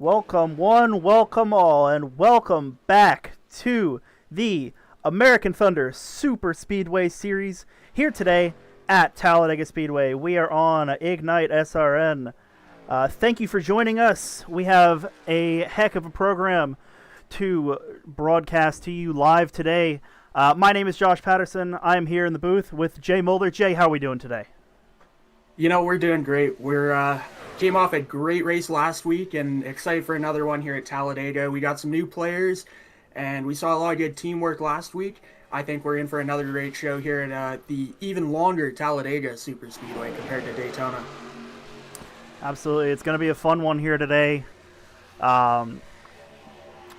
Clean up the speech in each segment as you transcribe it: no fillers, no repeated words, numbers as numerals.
welcome one, welcome all, and welcome back to the American Thunder Superspeedway Series here today at Talladega Speedway. We are on IgniteSRN. Thank you for joining us. We have a heck of a program to broadcast to you live today. My name is Josh Patterson. I am here in the booth with Jay Mulder. Jay, how are we doing today? You know, we're doing great. We're came off a great race last week and excited for another one here at Talladega. We got some new players, and we saw a lot of good teamwork last week. I think we're in for another great show here at the even longer Talladega Superspeedway compared to Daytona. Absolutely. It's going to be a fun one here today.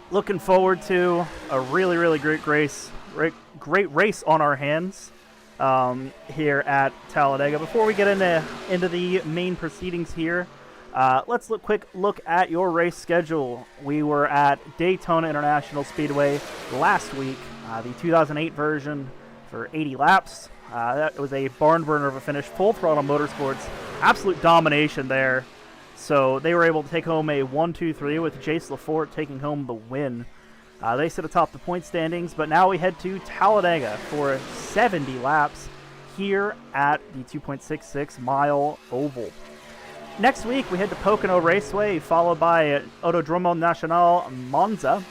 Looking forward to a really great race. Great race on our hands here at Talladega. Before we get into the main proceedings here, let's quick look at your race schedule. We were at Daytona International Speedway last week, the 2008 version for 80 laps. That was a barn burner of a finish, full throttle motorsports, absolute domination there. So they were able to take home a 1-2-3 with Jace Lafort taking home the win. They sit atop the point standings, but now we head to Talladega for 70 laps here at the 2.66 mile oval. Next week, we head to Pocono Raceway, followed by Autodromo Nacional Monza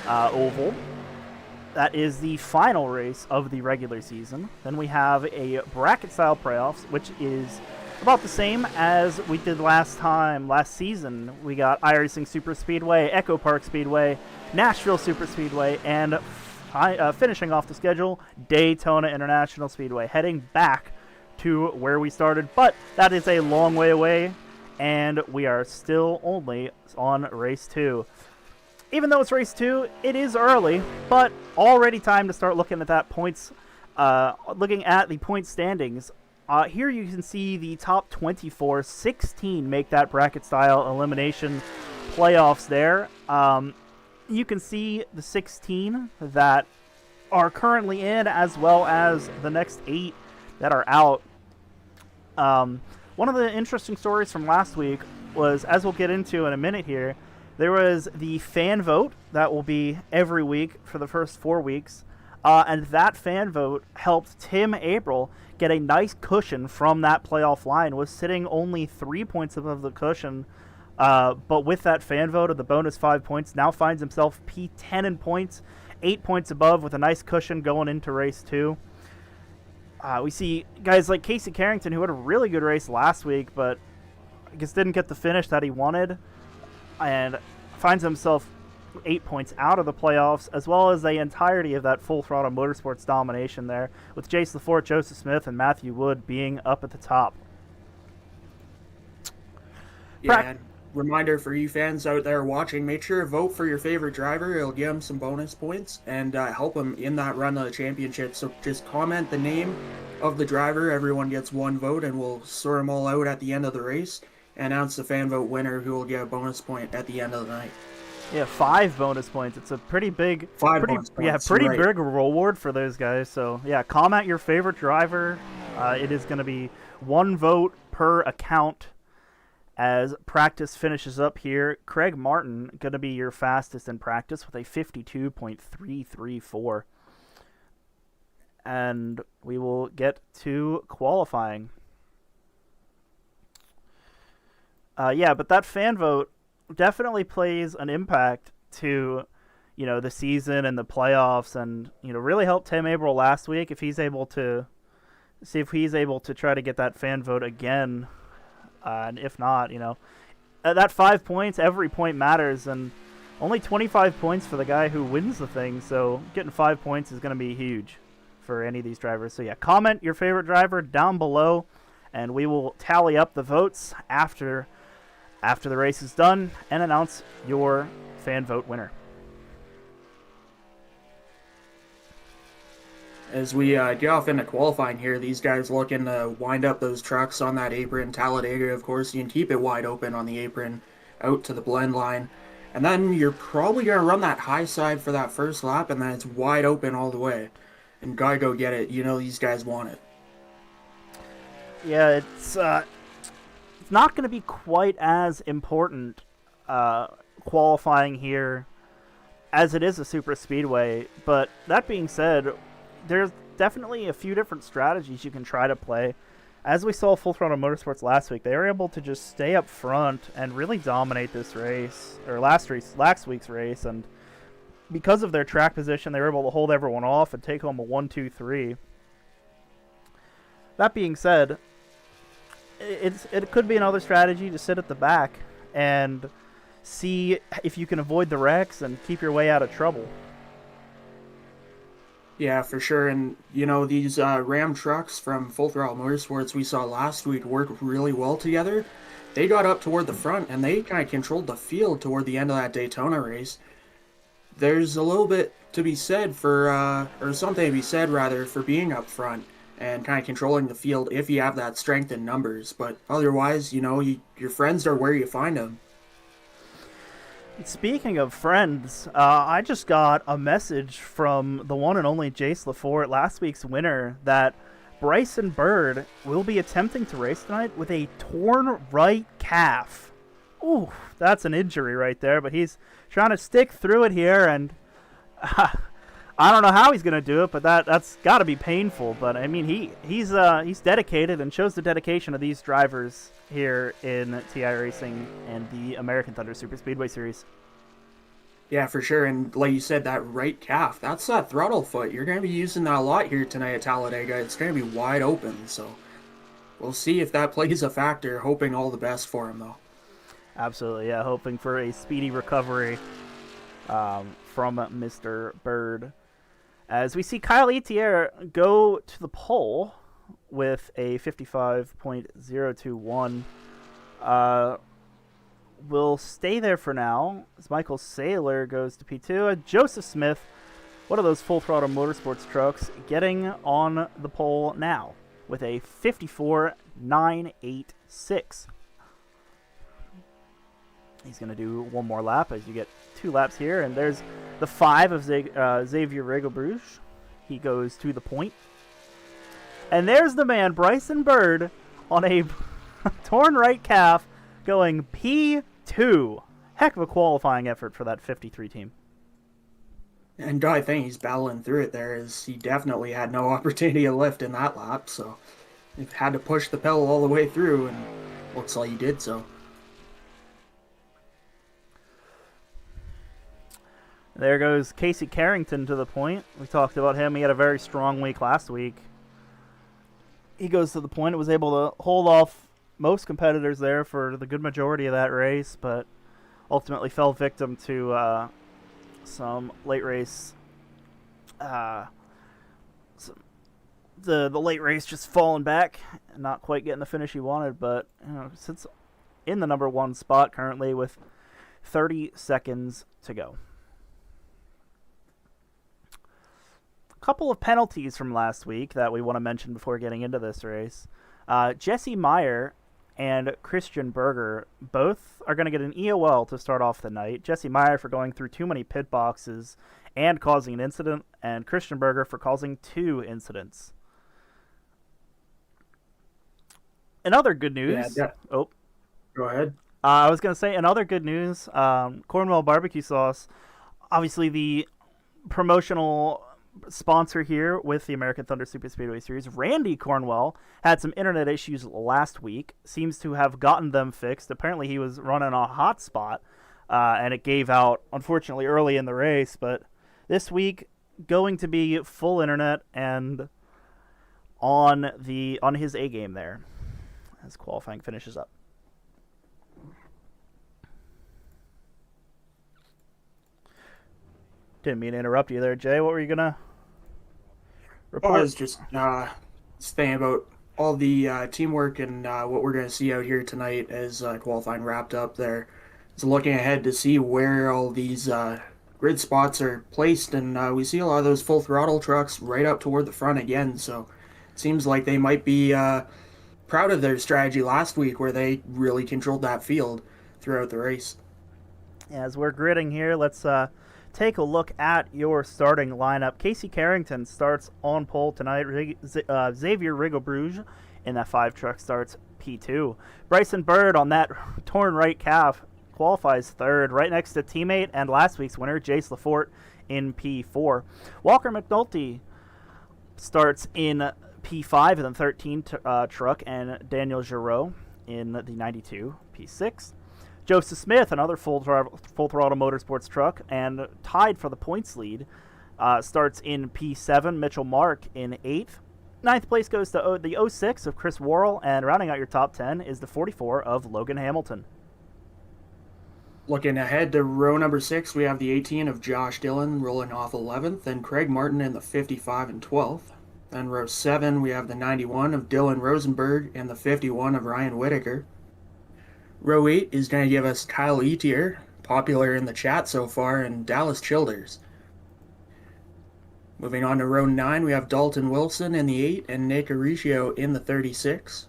oval. That is the final race of the regular season. Then we have a bracket-style playoffs, which is about the same as we did last season. We got iRacing Superspeedway, Echo Park Speedway, Nashville Superspeedway, and finishing off the schedule, Daytona International Speedway, heading back to where we started. But that is a long way away, and we are still only on race 2. Even though it's race 2, it is early, but already time to start looking at that points, looking at the point standings. Here you can see the top 24, 16 make that bracket-style elimination playoffs there. You can see the 16 that are currently in, as well as the next 8 that are out. One of the interesting stories from last week was, as we'll get into in a minute here, there was the fan vote that will be every week for the first 4 weeks. And that fan vote helped Tim April get a nice cushion from that playoff line, was sitting only 3 points above the cushion. But with that fan vote of the bonus 5 points, now finds himself P10 in points, 8 points above with a nice cushion going into race 2. We see guys like Casey Carrington, who had a really good race last week, but I guess didn't get the finish that he wanted, and finds himself 8 points out of the playoffs, as well as the entirety of that full throttle motorsports domination there, with Jace Lafort, Joseph Smith, and Matthew Wood being up at the top. Yeah, reminder for you fans out there watching, make sure to vote for your favorite driver. It'll give them some bonus points and help them in that run of the championship. So just comment the name of the driver. Everyone gets one vote, and we'll sort them all out at the end of the race and announce the fan vote winner, who will get a bonus point at the end of the night. Yeah, 5 bonus points. It's a pretty big, bonus pretty right. big reward for those guys. So yeah, comment your favorite driver. It is going to be 1 vote per account as practice finishes up here. Craig Martin going to be your fastest in practice with a 52.334, and we will get to qualifying. But that fan vote definitely plays an impact to, the season and the playoffs, and, really helped Tim April last week. If he's able to try to get that fan vote again, and if not, that 5 points, every point matters, and only 25 points for the guy who wins the thing. So getting 5 points is going to be huge for any of these drivers. So yeah, comment your favorite driver down below, and we will tally up the votes after the race is done and announce your fan vote winner. As we get off into qualifying here, these guys looking to wind up those trucks on that apron. Talladega, of course, you can keep it wide open on the apron out to the blend line. And then you're probably going to run that high side for that first lap, and then it's wide open all the way. And gotta go get it. These guys want it. Yeah, it's not going to be quite as important qualifying here, as it is a super speedway. But that being said, there's definitely a few different strategies you can try to play. As we saw Full Throttle Motorsports last week, they were able to just stay up front and really dominate this race, or last week's race, and because of their track position, they were able to hold everyone off and take home a 1-2-3. That being said, it could be another strategy to sit at the back and see if you can avoid the wrecks and keep your way out of trouble. Yeah, for sure. And, you know, these Ram trucks from Full Throttle Motorsports we saw last week work really well together. They got up toward the front, and they kind of controlled the field toward the end of that Daytona race. There's a little bit to be said for, or something to be said, rather, for being up front and kind of controlling the field if you have that strength in numbers. But otherwise, you know, your friends are where you find them. Speaking of friends, I just got a message from the one and only Jace Lafort, last week's winner, that Bryson Bird will be attempting to race tonight with a torn right calf. Ooh, that's an injury right there, but he's trying to stick through it here, and I don't know how he's going to do it, but that's got to be painful. But, I mean, he's dedicated and shows the dedication of these drivers here in iRacing and the American Thunder Superspeedway Series. Yeah, for sure. And like you said, that right calf, that's that throttle foot. You're going to be using that a lot here tonight at Talladega. It's going to be wide open, so we'll see if that plays a factor. Hoping all the best for him, though. Absolutely, yeah. Hoping for a speedy recovery from Mr. Bird. As we see Kyle Etier go to the pole with a 55.021. Will stay there for now as Michael Saylor goes to P2. Joseph Smith, one of those Full Throttle Motorsports trucks, getting on the pole now with a 54.986. He's going to do one more lap as you get 2 laps here. And there's the 5 of Xavier Rigobruge. He goes to the point. And there's the man, Bryson Bird, on a torn right calf, going P2. Heck of a qualifying effort for that 53 team. And I think he's battling through it there, as he definitely had no opportunity to lift in that lap. So he had to push the pedal all the way through, and looks like he did so. There goes Casey Carrington to the point. We talked about him. He had a very strong week last week. He goes to the point. Was able to hold off most competitors there for the good majority of that race, but ultimately fell victim to some late race. The late race just falling back and not quite getting the finish he wanted, but sits in the number 1 spot currently with 30 seconds to go. Couple of penalties from last week that we want to mention before getting into this race. Jesse Meyer and Christian Berger both are going to get an EOL to start off the night. Jesse Meyer for going through too many pit boxes and causing an incident, and Christian Berger for causing 2 incidents. In other good news... Yeah. Oh. Go ahead. I was going to say, in other good news, Cornwell Barbecue Sauce, obviously the promotional sponsor here with the American Thunder Superspeedway Series, Randy Cornwell, had some internet issues last week. Seems to have gotten them fixed. Apparently he was running a hotspot, and it gave out, unfortunately, early in the race. But this week, going to be full internet and on his A game there as qualifying finishes up. Didn't mean to interrupt you there, Jay. What were you going to report? I was just saying about all the teamwork and what we're going to see out here tonight as qualifying wrapped up there. So looking ahead to see where all these grid spots are placed, and we see a lot of those full throttle trucks right up toward the front again. So it seems like they might be proud of their strategy last week where they really controlled that field throughout the race. As we're gridding here, let's... take a look at your starting lineup. Casey Carrington starts on pole tonight. Xavier Rigobruge in that 5 truck starts P2. Bryson Bird on that torn right calf qualifies third, right next to teammate and last week's winner, Jace Lafort, in P4. Walker McNulty starts in P5 in the 13 truck, and Daniel Giroux in the 92 P6. Joseph Smith, another full throttle motorsports truck, and tied for the points lead, starts in P7. Mitchell Mark in 8th. Ninth place goes to the 06 of Chris Worrell, and rounding out your top 10 is the 44 of Logan Hamilton. Looking ahead to row number 6, we have the 18 of Josh Dillon rolling off 11th, and Craig Martin in the 55 and 12th. Then row 7, we have the 91 of Dylan Rosenberg and the 51 of Ryan Whitaker. Row 8 is going to give us Kyle Etier, popular in the chat so far, and Dallas Childers. Moving on to row 9, we have Dalton Wilson in the 8 and Nick Aricio in the 36.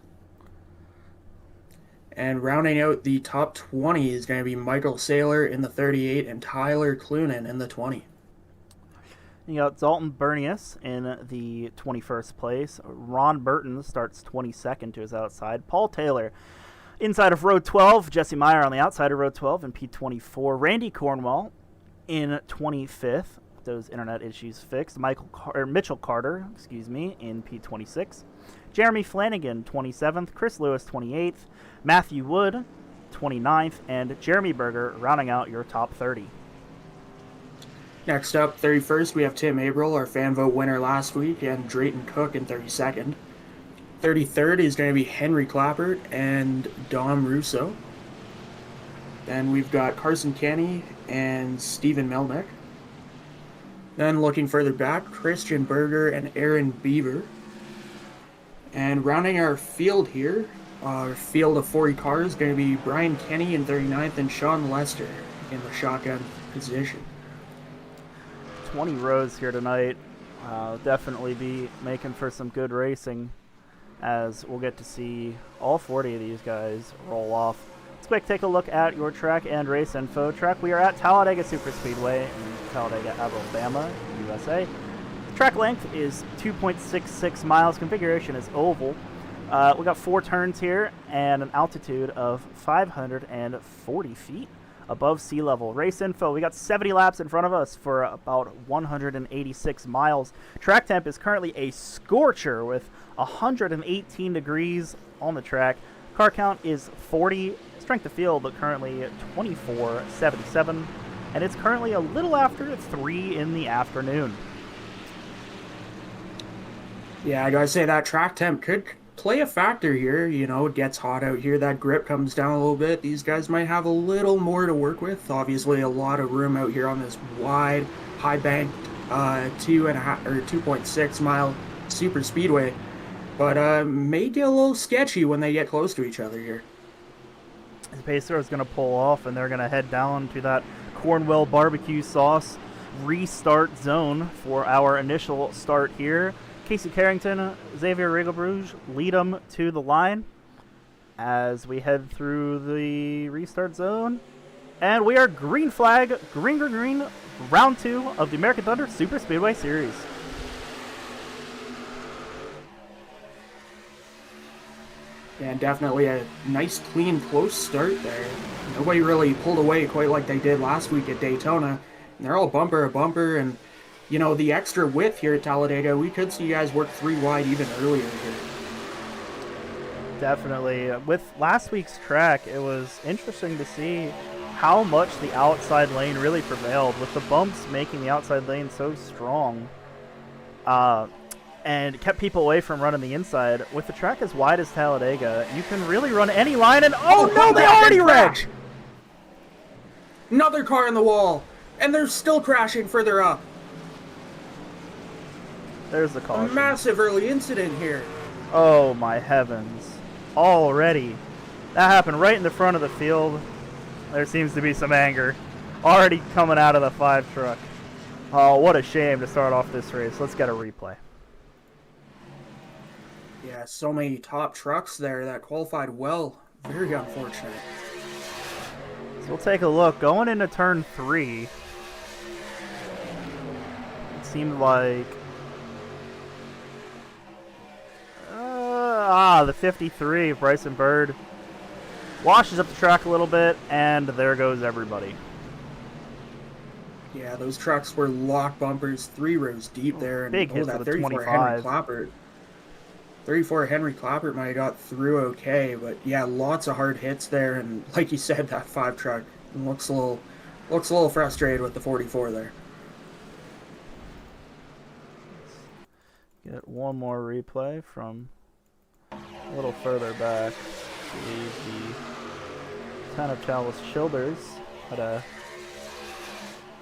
And rounding out the top 20 is going to be Michael Saylor in the 38 and Tyler Clunan in the 20. You got Dalton Bernius in the 21st place. Ron Burton starts 22nd to his outside. Paul Taylor inside of row 12. Jesse Meyer on the outside of row 12 in P24. Randy Cornwell in 25th. Those internet issues fixed. Mitchell Carter, in P26. Jeremy Flanagan, 27th. Chris Lewis, 28th. Matthew Wood, 29th. And Jeremy Berger rounding out your top 30. Next up, 31st, we have Tim Averill, our fan vote winner last week, and Drayton Cook in 32nd. 33rd is going to be Henry Clappert and Dom Russo. Then we've got Carson Kenny and Stephen Melnick. Then looking further back, Christian Berger and Aaron Beaver. And rounding our field here, our field of 40 cars, is going to be Brian Kenny in 39th and Sean Lester in the shotgun position. 20 rows here tonight. Definitely be making for some good racing, as we'll get to see all 40 of these guys roll off. Let's quick take a look at your track and race info. Track, we are at Talladega Superspeedway in Talladega, Alabama, USA. Track length is 2.66 miles. Configuration is oval. We got 4 turns here and an altitude of 540 feet above sea level. Race info, we got 70 laps in front of us for about 186 miles. Track temp is currently a scorcher with 118 degrees on the track. Car count is 40. Strength of field currently 2477, and it's currently a little after 3 in the afternoon. Yeah, I gotta say that track temp could play a factor here. You know, it gets hot out here. That grip comes down a little bit. These guys might have a little more to work with. Obviously, a lot of room out here on this wide, high-banked 2.5 or 2.6 mile super speedway, but may get a little sketchy when they get close to each other here. The pacer is going to pull off, and they're going to head down to that Cornwell barbecue sauce restart zone for our initial start here. Casey Carrington, Xavier Rigelbruge lead them to the line as we head through the restart zone. And we are green flag, green, round 2 of the American Thunder Super Speedway Series. And definitely a nice, clean, close start there. Nobody really pulled away quite like they did last week at Daytona. And they're all bumper to bumper, and you know, the extra width here at Talladega, we could see you guys work 3 wide even earlier here. Definitely. With last week's track, it was interesting to see how much the outside lane really prevailed, with the bumps making the outside lane so strong, and kept people away from running the inside. With the track as wide as Talladega, you can really run any line, and oh no, they already wrecked! Another car in the wall, and they're still crashing further up. There's the caution. A massive early incident here. Oh my heavens. Already. That happened right in the front of the field. There seems to be some anger already coming out of the 5 truck. Oh, what a shame to start off this race. Let's get a replay. Yeah, so many top trucks there that qualified well. Very unfortunate. So we'll take a look. Going into turn 3, it seemed like the 53, Bryson Bird, washes up the track a little bit, and there goes everybody. Yeah, those trucks were lock bumpers 3 rows deep there. And Big hit for that the 34 25. Henry Clappert. 34 Henry Clappert might have got through okay, but yeah, lots of hard hits there. And like you said, that 5 truck looks a little frustrated with the 44 there. Get one more replay from a little further back. See the town of Chalice Childers had a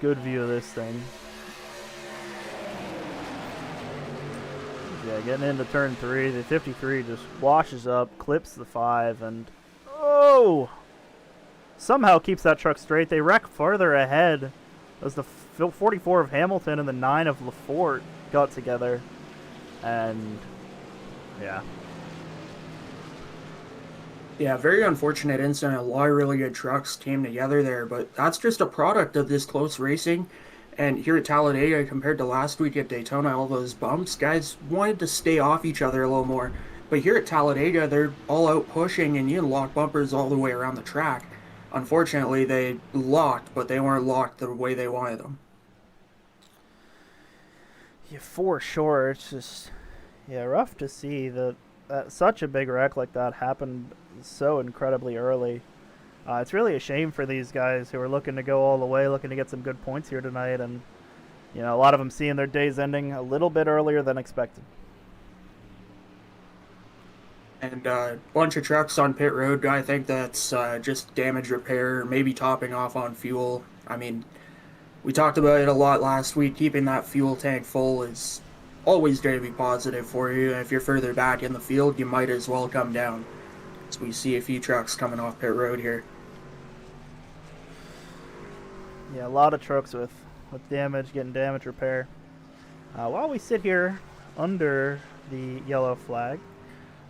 good view of this thing. Yeah, getting into turn 3, the 53 just washes up, clips the 5, and somehow keeps that truck straight. They wreck farther ahead as the 44 of Hamilton and the 9 of Lafort got together, and yeah. Yeah, very unfortunate incident. A lot of really good trucks came together there, but that's just a product of this close racing. And here at Talladega, compared to last week at Daytona, all those bumps, guys wanted to stay off each other a little more. But here at Talladega, they're all out pushing, and you can lock bumpers all the way around the track. Unfortunately, they locked, but they weren't locked the way they wanted them. Yeah, for sure. It's just, rough to see that such a big wreck like that happened so incredibly early. It's really a shame for these guys who are looking to go all the way, looking to get some good points here tonight, and a lot of them seeing their days ending a little bit earlier than expected. And a bunch of trucks on pit road. I think that's just damage repair, maybe topping off on fuel. I mean, we talked about it a lot last week. Keeping that fuel tank full is always going to be positive for you. If you're further back in the field, you might as well come down. So we see a few trucks coming off pit road here. Yeah, a lot of trucks with damage, getting damage repair. While we sit here under the yellow flag,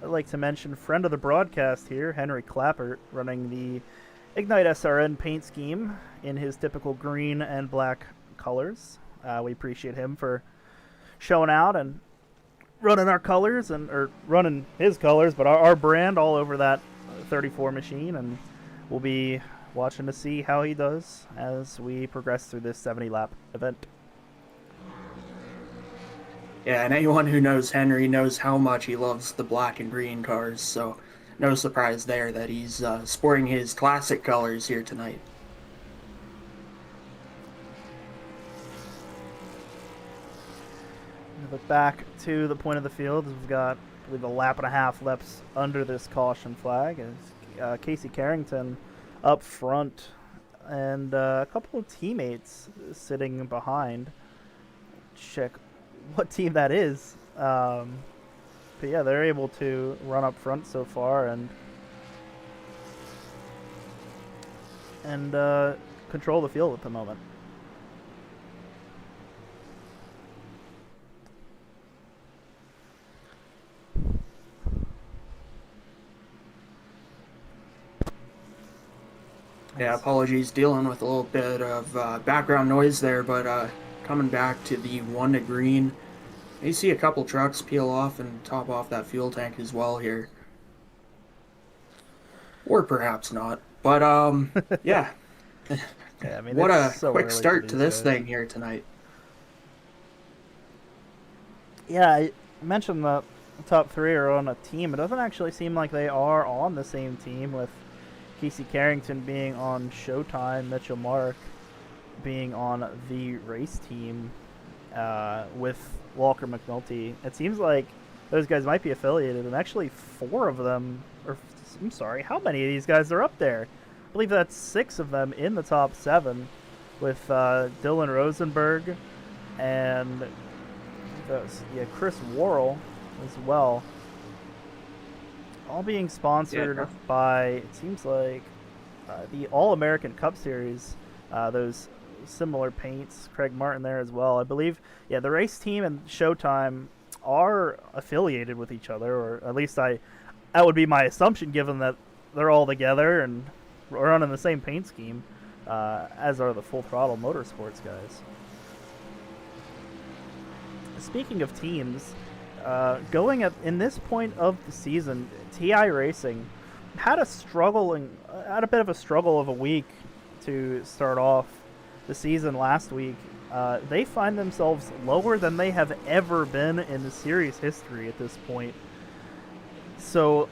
I'd like to mention friend of the broadcast here, Henry Clappert, running the IgniteSRN paint scheme in his typical green and black colors. We appreciate him for showing out and running our colors, or running his colors, but our brand all over that 34 machine, and we'll be watching to see how he does as we progress through this 70-lap event. Yeah, and anyone who knows Henry knows how much he loves the black and green cars, so no surprise there that he's sporting his classic colors here tonight. But back to the point of the field, we've got, I believe, a lap and a half left under this caution flag as Casey Carrington up front and a couple of teammates sitting behind. Check what team that is. But yeah, they're able to run up front so far and control the field at the moment. Yeah, apologies, dealing with a little bit of background noise there, but coming back to the 1 to green, you see a couple trucks peel off and top off that fuel tank as well here. Or perhaps not, but yeah. Yeah, I mean, what a so quick start to this guys. thing here tonight. Yeah, I mentioned the top 3 are on a team. It doesn't actually seem like they are on the same team, with Casey Carrington being on Showtime, Mitchell Mark being on the race team with Walker McNulty. It seems like those guys might be affiliated, and actually 4 of them, or I'm sorry, how many of these guys are up there? I believe that's 6 of them in the top 7, with Dylan Rosenberg and Chris Worrell as well. All being sponsored by, it seems like, the All-American Cup Series. Those similar paints. Craig Martin there as well. I believe, the race team and Showtime are affiliated with each other, or at least that would be my assumption, given that they're all together and running the same paint scheme, as are the Full Throttle Motorsports guys. Speaking of teams, going in this point of the season, iRacing had had a bit of a struggle of a week to start off the season last week. They find themselves lower than they have ever been in the series history at this point. So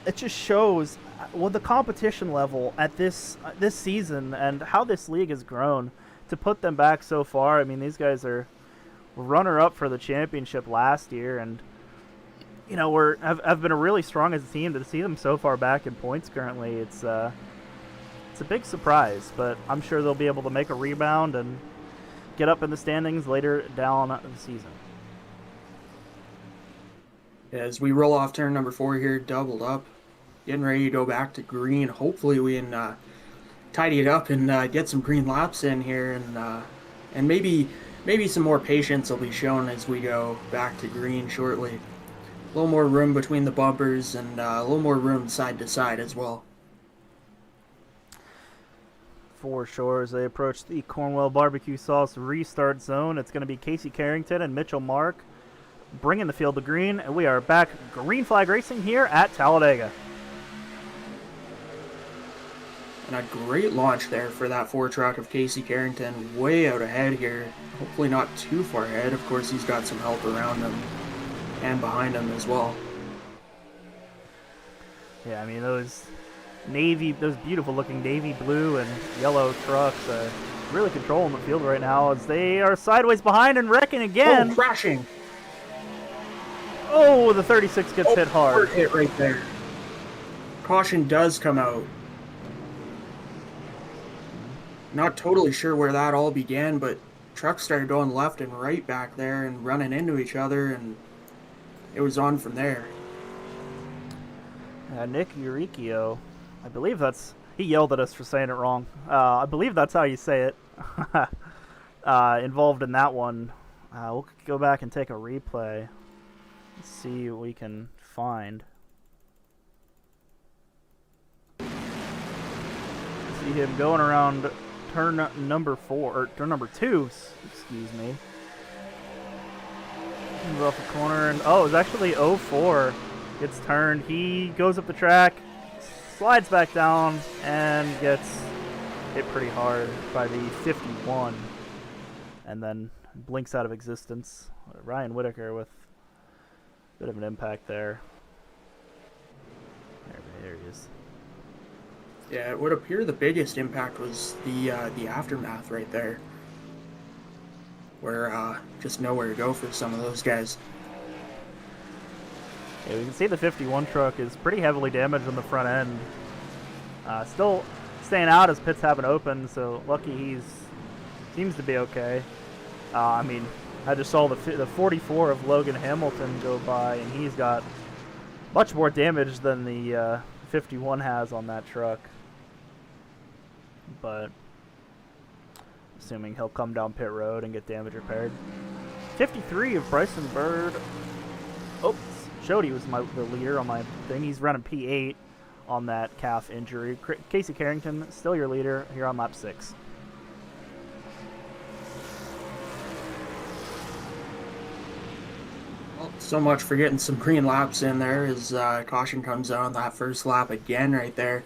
it just shows the competition level at this season and how this league has grown to put them back so far. I mean, these guys are runner-up for the championship last year, and have been really strong as a team. To see them so far back in points currently, it's a big surprise. But I'm sure they'll be able to make a rebound and get up in the standings later down the season. As we roll off turn number 4 here, doubled up, getting ready to go back to green. Hopefully we can tidy it up and get some green laps in here, and maybe some more patience will be shown as we go back to green shortly. A little more room between the bumpers and a little more room side to side as well. For sure, as they approach the Cornwall Barbecue Sauce restart zone, it's going to be Casey Carrington and Mitchell Mark bringing the field to green, and we are back green flag racing here at Talladega. And a great launch there for that 4 truck of Casey Carrington, way out ahead here. Hopefully not too far ahead. Of course, he's got some help around him and behind him as well. Yeah, I mean, those beautiful looking navy blue and yellow trucks really controlling the field right now as they are sideways behind and wrecking again. Oh, crashing. Oh, the 36 gets hit hard. Hit right there. Caution does come out. Not totally sure where that all began, but trucks started going left and right back there and running into each other, and it was on from there. Nick Uricchio, I believe he yelled at us for saying it wrong. I believe that's how you say it. Involved in that one. We'll go back and take a replay. Let's see what we can find. See him going around turn number 2, excuse me. Comes off the corner, and it was actually 04. Gets turned. He goes up the track, slides back down, and gets hit pretty hard by the 51, and then blinks out of existence. Ryan Whitaker with a bit of an impact there. There he is. Yeah, it would appear the biggest impact was the aftermath right there, where just nowhere to go for some of those guys. Yeah, we can see the 51 truck is pretty heavily damaged on the front end. Still staying out as pits haven't opened, so lucky seems to be okay. I mean, I just saw the 44 of Logan Hamilton go by, and he's got much more damage than the 51 has on that truck. But assuming he'll come down pit road and get damage repaired. 53 of Bryson Bird. Oops. Showed he was the leader on my thing. He's running P8 on that calf injury. Casey Carrington, still your leader here on lap 6. Well, so much for getting some green laps in there as caution comes out on that first lap again right there.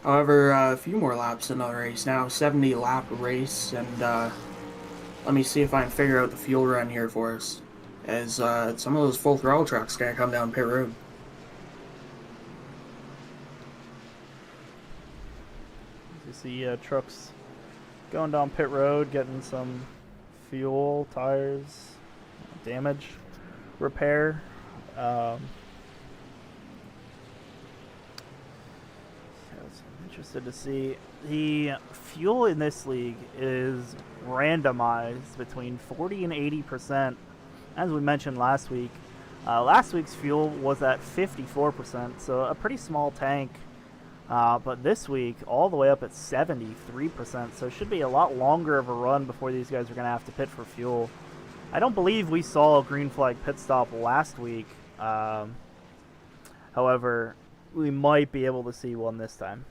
However, a few more laps in the race now, 70 lap race, and let me see if I can figure out the fuel run here for us, as some of those full throttle trucks gonna come down pit road. You see trucks going down pit road, getting some fuel, tires, damage, repair. Interested to see. The fuel in this league is randomized between 40 and 80%. As we mentioned last week, last week's fuel was at 54%, so a pretty small tank. But this week, all the way up at 73%, so it should be a lot longer of a run before these guys are going to have to pit for fuel. I don't believe we saw a green flag pit stop last week. However, we might be able to see one this time.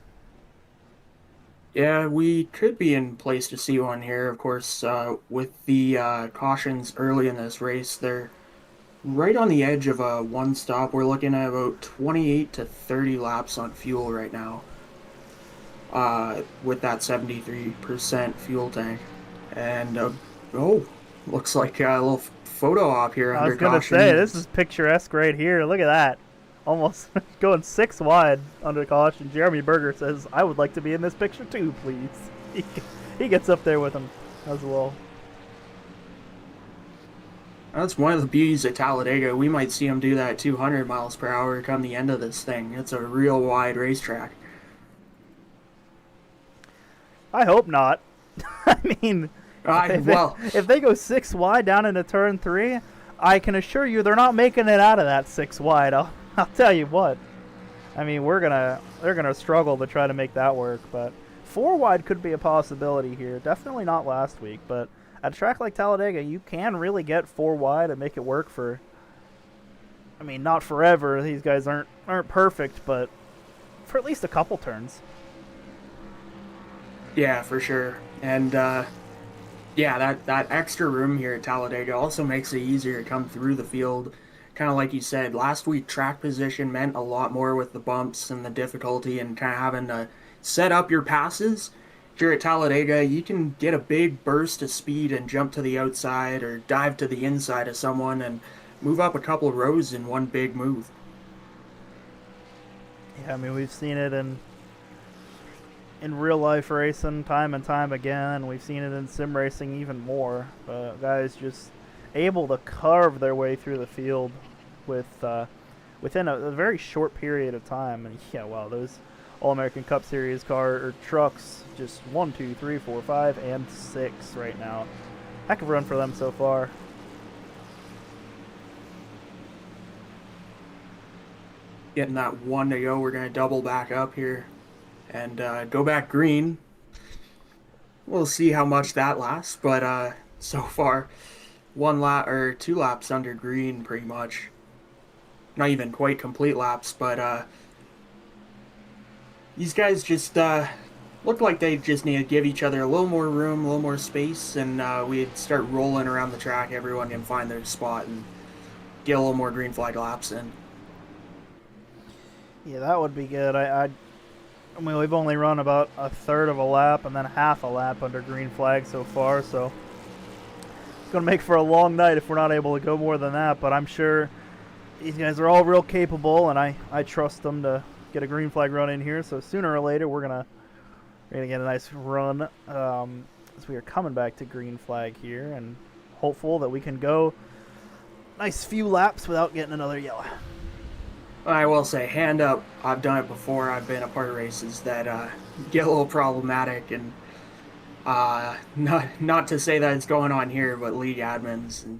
Yeah, we could be in place to see one here. Of course, with the cautions early in this race, they're right on the edge of a one stop. We're looking at about 28 to 30 laps on fuel right now. With that 73% fuel tank. And, oh, looks like a little photo op here I under was gonna say, this caution. is picturesque right here. Look at that. Almost going 6 wide under caution. Jeremy Berger says, I would like to be in this picture too, please. He gets up there with him as well. That's one of the beauties of Talladega. We might see them do that 200 miles per hour come the end of this thing. It's a real wide racetrack. I hope not. I mean, if they go 6 wide down into turn 3, I can assure you they're not making it out of that 6 wide. I'll tell you what. I mean, they're gonna struggle to try to make that work, but 4 wide could be a possibility here. Definitely not last week, but at a track like Talladega, you can really get 4 wide and make it work for, I mean, not forever. These guys aren't perfect, but for at least a couple turns. Yeah, for sure. And yeah, that extra room here at Talladega also makes it easier to come through the field. Kind of like you said, last week track position meant a lot more with the bumps and the difficulty and kind of having to set up your passes. Here at Talladega, you can get a big burst of speed and jump to the outside or dive to the inside of someone and move up a couple of rows in one big move. Yeah, I mean, we've seen it in real life racing time and time again. We've seen it in sim racing even more. Guys just able to carve their way through the field within a very short period of time. And yeah, wow, those All-American Cup Series trucks, just 1, 2, 3, 4, 5, and 6 right now. Heck of a run for them so far. Getting that 1 to go, we're going to double back up here and go back green. We'll see how much that lasts, but so far, 1 lap or 2 laps under green, pretty much. Not even quite complete laps, but these guys just look like they just need to give each other a little more room, a little more space, and we'd start rolling around the track. Everyone can find their spot and get a little more green flag laps in. Yeah, that would be good. I mean, we've only run about a third of a lap and then half a lap under green flag so far, so it's going to make for a long night if we're not able to go more than that, but I'm sure these guys are all real capable, and I trust them to get a green flag run in here, so sooner or later we're gonna get a nice run as we are coming back to green flag here, and hopeful that we can go nice few laps without getting another yellow. I will say, hand up, I've done it before. I've been a part of races that get a little problematic, and not to say that it's going on here, but league admins and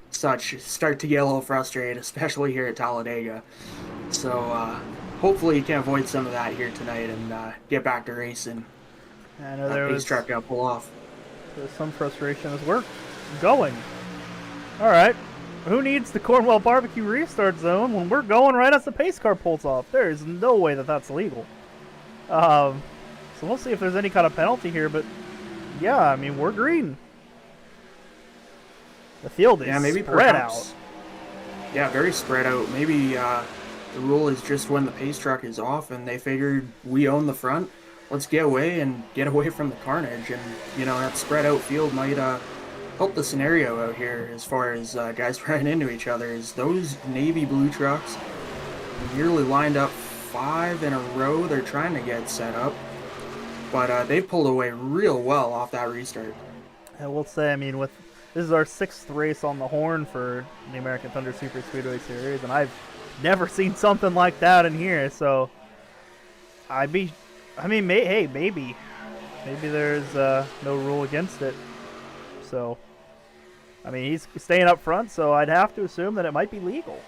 such start to get a little frustrated, especially here at Talladega. So hopefully you can avoid some of that here tonight and get back to racing. I know there was track got pull off. There's some frustration as we're going. All right. Who needs the Cornwell Barbecue restart zone when we're going right as the pace car pulls off? There is no way that that's legal. So we'll see if there's any kind of penalty here, but yeah, I mean, we're green. The field is spread out. Yeah, very spread out. Maybe the rule is just when the pace truck is off and they figured we own the front, let's get away from the carnage. And, you know, that spread out field might help the scenario out here as far as guys running into each other. Is those navy blue trucks nearly lined up 5 in a row. They're trying to get set up, but they've pulled away real well off that restart. I will say, I mean, this is our 6th race on the horn for the American Thunder Superspeedway Series, and I've never seen something like that in here. So, maybe there's no rule against it. So, I mean, he's staying up front, so I'd have to assume that it might be legal.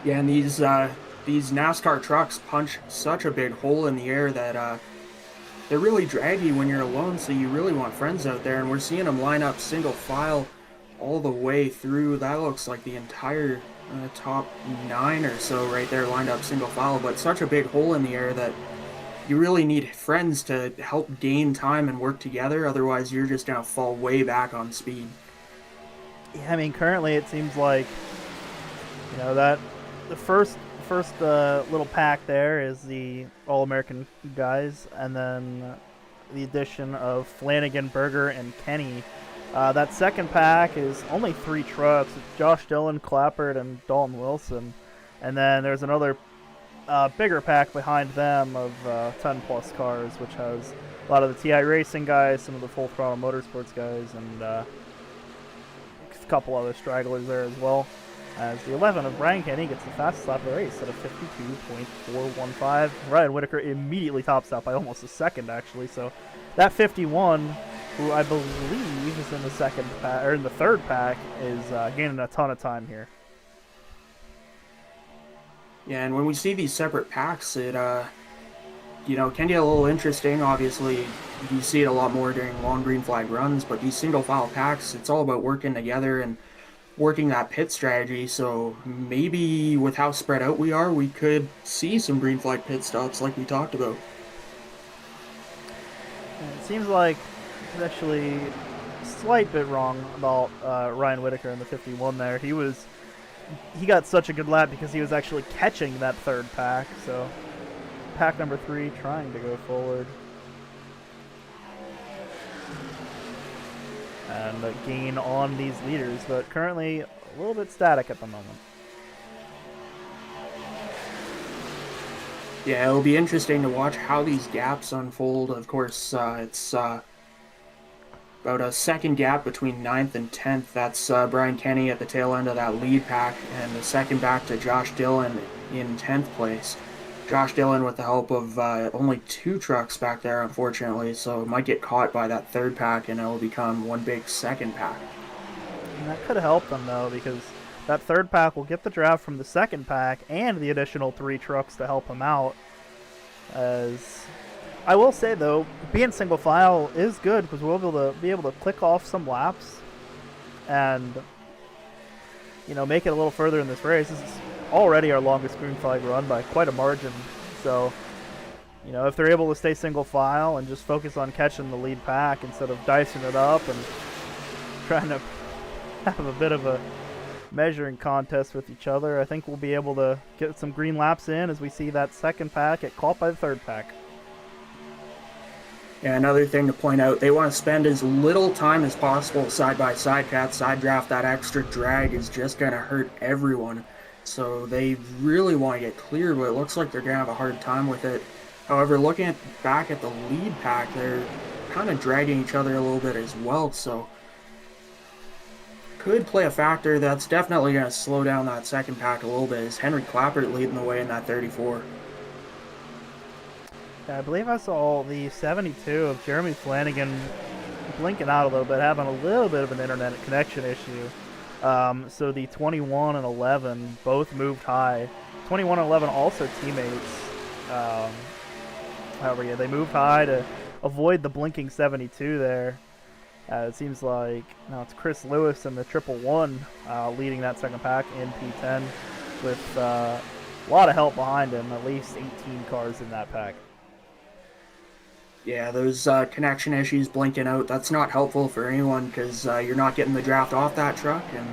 Yeah, and these NASCAR trucks punch such a big hole in the air that they're really draggy when you're alone, so you really want friends out there. And we're seeing them line up single file all the way through. That looks like the entire top 9 or so right there lined up single file, but such a big hole in the air that you really need friends to help gain time and work together. Otherwise, you're just going to fall way back on speed. Yeah, I mean, currently it seems like, that the first little pack there is the All American guys, and then the addition of Flanagan, Berger, and Kenny. That second pack is only 3 trucks. It's Josh Dillon, Clappert, and Dalton Wilson. And then there's another bigger pack behind them of 10 plus cars, which has a lot of the iRacing guys, some of the Full Throttle Motorsports guys, and a couple other stragglers there as well. As the 11 of Brian Kenny gets the fastest lap of the race at a 52.415. Ryan Whitaker immediately tops that by almost a second, actually. So that 51, who I believe is in the third pack, is gaining a ton of time here. Yeah, and when we see these separate packs, it can get a little interesting. Obviously, you see it a lot more during long green flag runs, but these single file packs, it's all about working together and working that pit strategy. So maybe with how spread out we are, we could see some green flag pit stops like we talked about. And it seems like it's actually a slight bit wrong about Ryan Whitaker in the 51 there. He got such a good lap because he was actually catching that third pack. So pack number 3 trying to go forward. And gain on these leaders, but currently a little bit static at the moment. Yeah, it'll be interesting to watch how these gaps unfold. Of course, it's about a second gap between 9th and 10th. That's Brian Kenny at the tail end of that lead pack, and the second back to Josh Dillon in 10th place. Josh Dillon with the help of only 2 trucks back there, unfortunately, so it might get caught by that third pack and it'll become one big second pack. And that could help them, though, because that third pack will get the draft from the second pack and the additional 3 trucks to help him out. As I will say, though, being single file is good because we'll be able to click off some laps and make it a little further in this race. This is already our longest green flag run by quite a margin. So, if they're able to stay single file and just focus on catching the lead pack instead of dicing it up and trying to have a bit of a measuring contest with each other, I think we'll be able to get some green laps in as we see that second pack get caught by the third pack. Yeah, another thing to point out, they want to spend as little time as possible side-by-side. That side draft, that extra drag is just going to hurt everyone. So they really want to get clear, but it looks like they're going to have a hard time with it. However, looking back at the lead pack, they're kind of dragging each other a little bit as well, so could play a factor. That's definitely going to slow down that second pack a little bit. Is Henry Clappert leading the way in that 34? Yeah, I believe I saw the 72 of Jeremy Flanagan blinking out a little bit, having a little bit of an internet connection issue. So the 21 and 11 both moved high. 21 and 11 also teammates. However, yeah, they moved high to avoid the blinking 72 there. It seems like now it's Chris Lewis and the 111 leading that second pack in P10 with a lot of help behind him, at least 18 cars in that pack. Yeah, those connection issues blinking out, that's not helpful for anyone because you're not getting the draft off that truck, and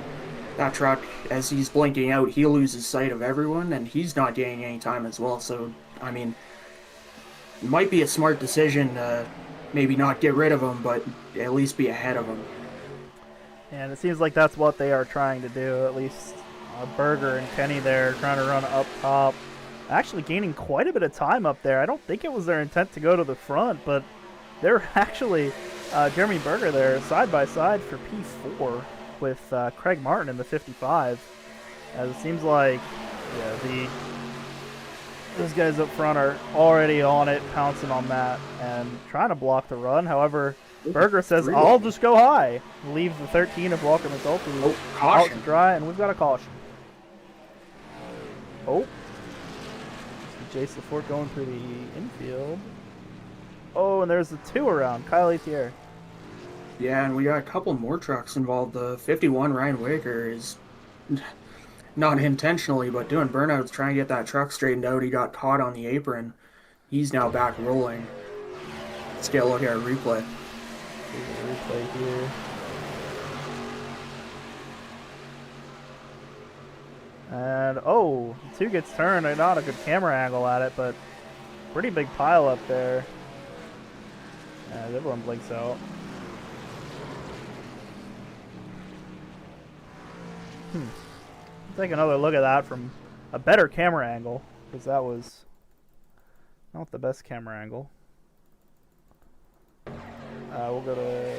that truck, as he's blinking out, he loses sight of everyone, and he's not gaining any time as well. So, I mean, it might be a smart decision to maybe not get rid of him, but at least be ahead of him. And it seems like that's what they are trying to do, at least Berger and Kenny there trying to run up top. Actually gaining quite a bit of time up there. I don't think it was their intent to go to the front, but they're actually, Jeremy Berger there, side by side for P4 with Craig Martin in the 55. As it seems like, yeah, those guys up front are already on it, pouncing on that, and trying to block the run. However, Berger says, I'll just go high. Leaves the 13 of Walker McNulty out to dry, and we've got a caution. Oh. Jace LaForte going through the infield. Oh, and there's the 2 around. Kyle Etier. Yeah, and we got a couple more trucks involved. The 51, Ryan Whitaker, is not intentionally, but doing burnouts, trying to get that truck straightened out. He got caught on the apron. He's now back rolling. Let's get a look at our replay. Replay here. And, oh, 2 gets turned. Not a good camera angle at it, but pretty big pile up there. As everyone blinks out. Take another look at that from a better camera angle, because that was not the best camera angle. We'll go to...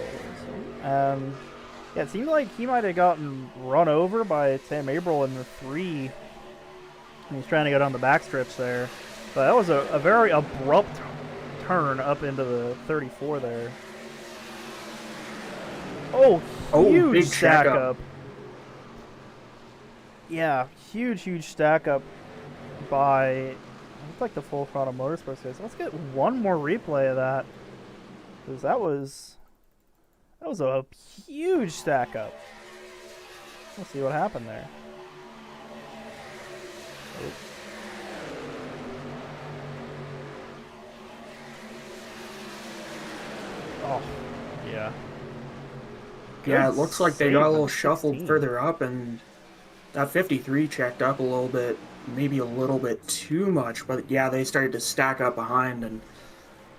yeah, it seemed like he might have gotten run over by Sam Abril in the 3. And he's trying to get on the back strips there. But that was a very abrupt turn up into the 34 there. Oh, huge big stack up. Yeah, huge stack up by, it looked like the full throttle motorsports guys. Let's get one more replay of that, because that was a huge stack up. Let's see what happened there. Oh, yeah. Yeah, it looks like they got a little 16. shuffled further up, and that 53 checked up a little bit, maybe a little bit too much, but yeah, they started to stack up behind, and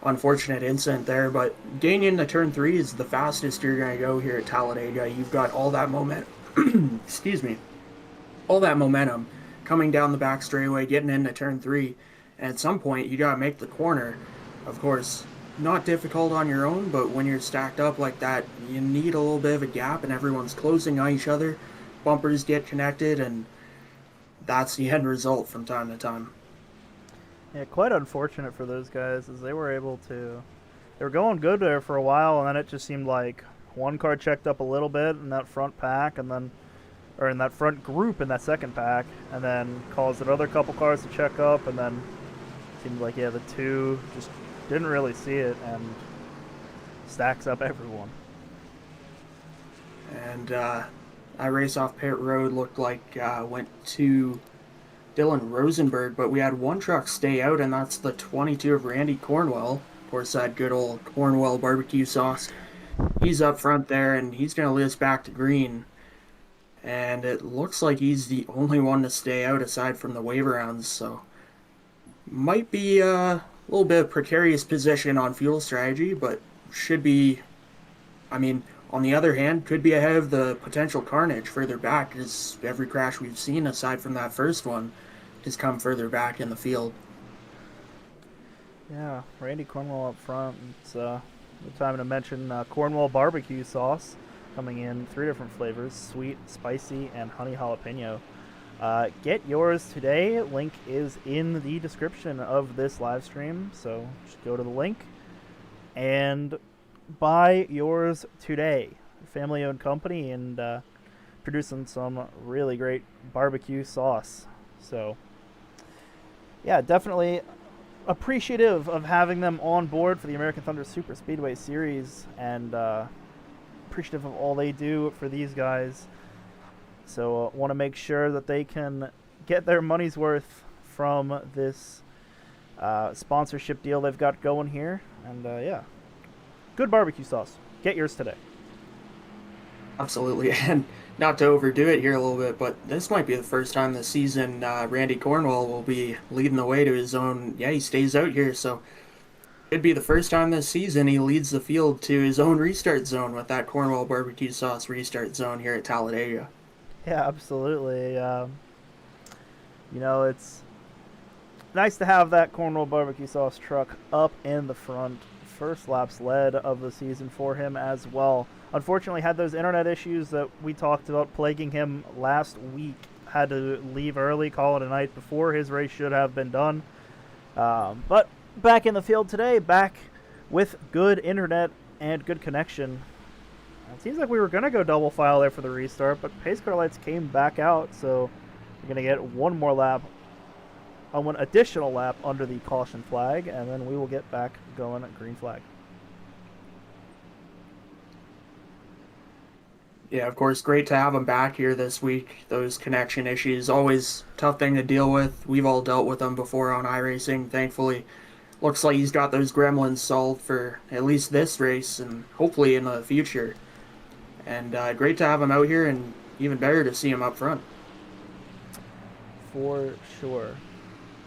unfortunate incident there, but getting into turn 3 is the fastest you're going to go here at Talladega. You've got all that momentum, excuse me, all that momentum coming down the back straightaway, getting into turn 3, and at some point you got to make the corner. Of course, not difficult on your own, but when you're stacked up like that, you need a little bit of a gap, and everyone's closing on each other. Bumpers get connected, and that's the end result from time to time. Yeah, quite unfortunate for those guys, as they were able to... They were going good there for a while, and then it just seemed like one car checked up a little bit in that front pack, and then... Or in that front group in that second pack, and then caused another couple cars to check up, and then it seemed like, yeah, the 2 just didn't really see it, and stacks up everyone. And I race off pit road looked like went to Dylan Rosenberg, but we had one truck stay out, and that's the 22 of Randy Cornwell. Of course, that good old Cornwell barbecue sauce. He's up front there, and he's going to lead us back to green. And it looks like he's the only one to stay out aside from the wave rounds, so might be a little bit of precarious position on fuel strategy, but should be, I mean, on the other hand, could be ahead of the potential carnage further back, as every crash we've seen, aside from that first one, has come further back in the field. Yeah, Randy Cornwell up front. It's the time to mention Cornwell barbecue sauce, coming in 3 different flavors: sweet, spicy, and honey jalapeno. Get yours today. Link is in the description of this live stream, so just go to the link and buy yours today. Family-owned company, and producing some really great barbecue sauce. So, yeah, definitely appreciative of having them on board for the American Thunder Superspeedway Series, and appreciative of all they do for these guys. So want to make sure that they can get their money's worth from this sponsorship deal they've got going here. And yeah, good barbecue sauce. Get yours today. Absolutely, and not to overdo it here a little bit, but this might be the first time this season Randy Cornwell will be leading the way to his own. Yeah, he stays out here, so it'd be the first time this season he leads the field to his own restart zone with that Cornwell barbecue sauce restart zone here at Talladega. Yeah, absolutely. You know, it's nice to have that Cornwell barbecue sauce truck up in the front. First laps led of the season for him as well. Unfortunately, had those internet issues that we talked about plaguing him last week. Had to leave early, call it a night before his race should have been done. But back in the field today, back with good internet and good connection. It seems like we were going to go double file there for the restart, but pace car lights came back out, so we're going to get one more lap, one additional lap under the caution flag, and then we will get back going at green flag. Yeah, of course, great to have him back here this week. Those connection issues, always tough thing to deal with. We've all dealt with them before on iRacing, thankfully. Looks like he's got those gremlins solved for at least this race, and hopefully in the future. And great to have him out here, and even better to see him up front. for sure.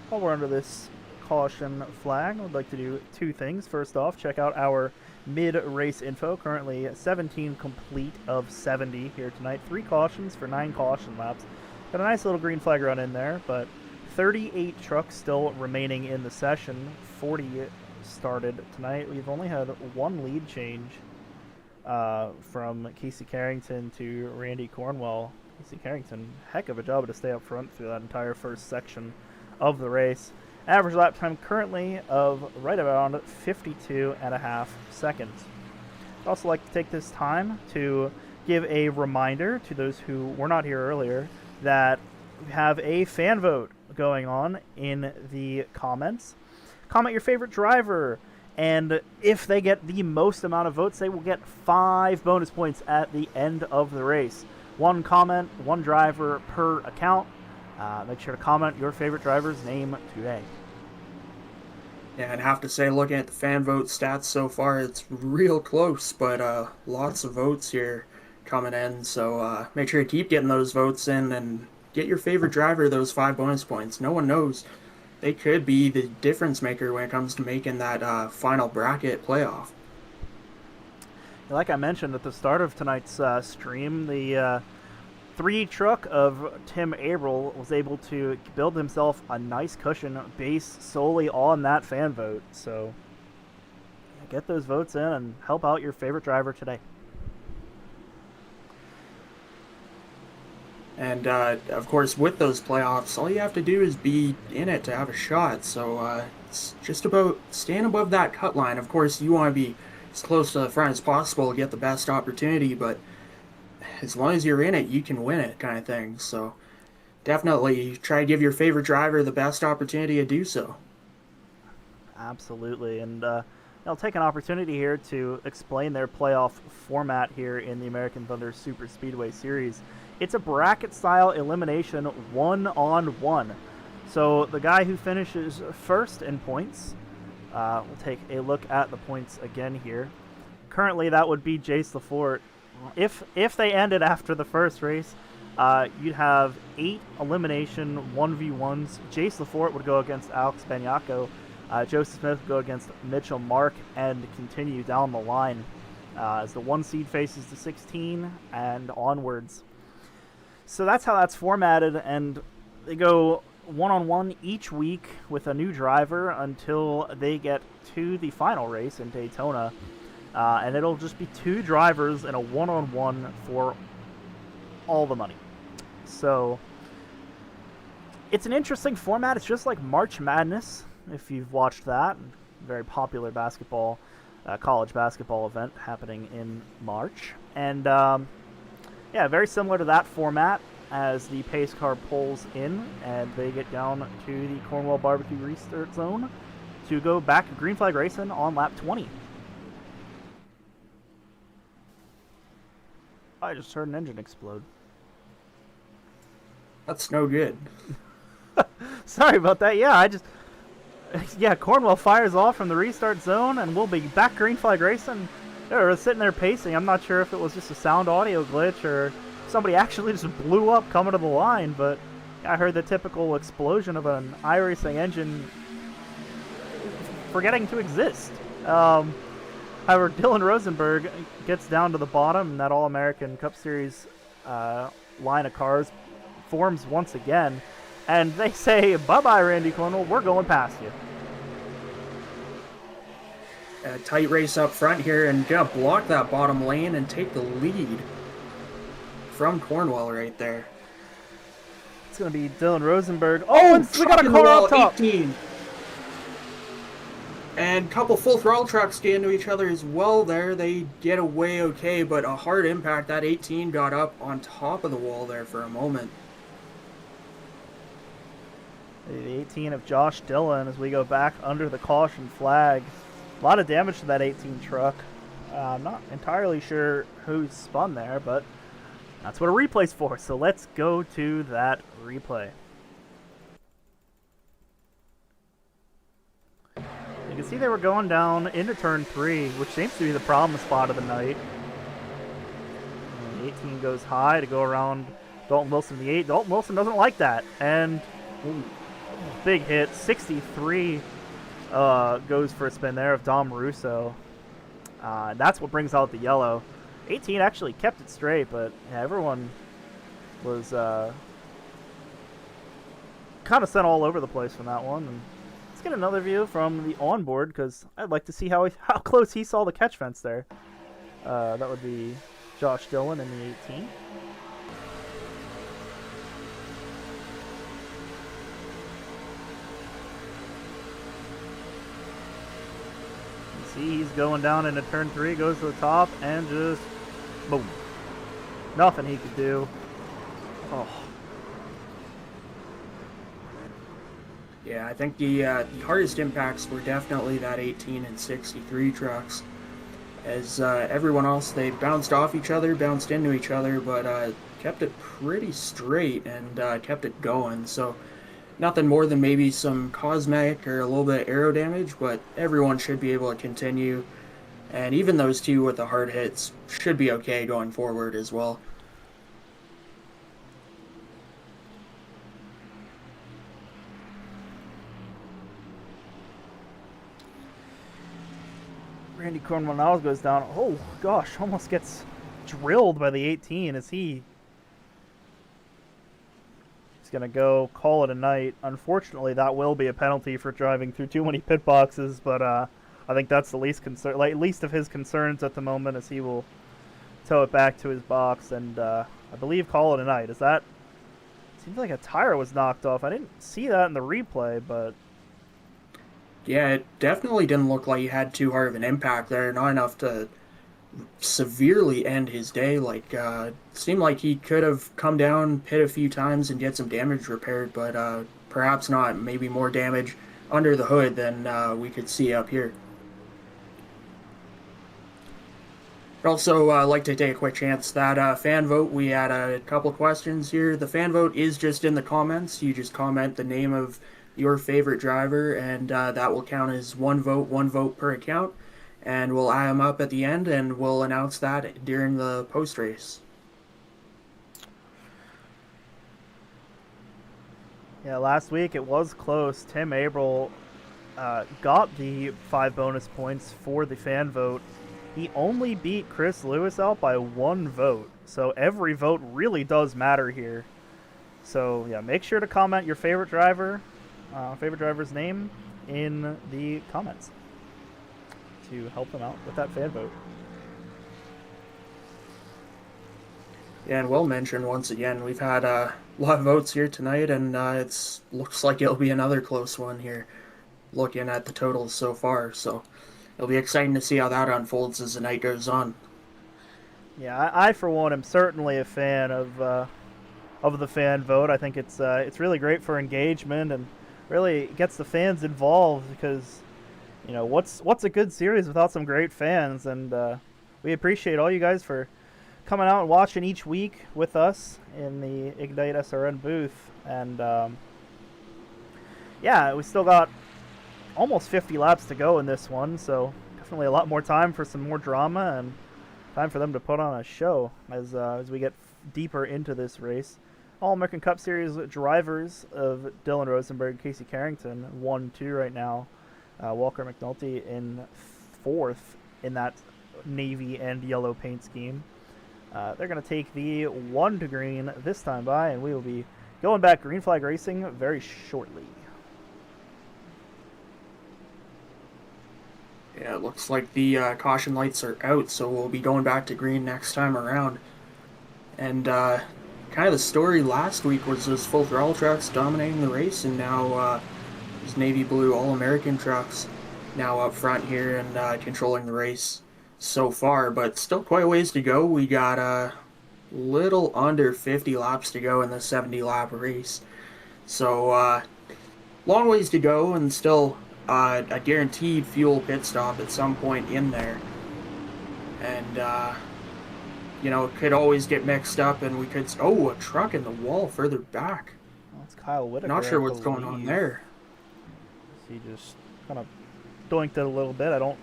While we're under this caution flag, I would like to do two things. First off, check out our mid-race info. Currently 17 complete of 70 here tonight. 3 cautions for 9 caution laps. Got a nice little green flag run in there, but 38 trucks still remaining in the session. 40 started tonight. We've only had 1 lead change from Casey Carrington to Randy Cornwell. Casey Carrington, heck of a job to stay up front through that entire first section of the race. Average lap time currently of right around 52.5 seconds. I'd also like to take this time to give a reminder to those who were not here earlier that we have a fan vote going on in the comments. Comment your favorite driver, and if they get the most amount of votes, they will get 5 bonus points at the end of the race. 1 comment, 1 driver per account. Make sure to comment your favorite driver's name today. Yeah, I'd have to say, looking at the fan vote stats so far, it's real close, but lots of votes here coming in. So make sure to keep getting those votes in and get your favorite driver those 5 bonus points. No one knows. They could be the difference maker when it comes to making that final bracket playoff. Like I mentioned at the start of tonight's stream, the 3 truck of Tim Averill was able to build himself a nice cushion based solely on that fan vote. So get those votes in and help out your favorite driver today. And, of course, with those playoffs, all you have to do is be in it to have a shot. So it's just about staying above that cut line. Of course, you want to be as close to the front as possible to get the best opportunity, but as long as you're in it, you can win it kind of thing. So definitely try to give your favorite driver the best opportunity to do so. Absolutely. And I'll take an opportunity here to explain their playoff format here in the American Thunder Superspeedway Series. It's a bracket-style elimination 1-on-1. So the guy who finishes first in points, we'll take a look at the points again here. Currently, that would be Jace Lafort. If they ended after the first race, you'd have 8 elimination 1v1s. Jace Lafort would go against Alex Banyako. Joseph Smith would go against Mitchell Mark and continue down the line as the 1 seed faces the 16 and onwards. So that's how that's formatted, and they go 1-on-1 each week with a new driver until they get to the final race in Daytona. And it'll just be 2 drivers in a 1-on-1 for all the money. So it's an interesting format. It's just like March Madness, if you've watched that. Very popular basketball, college basketball event happening in March. And yeah, very similar to that format as the pace car pulls in and they get down to the Cornwall Barbecue Restart Zone to go back to green flag racing on lap 20. I just heard an engine explode. That's no good. Sorry about that. Yeah, Cornwall fires off from the restart zone, and we'll be back green flag racing. They were sitting there pacing. I'm not sure if it was just a sound audio glitch or somebody actually just blew up coming to the line, but I heard the typical explosion of an iRacing engine forgetting to exist. However, Dylan Rosenberg gets down to the bottom, and that All-American Cup Series line of cars forms once again, and they say, bye-bye, Randy Cornwell, we're going past you. A tight race up front here, and gonna block that bottom lane and take the lead from Cornwell right there. It's going to be Dylan Rosenberg. Oh, and we got a car up top. 18. And a couple full throttle trucks get into each other as well there. They get away okay, but a hard impact. That 18 got up on top of the wall there for a moment. The 18 of Josh Dillon as we go back under the caution flag. A lot of damage to that 18 truck. I'm not entirely sure who spun there, but that's what a replay's for. So let's go to that replay. You can see they were going down into turn 3, which seems to be the problem spot of the night. And 18 goes high to go around Dalton Wilson the 8. Dalton Wilson doesn't like that. And big hit. 63 goes for a spin there of Dom Russo. That's what brings out the yellow. 18 actually kept it straight, but yeah, everyone was kind of sent all over the place from that one. And let's get another view from the onboard, because I'd like to see how close he saw the catch fence there. That would be Josh Dillon in the 18. See, he's going down into turn 3, goes to the top, and just boom. Nothing he could do. Oh. Yeah, I think the hardest impacts were definitely that 18 and 63 trucks. As everyone else, they bounced off each other, bounced into each other, but kept it pretty straight and kept it going. So nothing more than maybe some cosmetic or a little bit of aero damage, but everyone should be able to continue. And even those two with the hard hits should be okay going forward as well. Randy Cornwell goes down. Oh, gosh, almost gets drilled by the 18 as he's going to go call it a night. Unfortunately, that will be a penalty for driving through too many pit boxes, but I think that's the least of his concerns at the moment, as he will tow it back to his box and I believe call it a night. Seems like a tire was knocked off. I didn't see that in the replay, but yeah, it definitely didn't look like he had too hard of an impact there. Not enough to severely end his day. Seemed like he could have come down, pit a few times, and get some damage repaired, but perhaps not. Maybe more damage under the hood than we could see up here. I'd also like to take a quick chance. That fan vote, we had a couple questions here. The fan vote is just in the comments. You just comment the name of your favorite driver, and that will count as one vote per account, and we'll add them up at the end, and we'll announce that during the post race. yeah, last week it was close. Tim Abril got the 5 bonus points for the fan vote. He only beat Chris Lewis out by 1 vote, so every vote really does matter here. So yeah, make sure to comment your favorite driver's name in the comments to help them out with that fan vote. Yeah, and we'll mention once again, we've had a lot of votes here tonight, and it looks like it'll be another close one here, looking at the totals so far. So it'll be exciting to see how that unfolds as the night goes on. Yeah, I for one am certainly a fan of the fan vote. I think it's really great for engagement and really gets the fans involved, because you know what's a good series without some great fans, and we appreciate all you guys for coming out and watching each week with us in the IgniteSRN booth. And yeah, we still got almost 50 laps to go in this one, so definitely a lot more time for some more drama and time for them to put on a show as we get deeper into this race. All-American Cup Series drivers of Dylan Rosenberg, Casey Carrington, 1-2 right now. Walker McNulty in 4th in that navy and yellow paint scheme. They're going to take the 1 to green this time by, and we will be going back green flag racing very shortly. Yeah, it looks like the caution lights are out, so we'll be going back to green next time around. And kind of the story last week was those full throttle trucks dominating the race, and now these navy blue All-American trucks now up front here and controlling the race so far, but still quite a ways to go. We got a little under 50 laps to go in the 70-lap race, so long ways to go, and still a guaranteed fuel pit stop at some point in there. And you know, it could always get mixed up, and we could... Oh, a truck in the wall further back. Well, it's Kyle Whitaker. Not sure what's going on there. He just kind of doinked it a little bit. I don't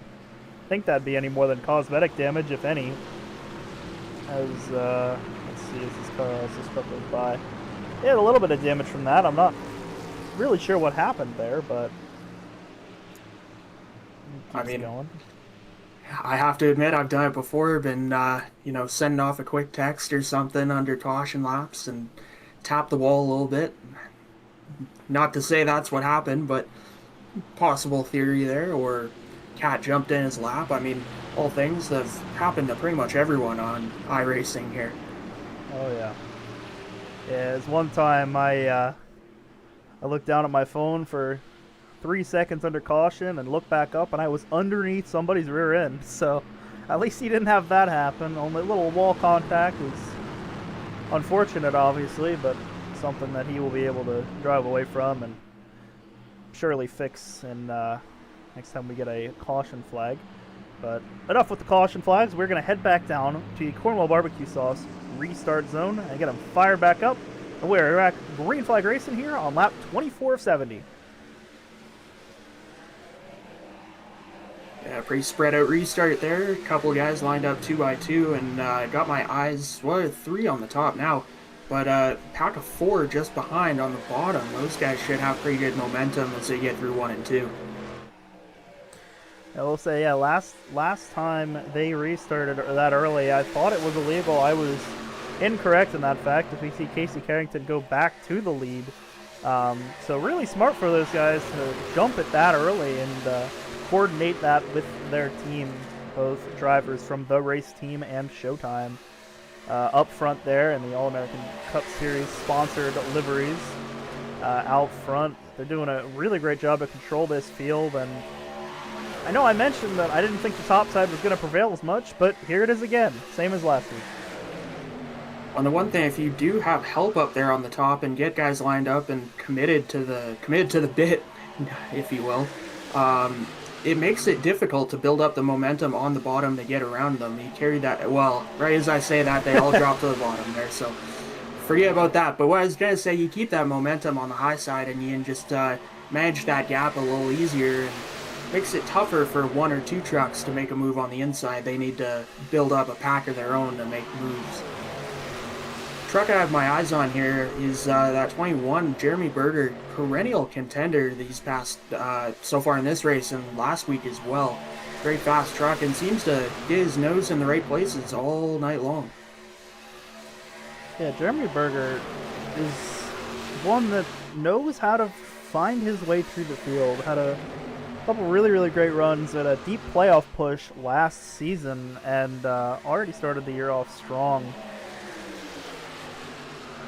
think that'd be any more than cosmetic damage, if any. As let's see as this car also struck goes by. He had a little bit of damage from that. I'm not really sure what happened there, but I mean, going. I have to admit, I've done it before. Been, sending off a quick text or something under caution laps and tap the wall a little bit. Not to say that's what happened, but possible theory there. Or cat jumped in his lap. I mean, all things that have happened to pretty much everyone on iRacing here. Oh yeah. Yeah, it's one time I looked down at my phone for 3 seconds under caution and looked back up, and I was underneath somebody's rear end. So at least he didn't have that happen. Only a little wall contact was unfortunate, obviously, but something that he will be able to drive away from and surely fix in next time we get a caution flag. But enough with the caution flags. We're going to head back down to the Cornwall Barbecue Sauce restart zone and get them fired back up. And we're at green flag racing here on lap 24 of 70. Yeah, pretty spread out restart there. A couple guys lined up 2x2, and got my eyes, 3 on the top now. But pack of 4 just behind on the bottom. Those guys should have pretty good momentum as they get through 1 and 2. I will say, yeah, last time they restarted that early, I thought it was illegal. I was incorrect in that fact, as we see Casey Carrington go back to the lead. So really smart for those guys to jump it that early and coordinate that with their team, both drivers from the race team and Showtime. Up front there in the All-American Cup Series sponsored liveries out front. They're doing a really great job to control this field, and I know I mentioned that I didn't think the top side was going to prevail as much, but here it is again, same as last week. On the one thing, if you do have help up there on the top and get guys lined up and committed to the bit, if you will, it makes it difficult to build up the momentum on the bottom to get around them. You carry that, well, right as I say that, they all drop to the bottom there, so forget about that. But what I was going to say, you keep that momentum on the high side and you can just manage that gap a little easier, and makes it tougher for 1 or 2 trucks to make a move on the inside. They need to build up a pack of their own to make moves. Truck I have my eyes on here is that 21 Jeremy Berger, perennial contender these past so far in this race and last week as well. Very fast truck and seems to get his nose in the right places all night long. Yeah, Jeremy Berger is one that knows how to find his way through the field. Had a couple really great runs at a deep playoff push last season and already started the year off strong.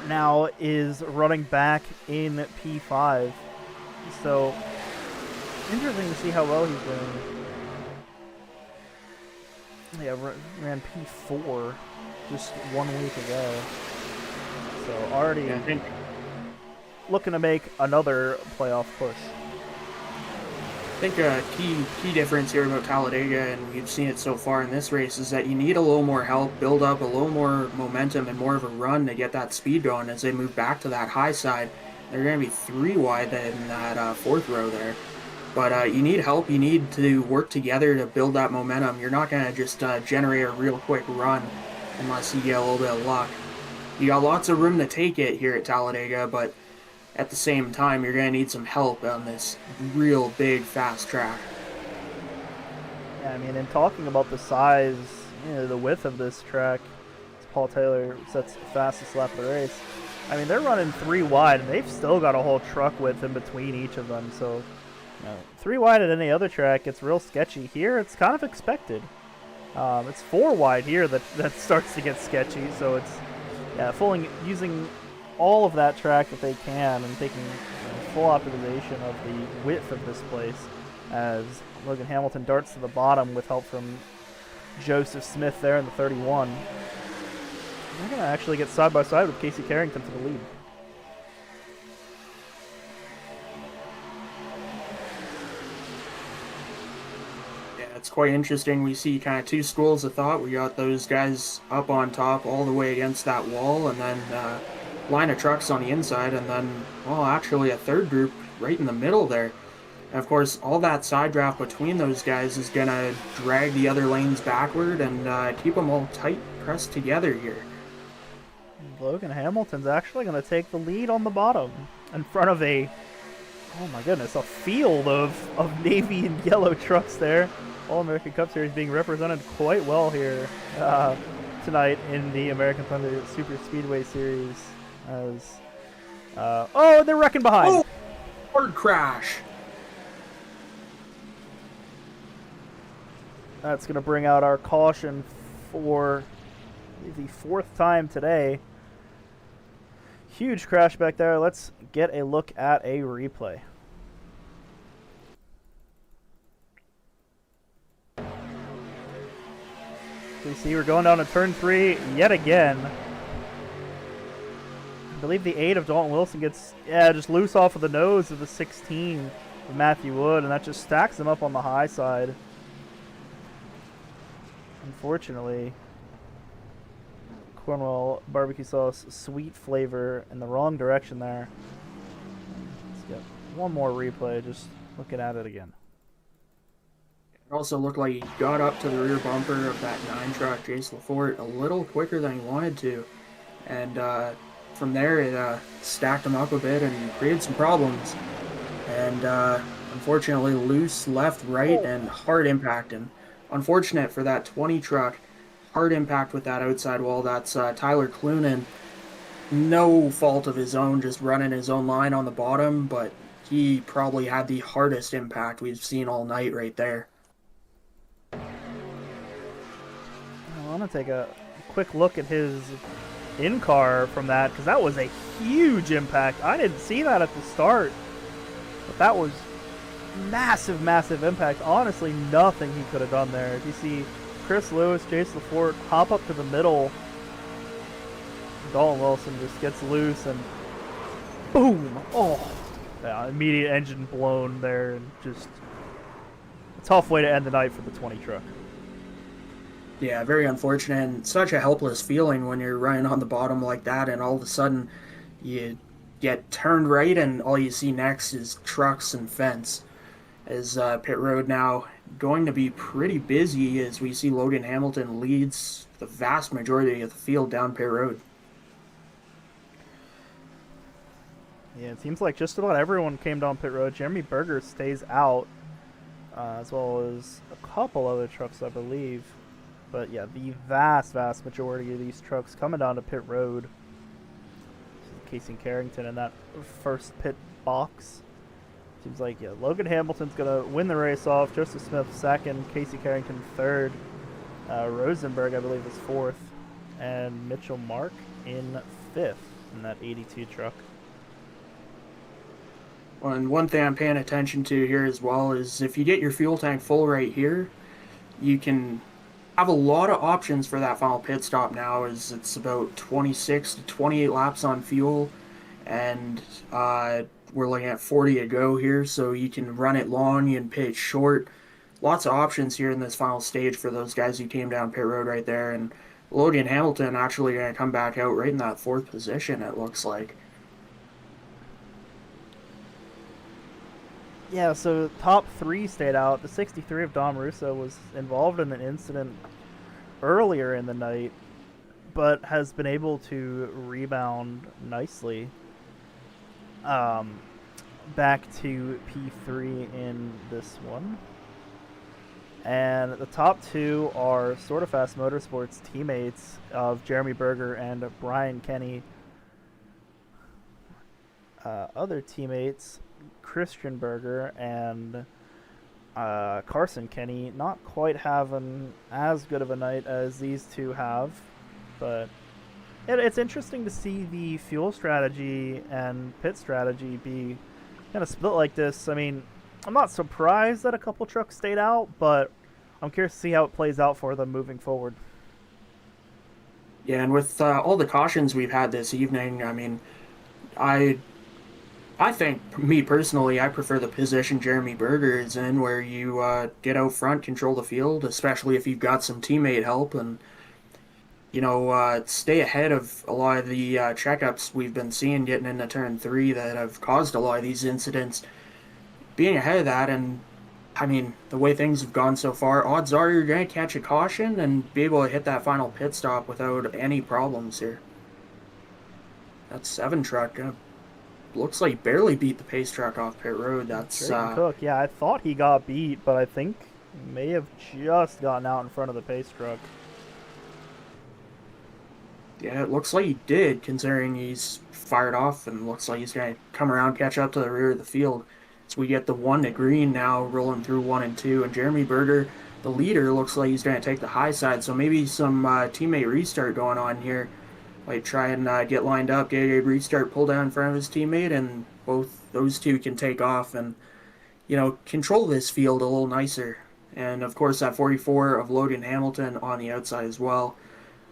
Now is running back in P5, so interesting to see how well he's doing. Yeah, ran P4 just 1 week ago, so already looking to make another playoff push. I think a key difference here about Talladega, and we've seen it so far in this race, is that you need a little more help, build up a little more momentum and more of a run to get that speed going as they move back to that high side. They're going to be 3 wide in that 4th row there. But you need help. You need to work together to build that momentum. You're not going to just generate a real quick run unless you get a little bit of luck. You got lots of room to take it here at Talladega, but at the same time, you're going to need some help on this real big, fast track. Yeah, I mean, in talking about the size, the width of this track, as Paul Taylor sets the fastest lap of the race, I mean, they're running 3 wide, and they've still got a whole truck width in between each of them. So, 3 wide at any other track, it's real sketchy. Here, it's kind of expected. It's 4 wide here that starts to get sketchy. So it's using all of that track that they can and taking full optimization of the width of this place as Logan Hamilton darts to the bottom with help from Joseph Smith there in the 31. We're going to actually get side by side with Casey Carrington for the lead. Yeah, it's quite interesting. We see kind of 2 schools of thought. We got those guys up on top all the way against that wall, and then line of trucks on the inside, and then, well, actually a 3rd group right in the middle there. And of course, all that side draft between those guys is going to drag the other lanes backward and keep them all tight pressed together here. Logan Hamilton's actually going to take the lead on the bottom in front of a, oh my goodness, a field of navy and yellow trucks there. All-American Cup Series being represented quite well here tonight in the American Thunder Superspeedway Series. As oh, they're wrecking behind. Oh, hard crash. That's going to bring out our caution for the 4th time today. Huge crash back there. Let's get a look at a replay. You see we're going down to turn 3 yet again. I believe the 8 of Dalton Wilson gets just loose off of the nose of the 16 of Matthew Wood, and that just stacks him up on the high side. Unfortunately, Cornwall barbecue sauce sweet flavor in the wrong direction there. Let's get one more replay, just looking at it again. It also looked like he got up to the rear bumper of that 9 truck, Jace Lafort, a little quicker than he wanted to. And from there, it stacked him up a bit and created some problems. And unfortunately, loose left, right, and hard impact. And unfortunate for that 20 truck, hard impact with that outside wall. That's Tyler Clunan. No fault of his own, just running his own line on the bottom, but he probably had the hardest impact we've seen all night right there. I want to take a quick look at his in-car from that, because that was a huge impact. I didn't see that at the start, but that was massive, massive impact. Honestly, nothing he could have done there. You see Chris Lewis, Jace Lafort hop up to the middle. Dalton Wilson just gets loose and boom! Oh, yeah, immediate engine blown there, and just a tough way to end the night for the 20 truck. Yeah, very unfortunate, and such a helpless feeling when you're running on the bottom like that, and all of a sudden you get turned right, and all you see next is trucks and fence. As pit road now going to be pretty busy, as we see Logan Hamilton leads the vast majority of the field down pit road. Yeah, it seems like just about everyone came down pit road. Jeremy Berger stays out, as well as a couple other trucks, I believe. But yeah, the vast, vast majority of these trucks coming down to pit road. Casey Carrington in that first pit box. Seems like, yeah, Logan Hamilton's going to win the race off. Joseph Smith second. Casey Carrington third. Rosenberg, I believe, is fourth. And Mitchell Mark in fifth in that 82 truck. Well, and one thing I'm paying attention to here as well is if you get your fuel tank full right here, you can have a lot of options for that final pit stop now, as it's about 26 to 28 laps on fuel, and we're looking at 40 to go here, so you can run it long, you can pit short. Lots of options here in this final stage for those guys who came down pit road right there, and Logan Hamilton actually going to come back out right in that 4th position, it looks like. Yeah, so top 3 stayed out. The 63 of Dom Russo was involved in an incident earlier in the night, but has been able to rebound nicely back to P3 in this one. And the top 2 are Sorta Fast Motorsports teammates of Jeremy Berger and Brian Kenny. Other teammates, Christian Berger and Carson Kenny, not quite having as good of a night as these two have, but it's interesting to see the fuel strategy and pit strategy be kind of split like this. I mean, I'm not surprised that a couple trucks stayed out, but I'm curious to see how it plays out for them moving forward. Yeah, and with all the cautions we've had this evening, I mean, I think, me personally, I prefer the position Jeremy Berger is in, where you get out front, control the field, especially if you've got some teammate help, and, you know, stay ahead of a lot of the checkups we've been seeing getting into turn 3 that have caused a lot of these incidents. Being ahead of that, and, I mean, the way things have gone so far, odds are you're going to catch a caution and be able to hit that final pit stop without any problems here. That 7 truck looks like barely beat the pace truck off pit road. That's Drayton Cook, yeah, I thought he got beat, but I think he may have just gotten out in front of the pace truck. yeah, it looks like he did, considering he's fired off and looks like he's going to come around, catch up to the rear of the field. So we get the 1 to green now, rolling through 1 and 2, and Jeremy Berger, the leader, looks like he's going to take the high side. So maybe some teammate restart going on here. Like try and get lined up, get a restart, pull down in front of his teammate, and both those two can take off and, control this field a little nicer. And of course, that 44 of Logan Hamilton on the outside as well.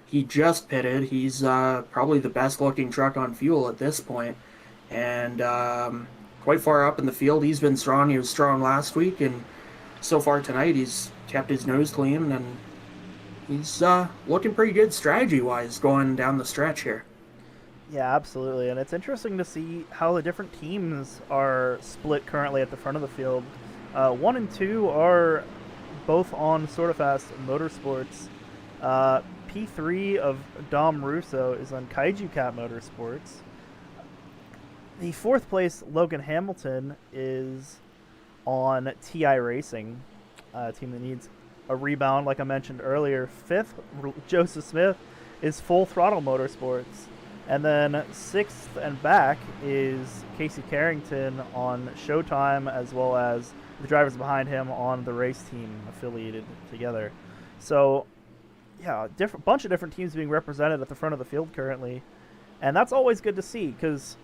He just pitted. He's probably the best looking truck on fuel at this point, and quite far up in the field. He's been strong. He was strong last week, and so far tonight he's kept his nose clean, and he's looking pretty good strategy-wise going down the stretch here. Yeah, absolutely. And it's interesting to see how the different teams are split currently at the front of the field. 1 and 2 are both on Sort of Fast Motorsports. P3 of Dom Russo is on Kaiju Cat Motorsports. The 4th place, Logan Hamilton, is on iRacing, a team that needs a rebound, like I mentioned earlier. 5th, Joseph Smith, is Full Throttle Motorsports. And then 6th and back is Casey Carrington on Showtime, as well as the drivers behind him on the race team affiliated together. So, yeah, bunch of different teams being represented at the front of the field currently. And that's always good to see, because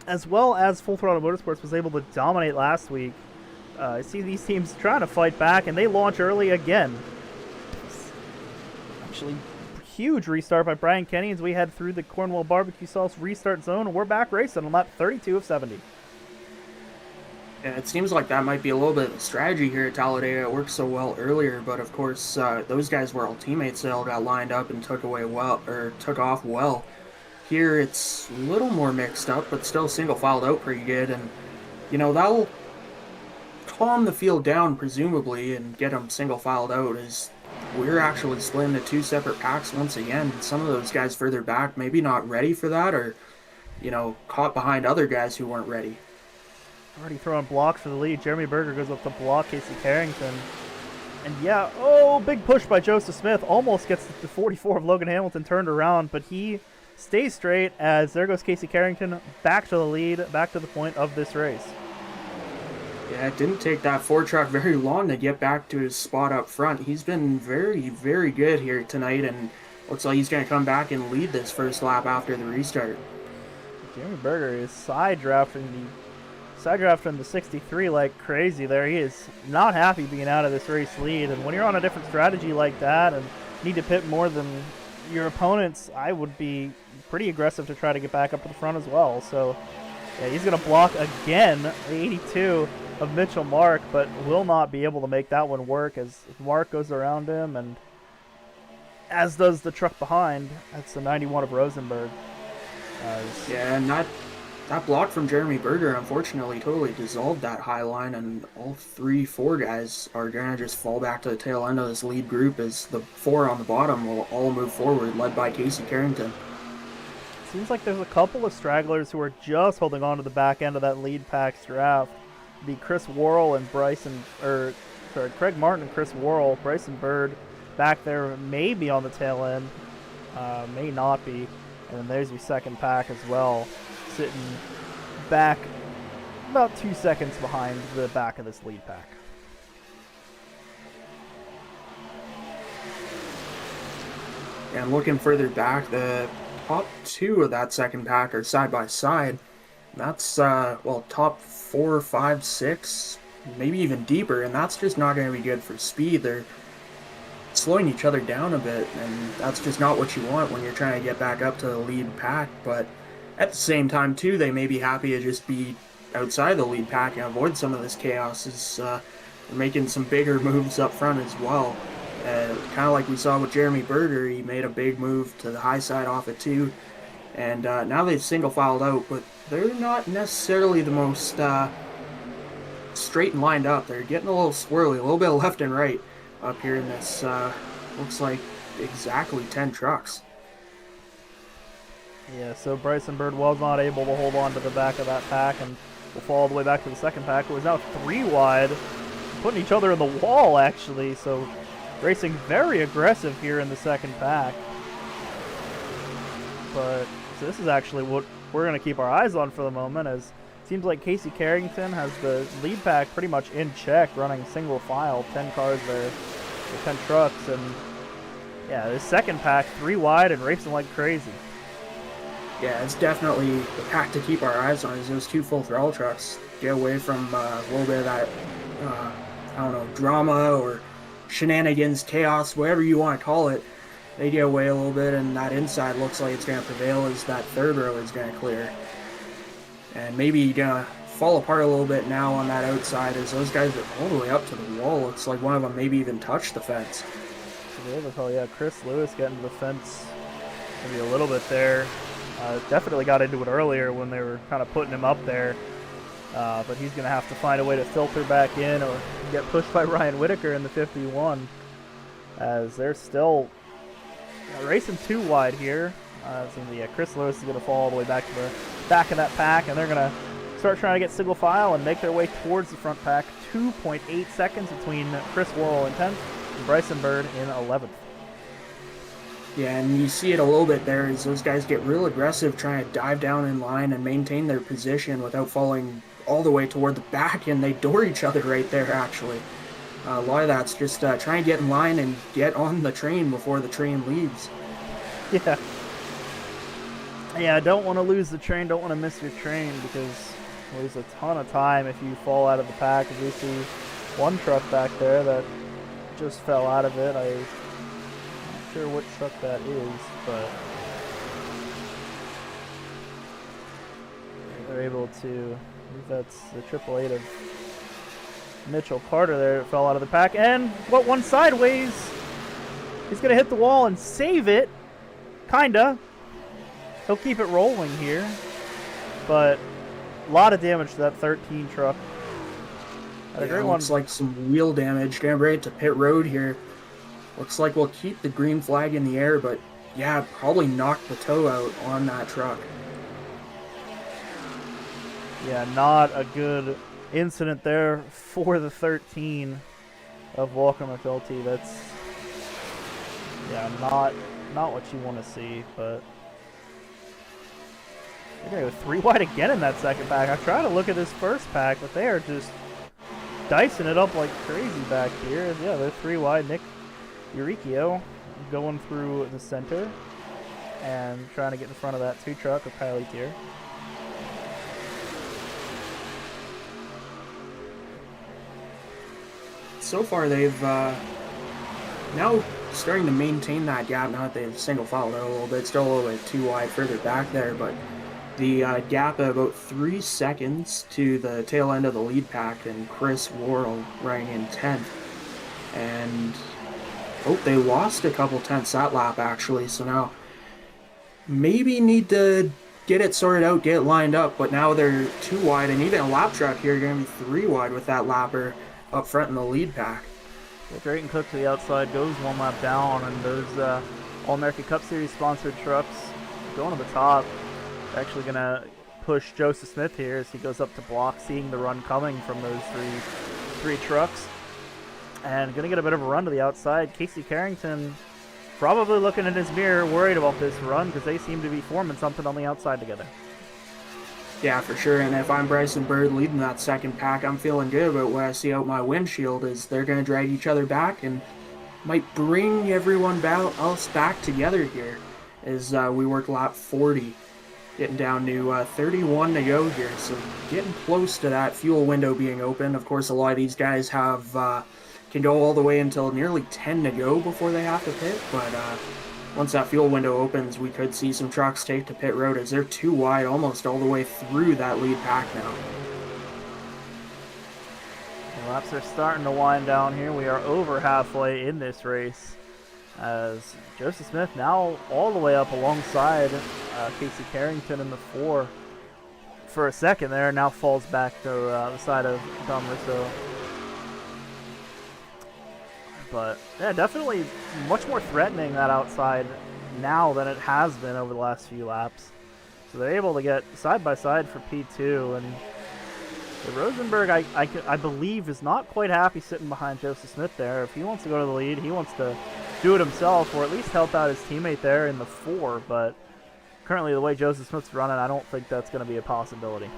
as well as Full Throttle Motorsports was able to dominate last week, I see these teams trying to fight back, and they launch early again. Actually, huge restart by Brian Kenny as we head through the Cornwall Barbecue Sauce restart zone, and we're back racing on lap 32 of 70. Yeah, it seems like that might be a little bit of a strategy here at Talladega. It worked so well earlier, but of course, those guys were all teammates. They all got lined up and took off well. Here, it's a little more mixed up, but still single filed out pretty good, and that'll calm the field down presumably and get them single filed out. As we're actually split into 2 separate packs once again. Some of those guys further back maybe not ready for that, or caught behind other guys who weren't ready. Already throwing blocks for the lead. Jeremy Berger goes up to block Casey Carrington. And yeah, big push by Joseph Smith. Almost gets the 44 of Logan Hamilton turned around, but he stays straight as there goes Casey Carrington back to the lead, back to the point of this race. Yeah, it didn't take that 4 truck very long to get back to his spot up front. He's been very, very good here tonight, and looks like he's going to come back and lead this first lap after the restart. Jeremy Berger is side drafting the 63 like crazy there. He is not happy being out of this race lead, and when you're on a different strategy like that and need to pit more than your opponents, I would be pretty aggressive to try to get back up to the front as well. So yeah, he's going to block again the 82 of Mitchell Mark, but will not be able to make that one work as Mark goes around him, and as does the truck behind. That's the 91 of Rosenberg. Yeah, and that block from Jeremy Berger unfortunately totally dissolved that high line, and all 3-4 guys are going to just fall back to the tail end of this lead group as the 4 on the bottom will all move forward, led by Casey Carrington. Seems like there's a couple of stragglers who are just holding on to the back end of that lead pack's draft. The Chris Worrell and Craig Martin and Chris Worrell. Bryson Bird back there may be on the tail end, may not be. And then there's your second pack as well, sitting back about 2 seconds behind the back of this lead pack. And looking further back, the top 2 of that second pack are side by side. That's top 4, 5, 6, maybe even deeper, and that's just not going to be good for speed. They're slowing each other down a bit, and that's just not what you want when you're trying to get back up to the lead pack. But at the same time too, they may be happy to just be outside the lead pack and avoid some of this chaos, as they're making some bigger moves up front as well. Kind of like we saw with Jeremy Berger, he made a big move to the high side off it too, and now they've single filed out, but they're not necessarily the most straight and lined up. They're getting a little swirly, a little bit of left and right up here in this, looks like exactly 10 trucks. Yeah, so Bryson Bird was not able to hold on to the back of that pack and will fall all the way back to the second pack. It was now 3 wide, putting each other in the wall, actually. So racing very aggressive here in the second pack. But so this is actually what we're going to keep our eyes on for the moment, as it seems like Casey Carrington has the lead pack pretty much in check, running single file, 10 cars there, or 10 trucks. And yeah, this second pack, 3 wide and racing like crazy. Yeah, it's definitely the pack to keep our eyes on, is those 2 full throttle trucks. Get away from a little bit of that, I don't know, drama or shenanigans, chaos, whatever you want to call it. They get away a little bit, and that inside looks like it's going to prevail as that third row is going to clear. And maybe going to fall apart a little bit now on that outside, as those guys are all the way up to the wall. Looks like one of them maybe even touched the fence. Oh yeah, Chris Lewis getting to the fence maybe a little bit there. Definitely got into it earlier when they were kind of putting him up there. But he's going to have to find a way to filter back in or get pushed by Ryan Whitaker in the 51, as they're still racing 2 wide here. Chris Lewis is going to fall all the way back to the back of that pack, and they're going to start trying to get single file and make their way towards the front pack. 2.8 seconds between Chris Worrell in 10th and Bryson Bird in 11th. Yeah, and you see it a little bit there as those guys get real aggressive trying to dive down in line and maintain their position without falling all the way toward the back, and they door each other right there, actually. A lot of that's just trying to get in line and get on the train before the train leaves. Yeah. Yeah, don't want to lose the train, don't want to miss your train, because there's a ton of time if you fall out of the pack. As we see one truck back there that just fell out of it. I'm not sure what truck that is, but they're able to, I think that's the 888 of Mitchell Carter there. It fell out of the pack, and what went sideways, he's going to hit the wall and save it, kinda. He'll keep it rolling here, but a lot of damage to that 13 truck. Yeah, looks like some wheel damage. Getting ready to pit road here. Looks like we'll keep the green flag in the air, but yeah, probably knock the toe out on that truck. Yeah, not a good incident there for the 13 of Walker McFelty. That's, yeah, not what you want to see, but they're going to go 3 wide again in that second pack. I try to look at this first pack, but they are just dicing it up like crazy back here. Yeah, they're 3 wide. Nick Uricchio going through the center and trying to get in front of that 2 truck of Kylie Tier. So far, they've now starting to maintain that gap. Now that they've single filed out a little bit, still a little bit too wide further back there, but the gap of about 3 seconds to the tail end of the lead pack, and Chris Worrell running in 10th. And they lost a couple tenths that lap, actually, so now maybe need to get it sorted out, get it lined up, but now they're 2 wide, and even a lap truck here going to be 3 wide with that lapper up front in the lead pack. Yeah, Drayton Cook to the outside goes 1 lap down, and those All-American Cup Series sponsored trucks going to the top. Actually going to push Joseph Smith here as he goes up to block, seeing the run coming from those three trucks. And going to get a bit of a run to the outside. Casey Carrington probably looking in his mirror, worried about this run, because they seem to be forming something on the outside together. Yeah, for sure. And if I'm Bryson Bird leading that second pack, I'm feeling good about what I see out my windshield, is they're going to drag each other back and might bring everyone else back together here as we work lap 40. Getting down to 31 to go here, so getting close to that fuel window being open. Of course, a lot of these guys have can go all the way until nearly 10 to go before they have to pit, but once that fuel window opens, we could see some trucks take to pit road as they're 2 wide almost all the way through that lead pack now. The laps are starting to wind down here. We are over halfway in this race, as Joseph Smith now all the way up alongside Casey Carrington in the 4 for a second there, now falls back to the side of Dom Risso. But yeah, definitely much more threatening, that outside now than it has been over the last few laps. So they're able to get side by side for P2, and Rosenberg, I believe, is not quite happy sitting behind Joseph Smith there. If he wants to go to the lead, he wants to do it himself, or at least help out his teammate there in the 4. But currently, the way Joseph Smith's running, I don't think that's going to be a possibility.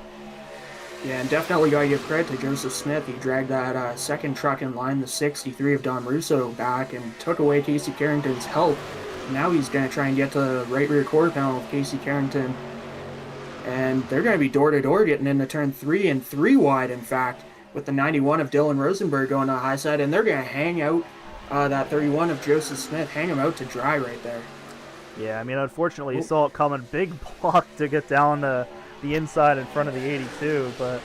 Yeah, and definitely got to give credit to Joseph Smith. He dragged that second truck in line, the 63 of Dom Russo, back and took away Casey Carrington's help. Now he's going to try and get to the right rear quarter panel of Casey Carrington. And they're going to be door-to-door getting into turn 3 and 3 wide, in fact, with the 91 of Dylan Rosenberg going to the high side. And they're going to hang out that 31 of Joseph Smith, hang him out to dry right there. Yeah, I mean, unfortunately, you saw it coming. Big block to get down to the inside in front of the 82, but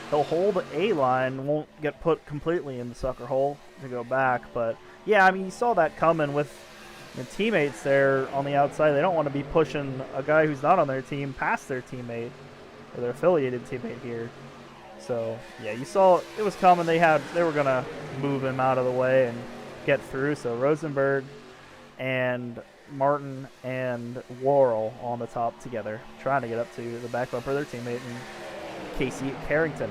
he'll hold A-line, won't get put completely in the sucker hole to go back. But, yeah, I mean, you saw that coming with the teammates there on the outside. They don't want to be pushing a guy who's not on their team past their teammate, or their affiliated teammate here. So, yeah, you saw it was coming. They were going to move him out of the way and get through. So Rosenberg and Martin and Worrell on the top together, trying to get up to the back bumper of their teammate and Casey Carrington.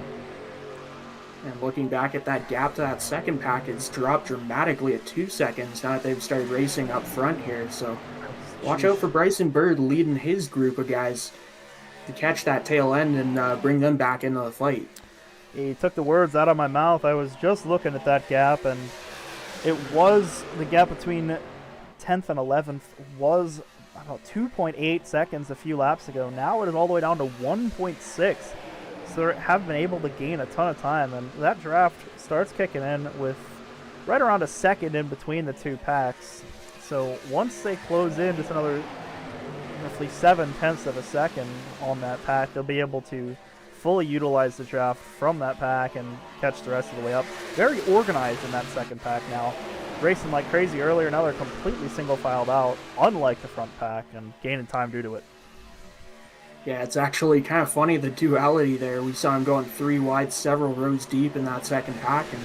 And looking back at that gap to that second pack, it's dropped dramatically at 2 seconds now that they've started racing up front here. So watch out for Bryson Bird leading his group of guys to catch that tail end and bring them back into the fight. He took the words out of my mouth. I was just looking at that gap, and it was the gap between 10th and 11th was about 2.8 seconds a few laps ago. Now it is all the way down to 1.6. So they have been able to gain a ton of time, and that draft starts kicking in with right around a second in between the two packs. So once they close in just another roughly 7/10 of a second on that pack, they'll be able to fully utilize the draft from that pack and catch the rest of the way up. Very organized in that second pack now. Racing like crazy earlier, now they're completely single-filed out, unlike the front pack, and gaining time due to it. Yeah, it's actually kind of funny, the duality there. We saw him going 3 wide, several rows deep in that second pack, and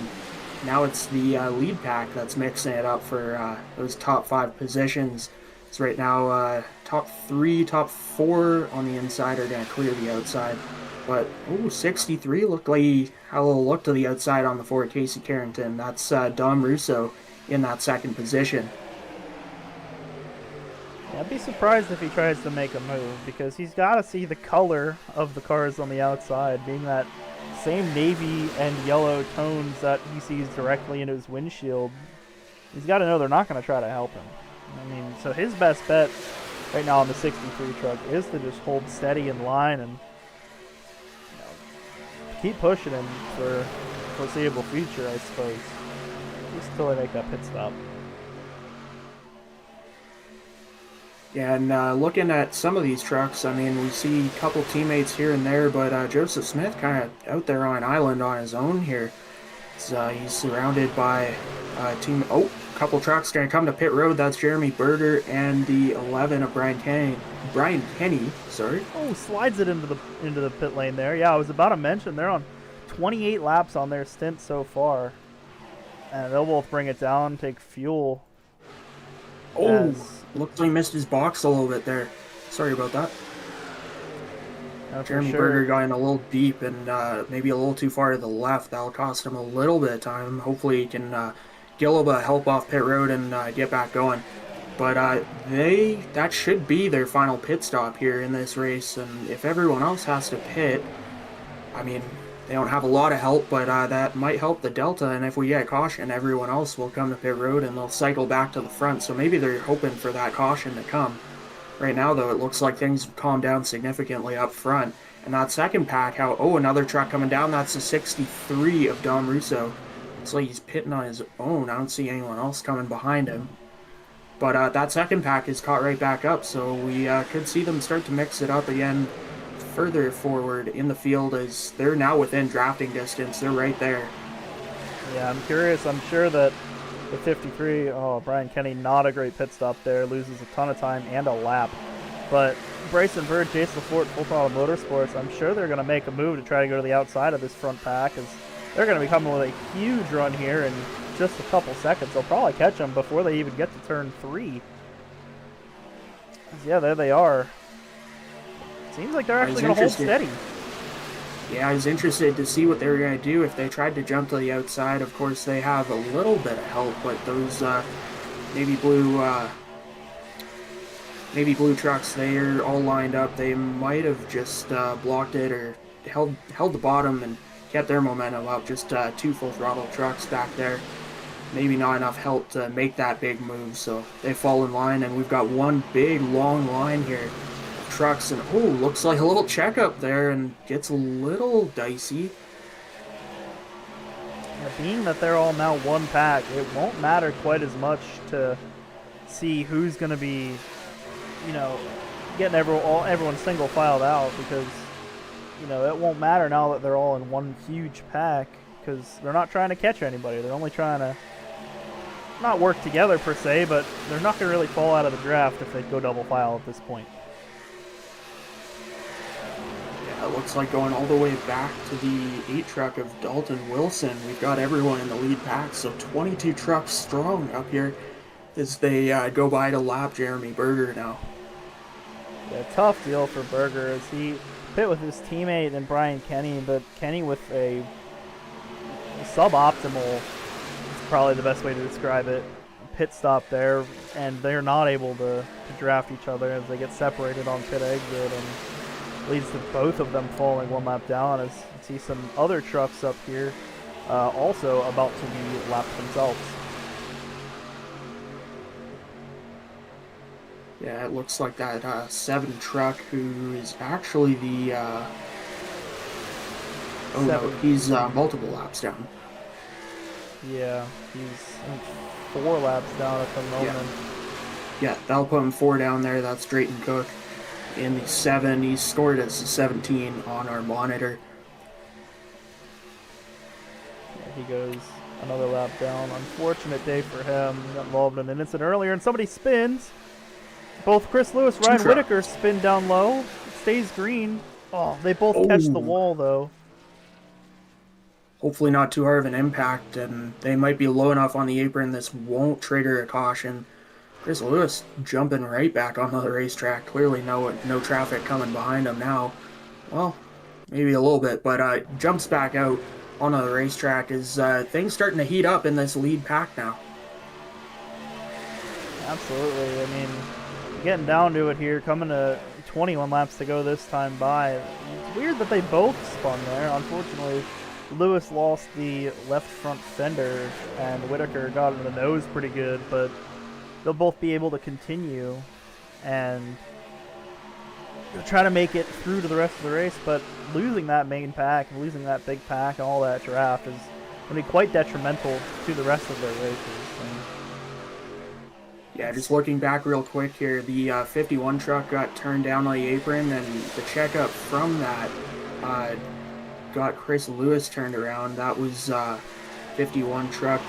now it's the lead pack that's mixing it up for those top 5 positions. So right now, top 3, top 4 on the inside are going to clear the outside. But, 63 looked like he had a little look to the outside on the 4, Casey Carrington. That's Dom Russo in that second position. I'd be surprised if he tries to make a move, because he's got to see the color of the cars on the outside, being that same navy and yellow tones that he sees directly into his windshield. He's got to know they're not going to try to help him. I mean, so his best bet right now on the 63 truck is to just hold steady in line and keep pushing him for foreseeable future, I suppose. Just until they make that pit stop. Yeah, and looking at some of these trucks, I mean, we see a couple teammates here and there, but Joseph Smith kind of out there on an island on his own here. He's surrounded by a team. A couple trucks going to come to pit road. That's Jeremy Berger and the 11 of Brian Kenny. Slides it into the pit lane there. Yeah, I was about to mention they're on 28 laps on their stint so far, and they'll both bring it down, take fuel. Looks like he missed his box a little bit there. Sorry about that. Jeremy Berger got in a little deep and maybe a little too far to the left. That'll cost him a little bit of time. Hopefully he can get a little bit of help off pit road and get back going. But that should be their final pit stop here in this race. And if everyone else has to pit, I mean, they don't have a lot of help, but that might help the Delta. And if we get caution, everyone else will come to pit road and they'll cycle back to the front. So maybe they're hoping for that caution to come. Right now, though, it looks like things have calmed down significantly up front. And that second pack, another truck coming down. That's the 63 of Dom Russo. It's like he's pitting on his own. I don't see anyone else coming behind him. But that second pack is caught right back up, so we could see them start to mix it up again further forward in the field, as they're now within drafting distance. They're right there. Yeah, I'm curious. I'm sure that the 53, Brian Kenny, not a great pit stop there, loses a ton of time and a lap. But Bryson Bird, Jason LaForte, Full Throttle Motorsports, I'm sure they're going to make a move to try to go to the outside of this front pack, as they're going to be coming with a huge run here in just a couple seconds. They'll probably catch them before they even get to turn 3. Yeah, there they are. Seems like they're actually going to hold steady. Yeah, I was interested to see what they were going to do if they tried to jump to the outside. Of course, they have a little bit of help, but those navy blue trucks, they're all lined up. They might have just blocked it or held the bottom and kept their momentum up. Just two full throttle trucks back there. Maybe not enough help to make that big move, so they fall in line, and we've got one big long line here of trucks, and looks like a little checkup there, and gets a little dicey. Yeah, being that they're all now one pack, it won't matter quite as much to see who's going to be, you know, getting everyone single filed out, because, you know, it won't matter now that they're all in one huge pack, because they're not trying to catch anybody. They're only trying to not work together per se, but they're not going to really fall out of the draft if they go double file at this point. Yeah, it looks like going all the way back to the 8 truck of Dalton Wilson. We've got everyone in the lead pack, so 22 trucks strong up here as they go by to lap Jeremy Berger now. Yeah, tough deal for Berger as he pit with his teammate and Brian Kenny, but Kenny with a suboptimal, it's probably the best way to describe it, pit stop there, and they're not able to draft each other as they get separated on pit exit, and leads to both of them falling one lap down, as you see some other trucks up here also about to be lapped themselves. Yeah, it looks like that 7 truck, who is actually the he's multiple laps down. Yeah, he's 4 laps down at the moment. Yeah, that'll put him 4 down there. That's Drayton Cook. In the 7, he's scored as a 17 on our monitor. Yeah, he goes another lap down. Unfortunate day for him. He got involved in an incident earlier, and somebody spins. Both Chris Lewis, Ryan Whitaker spin down low. It stays green. Oh, they both catch the wall, though. Hopefully not too hard of an impact, and they might be low enough on the apron this won't trigger a caution. Chris Lewis jumping right back onto the racetrack. Clearly no traffic coming behind him now. Well, maybe a little bit, but jumps back out onto the racetrack. Is things starting to heat up in this lead pack now? Absolutely. I mean, getting down to it here, coming to 21 laps to go this time by. It's weird that they both spun there. Unfortunately, Lewis lost the left front fender, and Whitaker got into the nose pretty good, but they'll both be able to continue and try to make it through to the rest of the race, but losing that main pack, losing that big pack, and all that draft is going to be quite detrimental to the rest of their races. Yeah, just looking back real quick here, the 51 truck got turned down on the apron, and the checkup from that got Chris Lewis turned around. That was 51 truck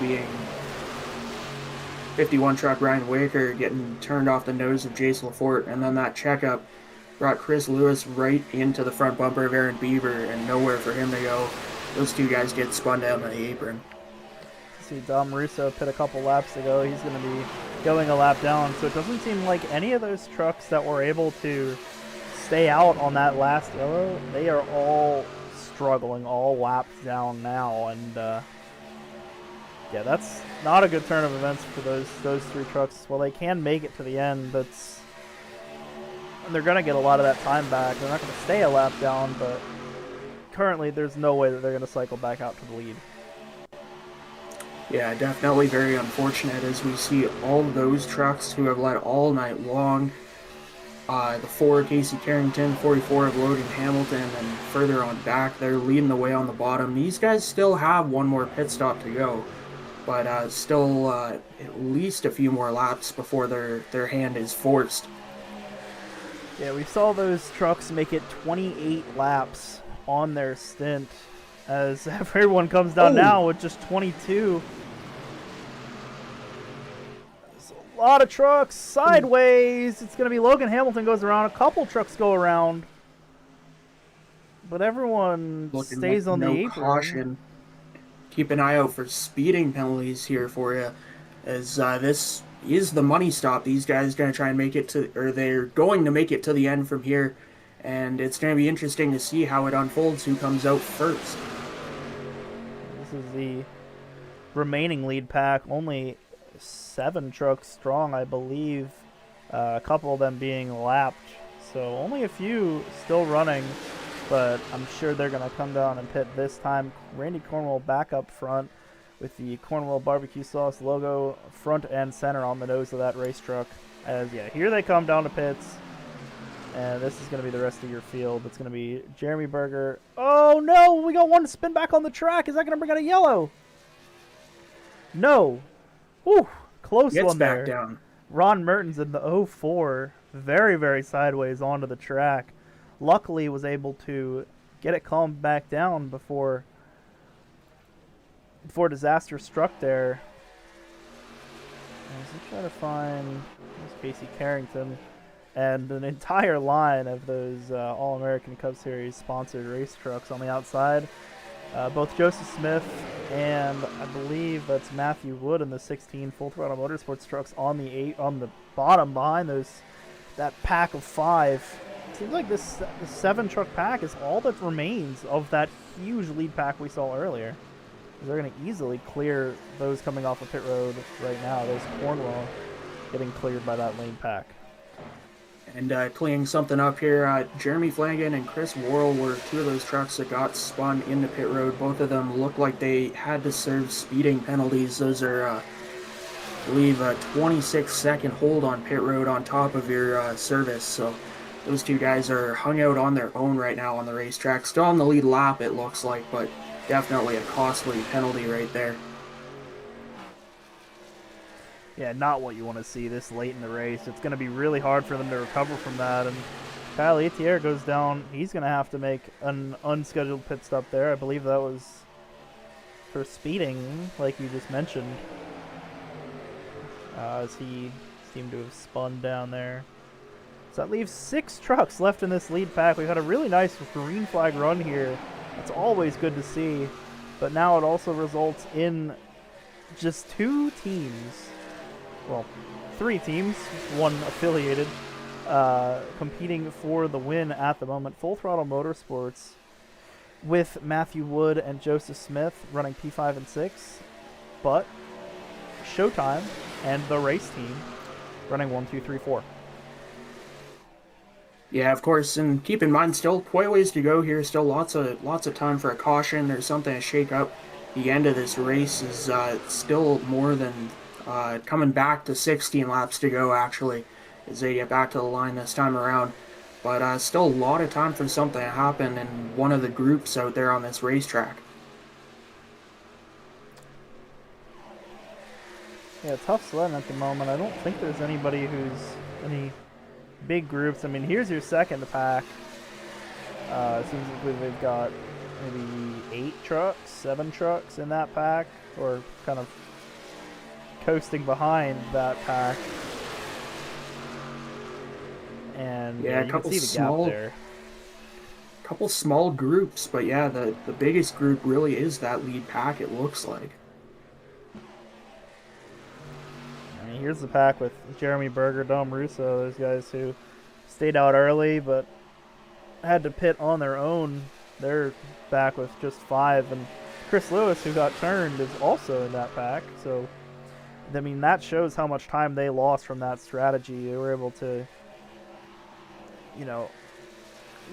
Ryan Whitaker getting turned off the nose of Jace Lafort, and then that checkup brought Chris Lewis right into the front bumper of Aaron Beaver, and nowhere for him to go. Those two guys get spun down on the apron. See Dom Russo pit a couple laps ago. He's going to be going a lap down, so it doesn't seem like any of those trucks that were able to stay out on that last yellow, they are all struggling, all laps down now, and yeah, that's not a good turn of events for those 3 trucks. Well, they can make it to the end, but they're going to get a lot of that time back. They're not going to stay a lap down, but currently there's no way that they're going to cycle back out to the lead. Yeah, definitely very unfortunate as we see all of those trucks who have led all night long. The 4 Casey Carrington, 44 of Logan Hamilton, and further on back, they're leading the way on the bottom. These guys still have one more pit stop to go, but still at least a few more laps before their hand is forced. Yeah, we saw those trucks make it 28 laps on their stint, as everyone comes down now with just 22. A lot of trucks sideways. It's going to be Logan Hamilton goes around. A couple trucks go around, but everyone stays on the apron. Caution. Keep an eye out for speeding penalties here for you, as this is the money stop. These guys going to try and make it to, or they're going to make it to the end from here. And it's going to be interesting to see how it unfolds, who comes out first. This is the remaining lead pack, only 7 trucks strong, I believe. A couple of them being lapped, so only a few still running, but I'm sure they're going to come down and pit this time. Randy Cornwell back up front with the Cornwell barbecue sauce logo front and center on the nose of that race truck. As here they come down to pits, and this is going to be the rest of your field. It's going to be Jeremy Berger. Oh no, we got one to spin back on the track. Is that going to bring out a yellow? No. Whew, close Gets one there. back down. Ron Mertens in the 04, very, very sideways onto the track. Luckily was able to get it calmed back down before disaster struck there. As he tried to find Casey Carrington and an entire line of those All-American Cup Series sponsored race trucks on the outside. Both Joseph Smith and I believe that's Matthew Wood in the 16 Full Throttle Motorsports trucks on the bottom behind that pack of 5. It seems like this 7 truck pack is all that remains of that huge lead pack we saw earlier. They're going to easily clear those coming off of pit road right now. There's Cornwell getting cleared by that lane pack. And cleaning something up here, Jeremy Flanagan and Chris Worrell were 2 of those trucks that got spun into pit road. Both of them looked like they had to serve speeding penalties. Those are, I believe, a 26-second hold on pit road on top of your service. So those 2 guys are hung out on their own right now on the racetrack. Still on the lead lap, it looks like, but definitely a costly penalty right there. Yeah, not what you want to see this late in the race. It's going to be really hard for them to recover from that. And Kyle Etier goes down. He's going to have to make an unscheduled pit stop there. I believe that was for speeding, like you just mentioned, as he seemed to have spun down there. So that leaves 6 trucks left in this lead pack. We've had a really nice green flag run here. That's always good to see. But now it also results in just 2 teams. Well, 3 teams, 1 affiliated, competing for the win at the moment. Full Throttle Motorsports with Matthew Wood and Joseph Smith running P5 and 6, but Showtime and the race team running 1, 2, 3, 4. Yeah, of course, and keep in mind, still quite a ways to go here. Still lots of time for a caution or something to shake up. The end of this race is still more than coming back to 16 laps to go, actually, as they get back to the line this time around. But still a lot of time for something to happen in one of the groups out there on this racetrack. Yeah, tough sledding at the moment. I don't think there's anybody who's any big groups. I mean, here's your second pack. It seems like they've got maybe 8 trucks, 7 trucks in that pack, or kind of coasting behind that pack. And yeah, you can see the gap there. Couple small groups, but yeah, the biggest group really is that lead pack, it looks like. I mean, here's the pack with Jeremy Berger, Dom Russo, those guys who stayed out early but had to pit on their own. They're back with just 5, and Chris Lewis, who got turned, is also in that pack. So I mean, that shows how much time they lost from that strategy. They were able to,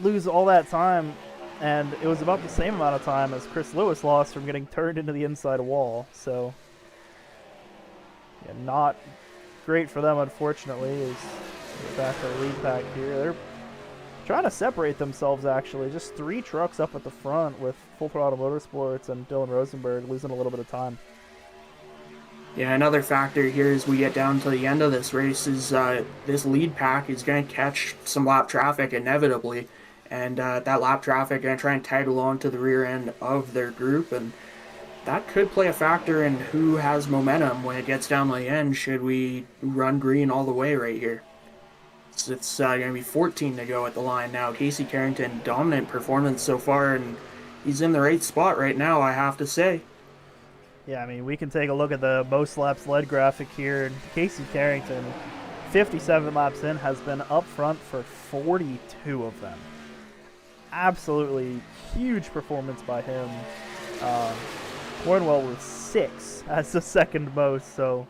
lose all that time, and it was about the same amount of time as Chris Lewis lost from getting turned into the inside wall. So, yeah, not great for them, unfortunately, as they're back to the lead pack here. They're trying to separate themselves, actually. Just 3 trucks up at the front with Full Throttle Motorsports and Dylan Rosenberg losing a little bit of time. Yeah, another factor here as we get down to the end of this race is this lead pack is going to catch some lap traffic inevitably, and that lap traffic going to try and tag along to the rear end of their group, and that could play a factor in who has momentum when it gets down to the end, should we run green all the way right here. It's going to be 14 to go at the line now. Casey Carrington, dominant performance so far, and he's in the right spot right now, I have to say. Yeah, I mean, we can take a look at the most laps led graphic here. Casey Carrington, 57 laps in, has been up front for 42 of them. Absolutely huge performance by him. Cornwell with 6 as the second most, so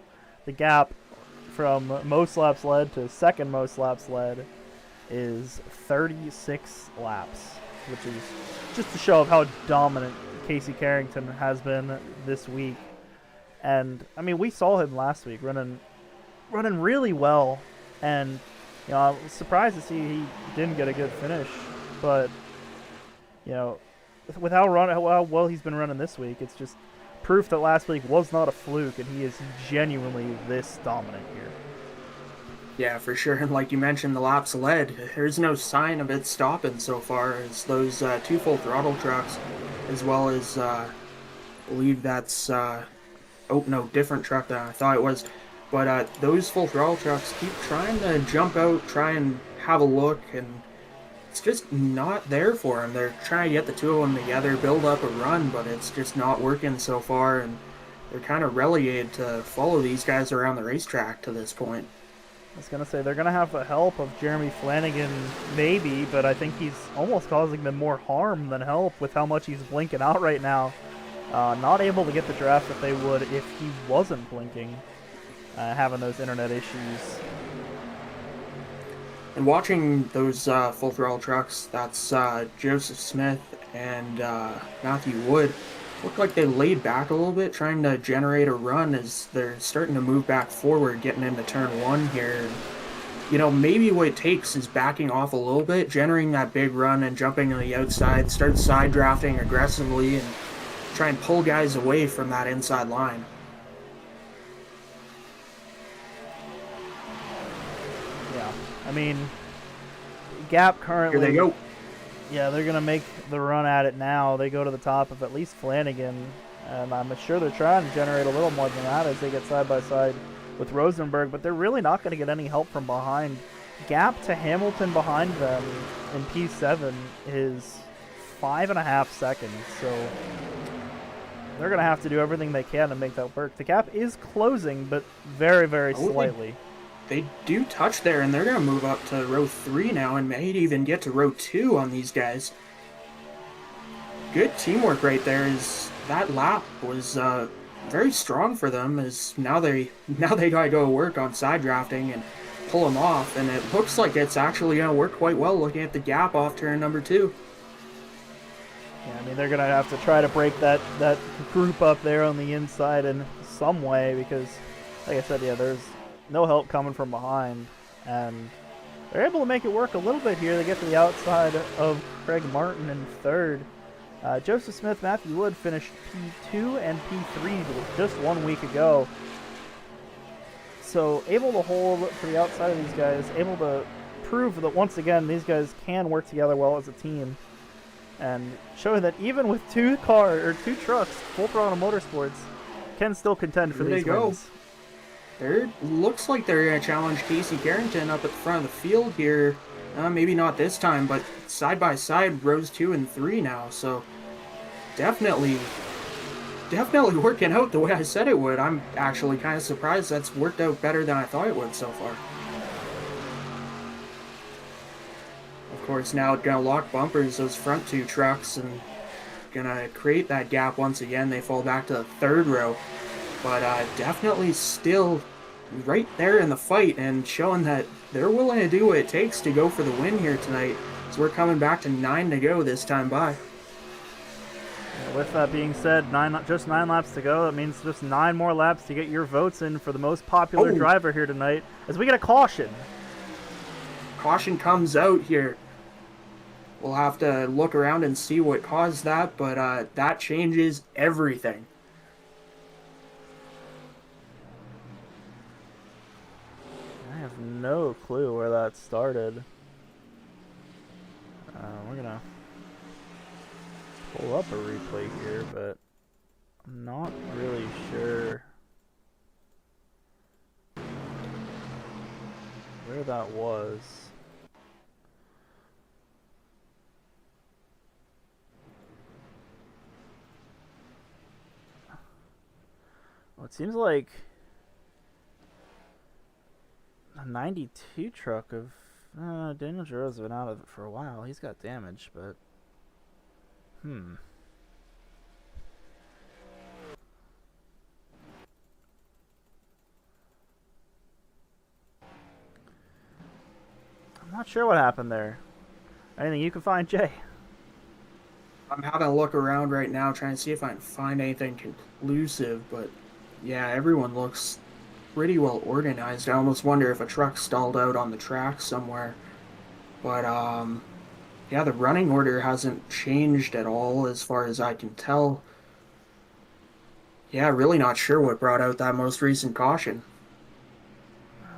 the gap from most laps led to second most laps led is 36 laps, which is just a show of how dominant Casey Carrington has been this week. And I mean, we saw him last week running really well, and you know, I was surprised to see he didn't get a good finish, but you know, with how well he's been running this week, it's just proof that last week was not a fluke, and he is genuinely this dominant here. Yeah, for sure. And like you mentioned, the laps led, there's no sign of it stopping so far, as those 2 full throttle trucks, as well as, I believe that's, oh no, different truck than I thought it was. But those full throttle trucks keep trying to jump out, try and have a look, and it's just not there for them. They're trying to get the 2 of them together, build up a run, but it's just not working so far, and they're kind of relegated to follow these guys around the racetrack to this point. I was going to say, they're going to have the help of Jeremy Flanagan, maybe, but I think he's almost causing them more harm than help with how much he's blinking out right now. Not able to get the draft that they would if he wasn't blinking, having those internet issues. And watching those full throttle trucks, that's Joseph Smith and Matthew Wood, look like they laid back a little bit, trying to generate a run as they're starting to move back forward, getting into turn 1 here. You know, maybe what it takes is backing off a little bit, generating that big run and jumping on the outside, start side drafting aggressively, and try and pull guys away from that inside line. Yeah, I mean, gap currently... Here they go. Yeah, they're going to make the run at it now. They go to the top of at least Flanagan, and I'm sure they're trying to generate a little more than that as they get side by side with Rosenberg, but they're really not going to get any help from behind. Gap to Hamilton behind them in P7 is 5.5 seconds, so they're going to have to do everything they can to make that work. The gap is closing, but very, very slightly. They do touch there, and they're going to move up to row 3 now and may even get to row 2 on these guys. Good teamwork right there. Is that lap was very strong for them, as now they got to go work on side drafting and pull them off, and it looks like it's actually going to work quite well looking at the gap off turn number 2. Yeah, I mean, they're going to have to try to break that group up there on the inside in some way because, like I said, yeah, there's no help coming from behind, and they're able to make it work a little bit here. They get to the outside of Craig Martin in third. Joseph Smith, Matthew Wood finished P2 and P3 just 1 week ago. So able to hold to the outside of these guys, able to prove that once again these guys can work together well as a team, and showing that even with 2 trucks, Full Throttle Motorsports can still contend for these wins. Looks like they're going to challenge Casey Carrington up at the front of the field here. Maybe not this time, but side by side, rows 2 and 3 now. So definitely working out the way I said it would. I'm actually kind of surprised that's worked out better than I thought it would so far. Of course, now it's going to lock bumpers, those front 2 trucks, and going to create that gap once again. They fall back to the 3rd row. But definitely still right there in the fight and showing that they're willing to do what it takes to go for the win here tonight. So we're coming back to 9 to go this time by. With that being said, just 9 laps to go. That means just 9 more laps to get your votes in for the most popular driver here tonight as we get a caution. Caution comes out here. We'll have to look around and see what caused that, but that changes everything. I have no clue where that started. We're going to pull up a replay here, but I'm not really sure where that was. It seems like a 92 truck of Daniel Giroux's been out of it for a while. He's got damage, but I'm not sure what happened there. Anything you can find, Jay? I'm having a look around right now, trying to see if I can find anything conclusive, but yeah, everyone looks pretty well organized. I almost wonder if a truck stalled out on the track somewhere. But yeah, the running order hasn't changed at all as far as I can tell. Yeah, really not sure what brought out that most recent caution.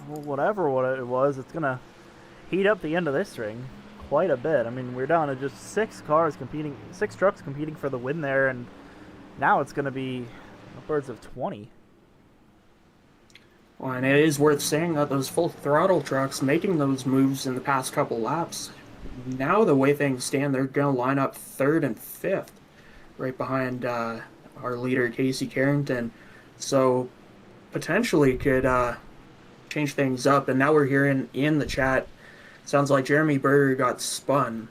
Well, whatever what it was, it's gonna heat up the end of this ring quite a bit. I mean, we're down to just 6 trucks competing for the win there, and now it's gonna be upwards of 20. Well, and it is worth saying that those full throttle trucks making those moves in the past couple laps, now the way things stand, they're going to line up 3rd and 5th, right behind our leader, Casey Carrington. So potentially could change things up. And now we're hearing in the chat, sounds like Jeremy Berger got spun.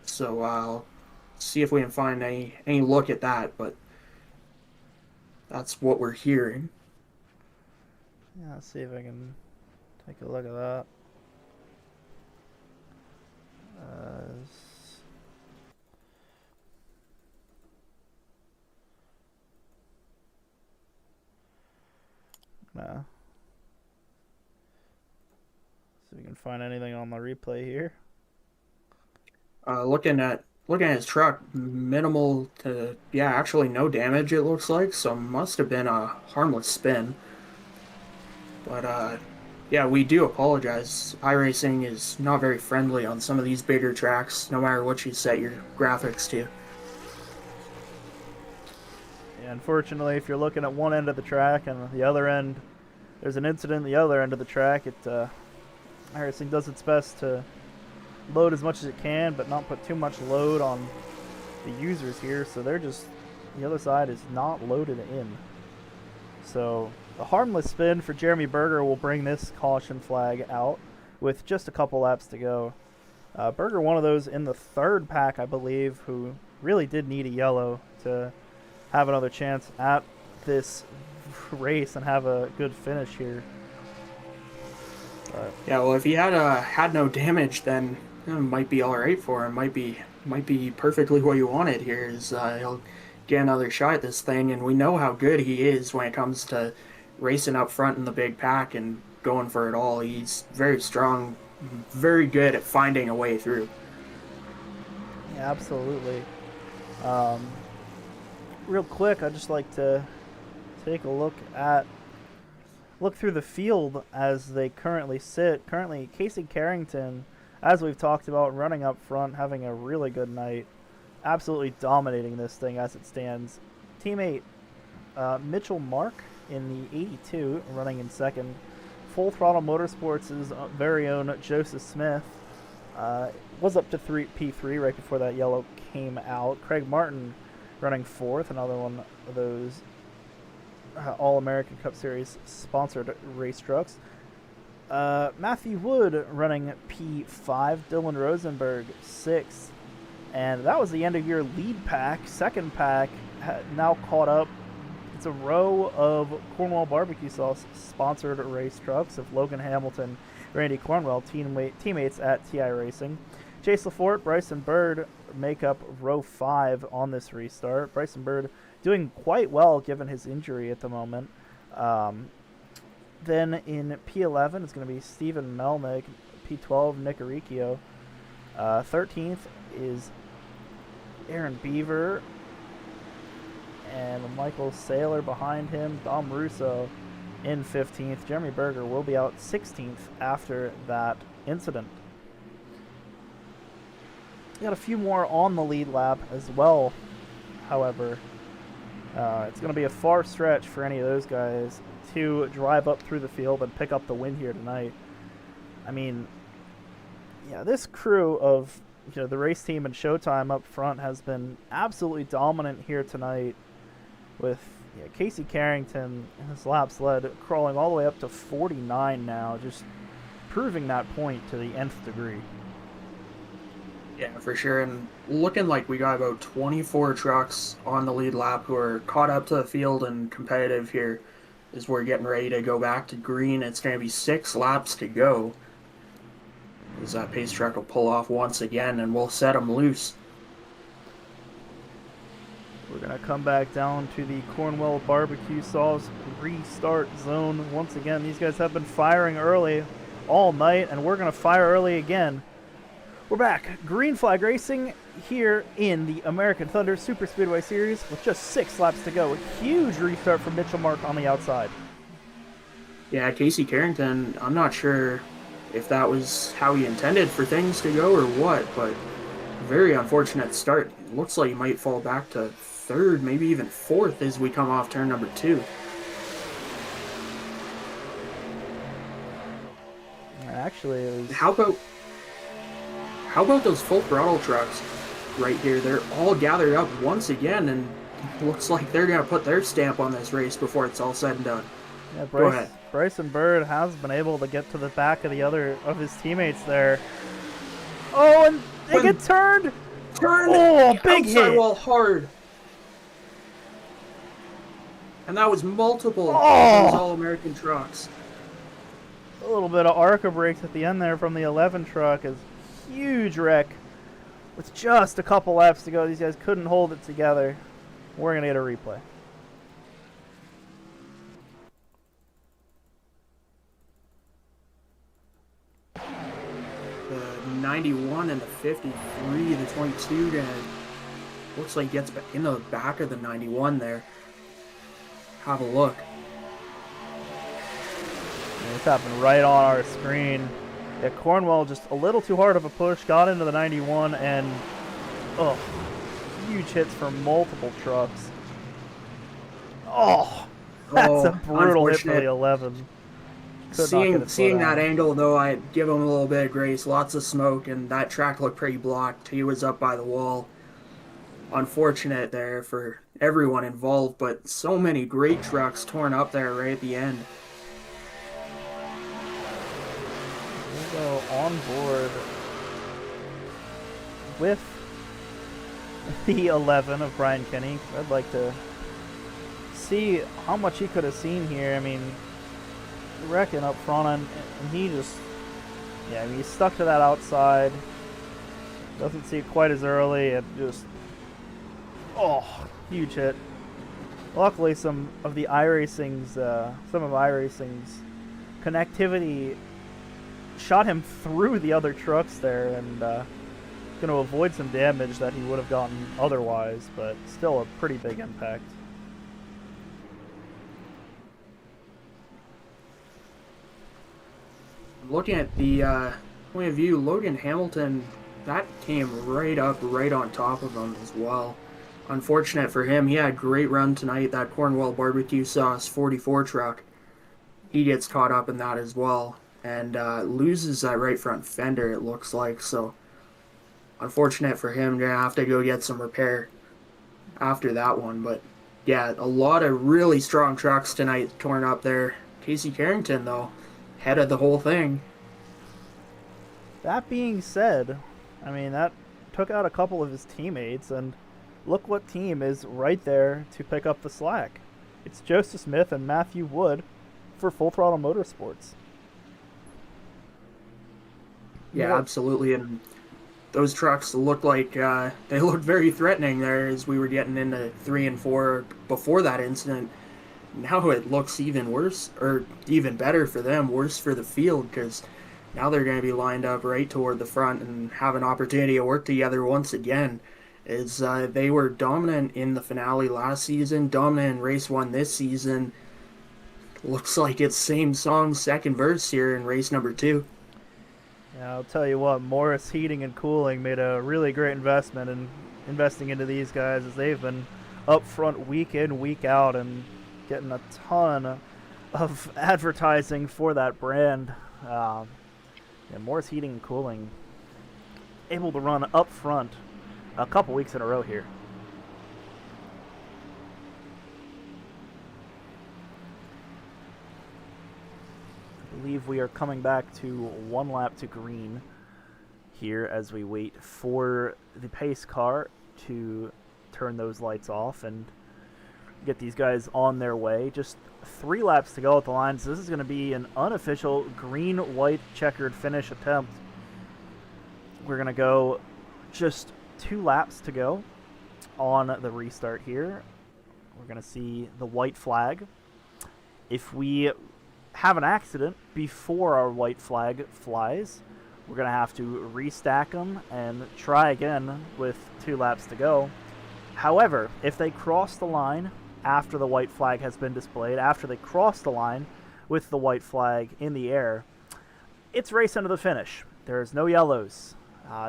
So I'll see if we can find any look at that, but that's what we're hearing. Yeah, let's see if I can take a look at that. No. See if we can find anything on the replay here. Looking at his truck, minimal to actually no damage it looks like, so must have been a harmless spin. But yeah, we do apologize. iRacing is not very friendly on some of these bigger tracks, no matter what you set your graphics to. Yeah, unfortunately, if you're looking at one end of the track and the other end, there's an incident at the other end of the track, iRacing does its best to load as much as it can, but not put too much load on the users here, so the other side is not loaded in. So a harmless spin for Jeremy Berger will bring this caution flag out with just a couple laps to go. Berger, one of those in the 3rd pack, I believe, who really did need a yellow to have another chance at this race and have a good finish here. But yeah, well, if he had no damage, then it might be all right for him. Might be perfectly what you wanted here. Is he'll get another shot at this thing, and we know how good he is when it comes to racing up front in the big pack and going for it all. He's very strong, very good at finding a way through. yeah, absolutely. Real quick, I'd just like to take a look through the field as they currently sit. Currently, Casey Carrington, as we've talked about, running up front, having a really good night, absolutely dominating this thing as it stands. Teammate Mitchell Mark in the 82, running in 2nd. Full Throttle Motorsports' very own Joseph Smith was up to P3 right before that yellow came out. Craig Martin running 4th, another one of those All-American Cup Series sponsored race trucks. Matthew Wood running P5, Dylan Rosenberg 6th, and that was the end of your lead pack. 2nd pack now caught up. It's a row of Cornwall Barbecue Sauce sponsored race trucks of Logan Hamilton, Randy Cornwell, teammates at TI Racing. Chase Lafort, Bryson Bird make up row 5 on this restart. Bryson Bird doing quite well given his injury at the moment. Then in P11 it's going to be Stephen Melnick, P12 Nick Aricchio. 13th is Aaron Beaver and Michael Saylor behind him. Dom Russo in 15th. Jeremy Berger will be out 16th after that incident. Got a few more on the lead lap as well, however. It's going to be a far stretch for any of those guys to drive up through the field and pick up the win here tonight. I mean, yeah, this crew of the race team and Showtime up front has been absolutely dominant here tonight with Yeah, Casey Carrington, his laps led, crawling all the way up to 49 now, just proving that point to the nth degree. Yeah, for sure. And looking like we got about 24 trucks on the lead lap who are caught up to the field and competitive here as we're getting ready to go back to green. It's going to be 6 laps to go as that pace truck will pull off once again and we'll set them loose. We're going to come back down to the Cornwell Barbecue Sauce restart zone. Once again, these guys have been firing early all night, and we're going to fire early again. We're back. Green flag racing here in the American Thunder Superspeedway Series with just 6 laps to go. A huge restart from Mitchell Mark on the outside. Yeah, Casey Carrington, I'm not sure if that was how he intended for things to go or what, but very unfortunate start. Looks like he might fall back to 3rd, maybe even 4th as we come off turn number 2. Actually, it was... How about those full throttle trucks right here? They're all gathered up once again, and it looks like they're going to put their stamp on this race before it's all said and done. Yeah, Go ahead. Bryson Bird has been able to get to the back of the other of his teammates there. Oh, and they get turned! Oh, big outside hit! wall hard. And that was multiple of those All-American trucks. A little bit of ARCA brakes at the end there from the 11 truck. Is huge wreck. With just a couple laps to go, these guys couldn't hold it together. We're going to get a replay. The 91 and the 53, the 22, looks like gets in the back of the 91 there. Have a look. This happened right on our screen. Yeah, Cornwell just a little too hard of a push, got into the 91, and huge hits from multiple trucks. Oh, that's a brutal hit for the 11. Seeing that angle, though, I'd give him a little bit of grace. Lots of smoke, and that track looked pretty blocked. He was up by the wall. Unfortunate there for everyone involved, but so many great trucks torn up there right at the end. We'll go on board with the 11 of Brian Kenny. I'd like to see how much he could have seen here. I mean, wrecking up front, and he just, yeah, I mean, he's stuck to that outside. Doesn't see it quite as early, and just, huge hit. Luckily, some of iRacing's connectivity shot him through the other trucks there, and going to avoid some damage that he would have gotten otherwise, but still a pretty big impact. Looking at the point of view, Logan Hamilton, that came right up, right on top of him as well. Unfortunate for him, he had a great run tonight. That Cornwell Barbecue Sauce 44 truck, he gets caught up in that as well, and loses that right front fender, it looks like. So unfortunate for him, gonna have to go get some repair after that one. But yeah, a lot of really strong trucks tonight torn up there. Casey Carrington, though, head of the whole thing. That being said, I mean, that took out a couple of his teammates, and look what team is right there to pick up the slack. It's Joseph Smith and Matthew Wood for Full Throttle Motorsports. Yeah, absolutely. And those trucks looked like they looked very threatening there as we were getting into 3 and 4 before that incident. Now it looks even worse, or even better for them, worse for the field, because now they're going to be lined up right toward the front and have an opportunity to work together once again. As they were dominant in the finale last season, dominant in race 1 this season. Looks like it's same song, second verse here in race number 2. Yeah, I'll tell you what, Morris Heating and Cooling made a really great investment in investing into these guys, as they've been up front week in, week out, and getting a ton of advertising for that brand. Morris Heating and Cooling able to run up front a couple weeks in a row here. believe we are coming back to 1 lap to green here as we wait for the pace car to turn those lights off and get these guys on their way. Just 3 laps to go at the line, so this is going to be an unofficial green-white checkered finish attempt. We're going to go just 2 laps to go on the restart here. We're going to see the white flag. If we have an accident before our white flag flies, we're going to have to restack them and try again with 2 laps to go. However, if they cross the line after the white flag has been displayed, after they cross the line with the white flag in the air, it's race into the finish. There's no yellows.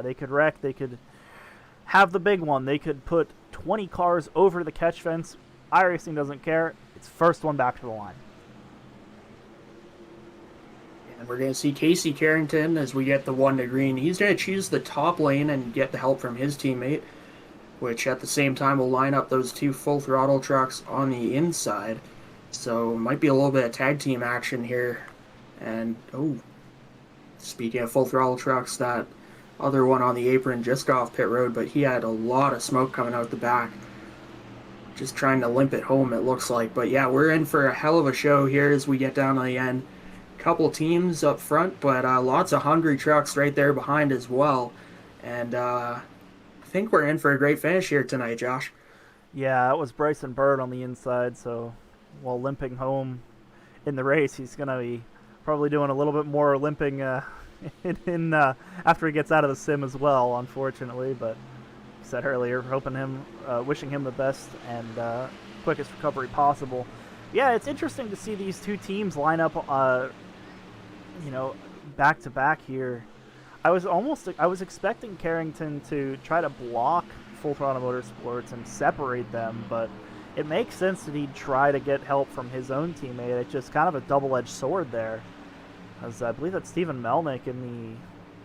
They could wreck, they could have the big one, they could put 20 cars over the catch fence. iRacing doesn't care. It's first one back to the line. And we're going to see Casey Carrington as we get the 1 to green. He's going to choose the top lane and get the help from his teammate, which at the same time will line up those 2 full throttle trucks on the inside. So might be a little bit of tag team action here. And, oh, speaking of full throttle trucks, that other one on the apron just got off pit road, but he had a lot of smoke coming out the back. Just trying to limp it home, it looks like. But yeah, we're in for a hell of a show here as we get down to the end. Couple teams up front, but lots of hungry trucks right there behind as well. And I think we're in for a great finish here tonight, Josh. Yeah, that was Bryson Bird on the inside, so while limping home in the race, he's going to be probably doing a little bit more limping after he gets out of the sim as well, unfortunately. But like I said earlier, wishing him the best and quickest recovery possible. Yeah, it's interesting to see these 2 teams line up, back to back here. I was expecting Carrington to try to block Full Throttle Motorsports and separate them, but it makes sense that he'd try to get help from his own teammate. It's just kind of a double-edged sword there. As I believe that's Stephen Melnick in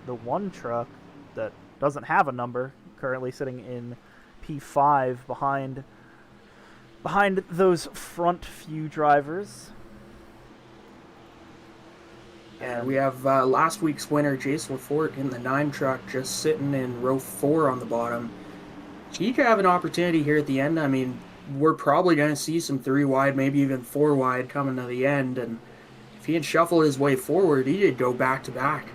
the 1 truck that doesn't have a number, currently sitting in P5 behind those front few drivers. And we have last week's winner, Jace Lafort, in the 9 truck, just sitting in row 4 on the bottom. He could have an opportunity here at the end. I mean, we're probably going to see some 3 wide, maybe even 4 wide coming to the end. And if he had shuffled his way forward, he could go back to back.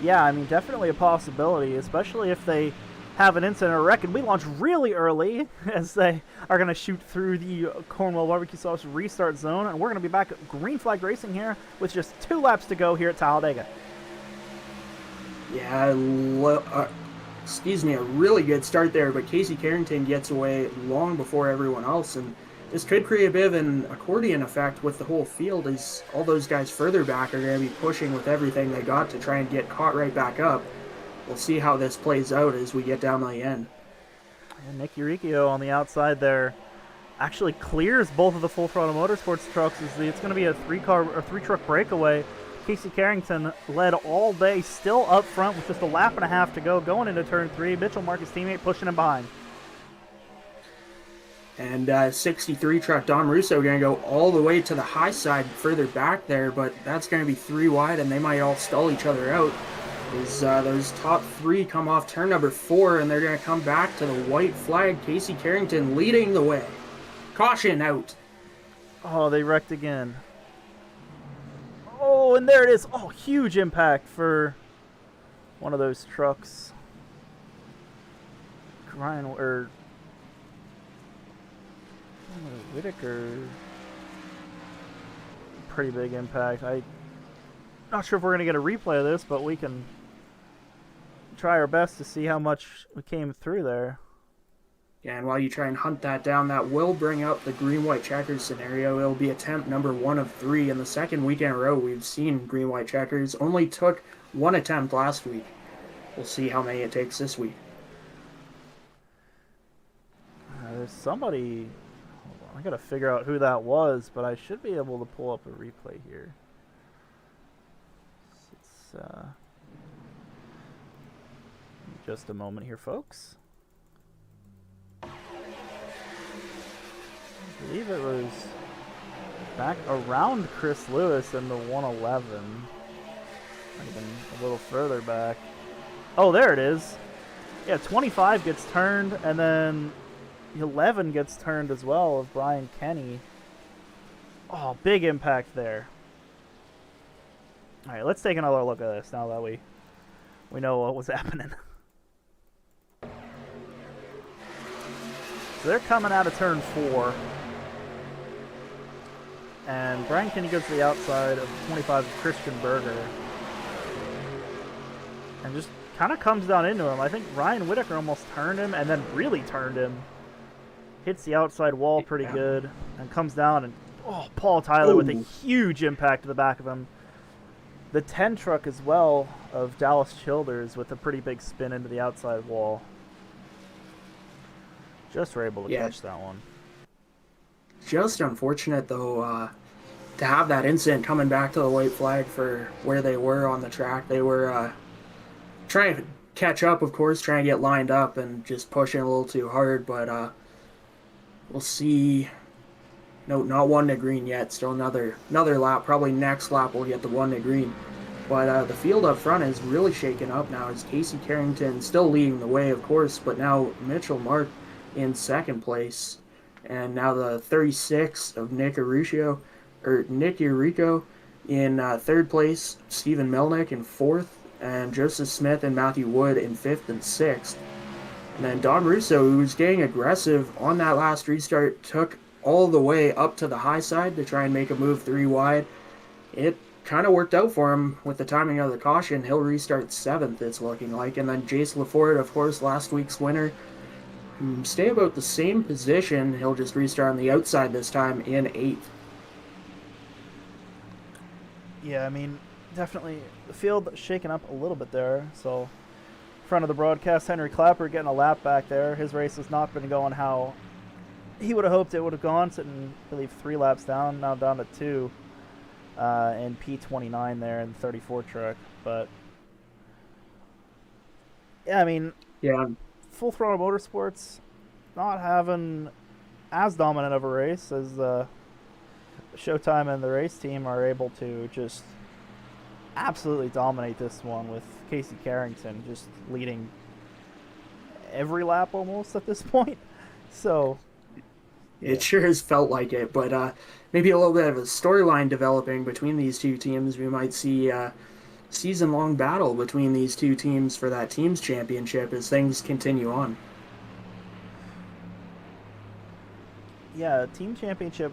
Yeah, I mean, definitely a possibility, especially if they have an incident or wreck, and we launch really early as they are going to shoot through the Cornwall Barbecue Sauce restart zone, and we're going to be back at Green Flag Racing here with just 2 laps to go here at Talladega. Yeah, a really good start there, but Casey Carrington gets away long before everyone else, and this could create a bit of an accordion effect with the whole field, as all those guys further back are going to be pushing with everything they got to try and get caught right back up. We'll see how this plays out as we get down to the end. And Nick Uricchio on the outside there actually clears both of the Full Throttle Motorsports trucks. It's going to be a 3-truck breakaway. Casey Carrington led all day, still up front with just a lap and a half to go, going into turn 3. Mitchell Mark, his teammate, pushing him behind. And 63 truck Don Russo going to go all the way to the high side further back there, but that's going to be 3 wide, and they might all stall each other out. As those top 3 come off turn number 4, and they're going to come back to the white flag. Casey Carrington leading the way. Caution out. Oh, they wrecked again. Oh, and there it is. Oh, huge impact for one of those trucks. Whitaker. Pretty big impact. I'm not sure if we're going to get a replay of this, but we can try our best to see how much we came through there. Yeah, and while you try and hunt that down, that will bring up the green-white checkers scenario. It'll be attempt number 1 of 3. In the second week in a row, we've seen green-white checkers. Only took 1 attempt last week. We'll see how many it takes this week. There's somebody... Hold on, I gotta figure out who that was, but I should be able to pull up a replay here. It's just a moment here, folks. I believe it was back around Chris Lewis in the 111. Might have been a little further back. Oh, there it is. Yeah, 25 gets turned, and then 11 gets turned as well of Brian Kenny. Oh, big impact there. All right, let's take another look at this now that we know what was happening. So they're coming out of turn 4. And Brian Kenny goes to the outside of 25 Christian Berger. And just kind of comes down into him. I think Ryan Whitaker almost turned him and then really turned him. Hits the outside wall pretty good and comes down. And Paul Tyler with a huge impact to the back of him. The 10 truck as well of Dallas Childers with a pretty big spin into the outside wall. Just were able to catch that one. Just unfortunate, though, to have that incident coming back to the white flag for where they were on the track. They were trying to catch up, of course, trying to get lined up and just pushing a little too hard. But we'll see. No, not 1 to green yet. Still another lap. Probably next lap we'll get the 1 to green. But the field up front is really shaken up now. It's Casey Carrington still leading the way, of course, but now Mitchell Mark in second place. And now the 36 of Nick Urico in third place, Stephen Melnick in fourth, and Joseph Smith and Matthew Wood in fifth and sixth. And then Don Russo, who was getting aggressive on that last restart, took all the way up to the high side to try and make a move 3 wide. It kind of worked out for him with the timing of the caution. He'll restart 7th, it's looking like. And then Jace LaFord, of course, last week's winner, stay about the same position. He'll just restart on the outside this time in 8th. Yeah, I mean, definitely the field shaken up a little bit there. So, in front of the broadcast, Henry Clapper getting a lap back there. His race has not been going how he would have hoped it would have gone, sitting, I believe, 3 laps down, now down to 2 in P29 there in the 34 truck. But, yeah, I mean, Full Throttle Motorsports not having as dominant of a race as Showtime and the race team are able to just absolutely dominate this one, with Casey Carrington just leading every lap almost at this point. So it sure has felt like it, but maybe a little bit of a storyline developing between these two teams. We might see a season-long battle between these two teams for that team's championship as things continue on. Yeah, team championship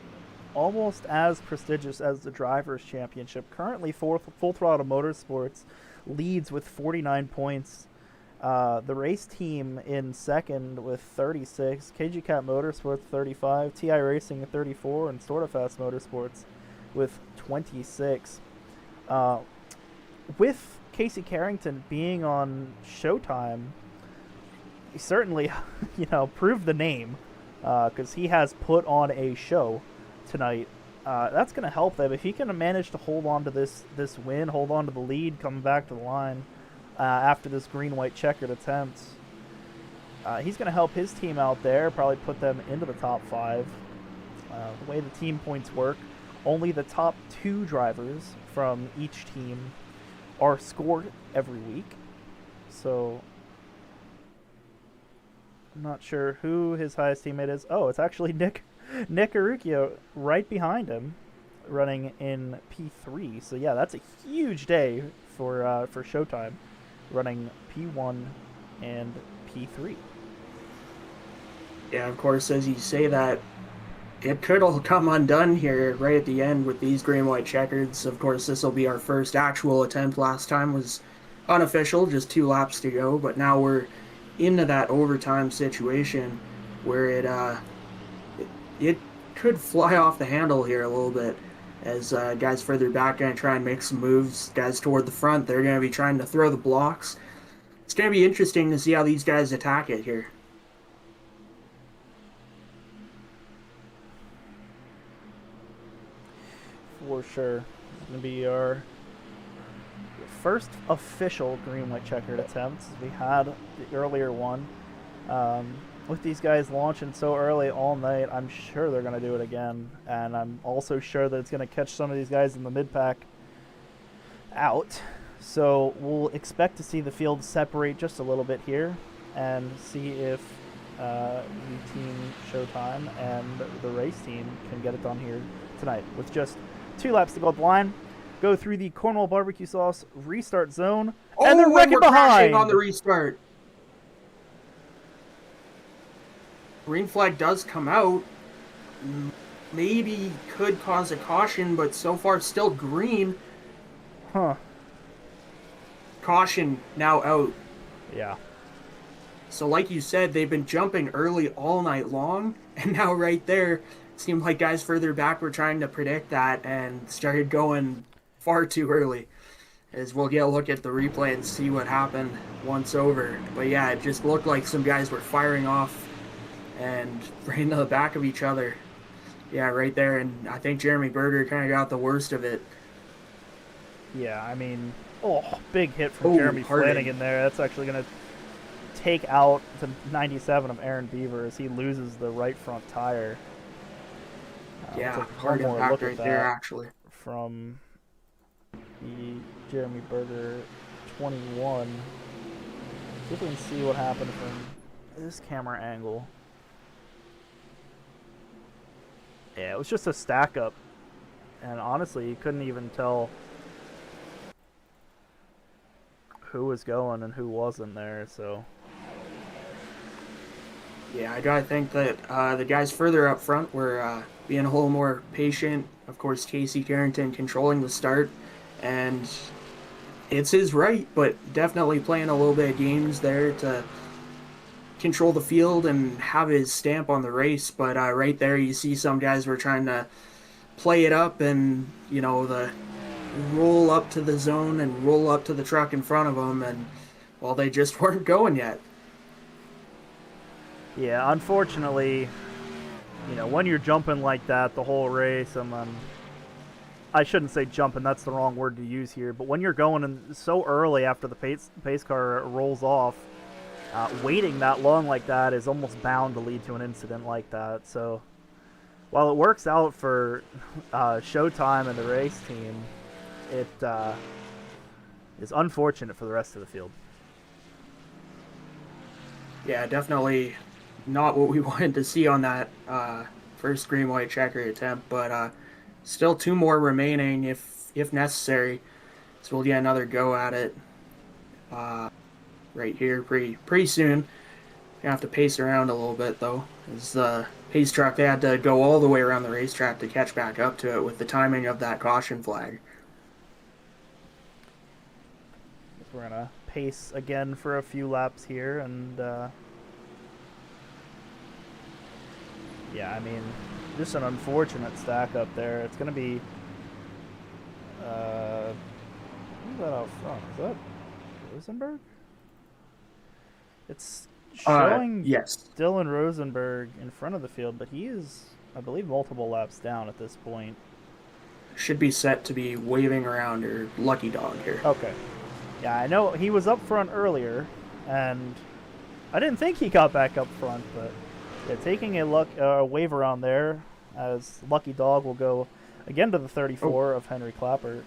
almost as prestigious as the Drivers' Championship. Currently, Full Throttle Motorsports leads with 49 points. The race team in second with 36. KG Cat Motorsports 35. TI Racing 34. And Sortafast Motorsports with 26. With Casey Carrington being on Showtime, he certainly, proved the name, because he has put on a show tonight. That's going to help them if he can manage to hold on to this win, hold on to the lead, coming back to the line after this green-white checkered attempt. He's going to help his team out there, probably put them into the top 5. The way the team points work, only the top 2 drivers from each team are scored every week. So I'm not sure who his highest teammate is. Oh, it's actually Nick Urico right behind him, running in P3. So yeah, that's a huge day for Showtime, running P1 and P3. Yeah, of course, as you say that, it could all come undone here right at the end with these green-white checkers. Of course, this will be our first actual attempt. Last time was unofficial, just 2 laps to go. But now we're into that overtime situation where it could fly off the handle here a little bit, as guys further back going to try and make some moves. Guys toward the front, they're going to be trying to throw the blocks. It's going to be interesting to see how these guys attack it here. For sure. It's going to be our first official green-white checkered attempt. We had the earlier one with these guys launching so early all night, I'm sure they're going to do it again. And I'm also sure that it's going to catch some of these guys in the mid-pack out. So we'll expect to see the field separate just a little bit here and see if the team Showtime and the race team can get it done here tonight. With just 2 laps to go at the line, go through the Cornwall barbecue sauce restart zone, and they're wrecking behind on the restart. Green flag does come out. Maybe could cause a caution, but so far still green. Huh. Caution now out. Yeah. So like you said, they've been jumping early all night long, and now right there, it seemed like guys further back were trying to predict that and started going far too early. As we'll get a look at the replay and see what happened once over. But yeah, it just looked like some guys were firing off and right into the back of each other. Yeah, right there, and I think Jeremy Berger kind of got the worst of it. Yeah, I mean, big hit from Jeremy Flanagan there. That's actually going to take out the 97 of Aaron Beaver as he loses the right front tire. Yeah, hard impact right there, actually. From the Jeremy Berger 21. See if we can see what happened from this camera angle. Yeah, it was just a stack up. And honestly, you couldn't even tell who was going and who wasn't there, so. Yeah, I gotta think that the guys further up front were being a little more patient. Of course, Casey Carrington controlling the start, and it's his right, but definitely playing a little bit of games there to control the field and have his stamp on the race. But right there, you see some guys were trying to play it up and, you know, the roll up to the zone and roll up to the truck in front of them, and, well, they just weren't going yet. Yeah, unfortunately, you know, when you're jumping like that the whole race, I shouldn't say jumping, that's the wrong word to use here, but when you're going in so early after the pace car rolls off, waiting that long like that is almost bound to lead to an incident like that. So while it works out for Showtime and the race team, it is unfortunate for the rest of the field. Yeah, definitely not what we wanted to see on that first green-white checker attempt, but still 2 more remaining if necessary. So we'll get another go at it right here pretty soon. Gonna have to pace around a little bit though. As the pace truck, they had to go all the way around the racetrack to catch back up to it with the timing of that caution flag. We're gonna pace again for a few laps here, and yeah, I mean, just an unfortunate stack up there. It's gonna be who's that out front? Is that Rosenberg? It's showing yes, Dylan Rosenberg in front of the field, but he is, I believe, multiple laps down at this point. Should be set to be waving around or lucky dog here. Okay. Yeah, I know he was up front earlier, and I didn't think he got back up front, but yeah, taking a wave around there as Lucky Dog will go again to the 34 of Henry Clapper.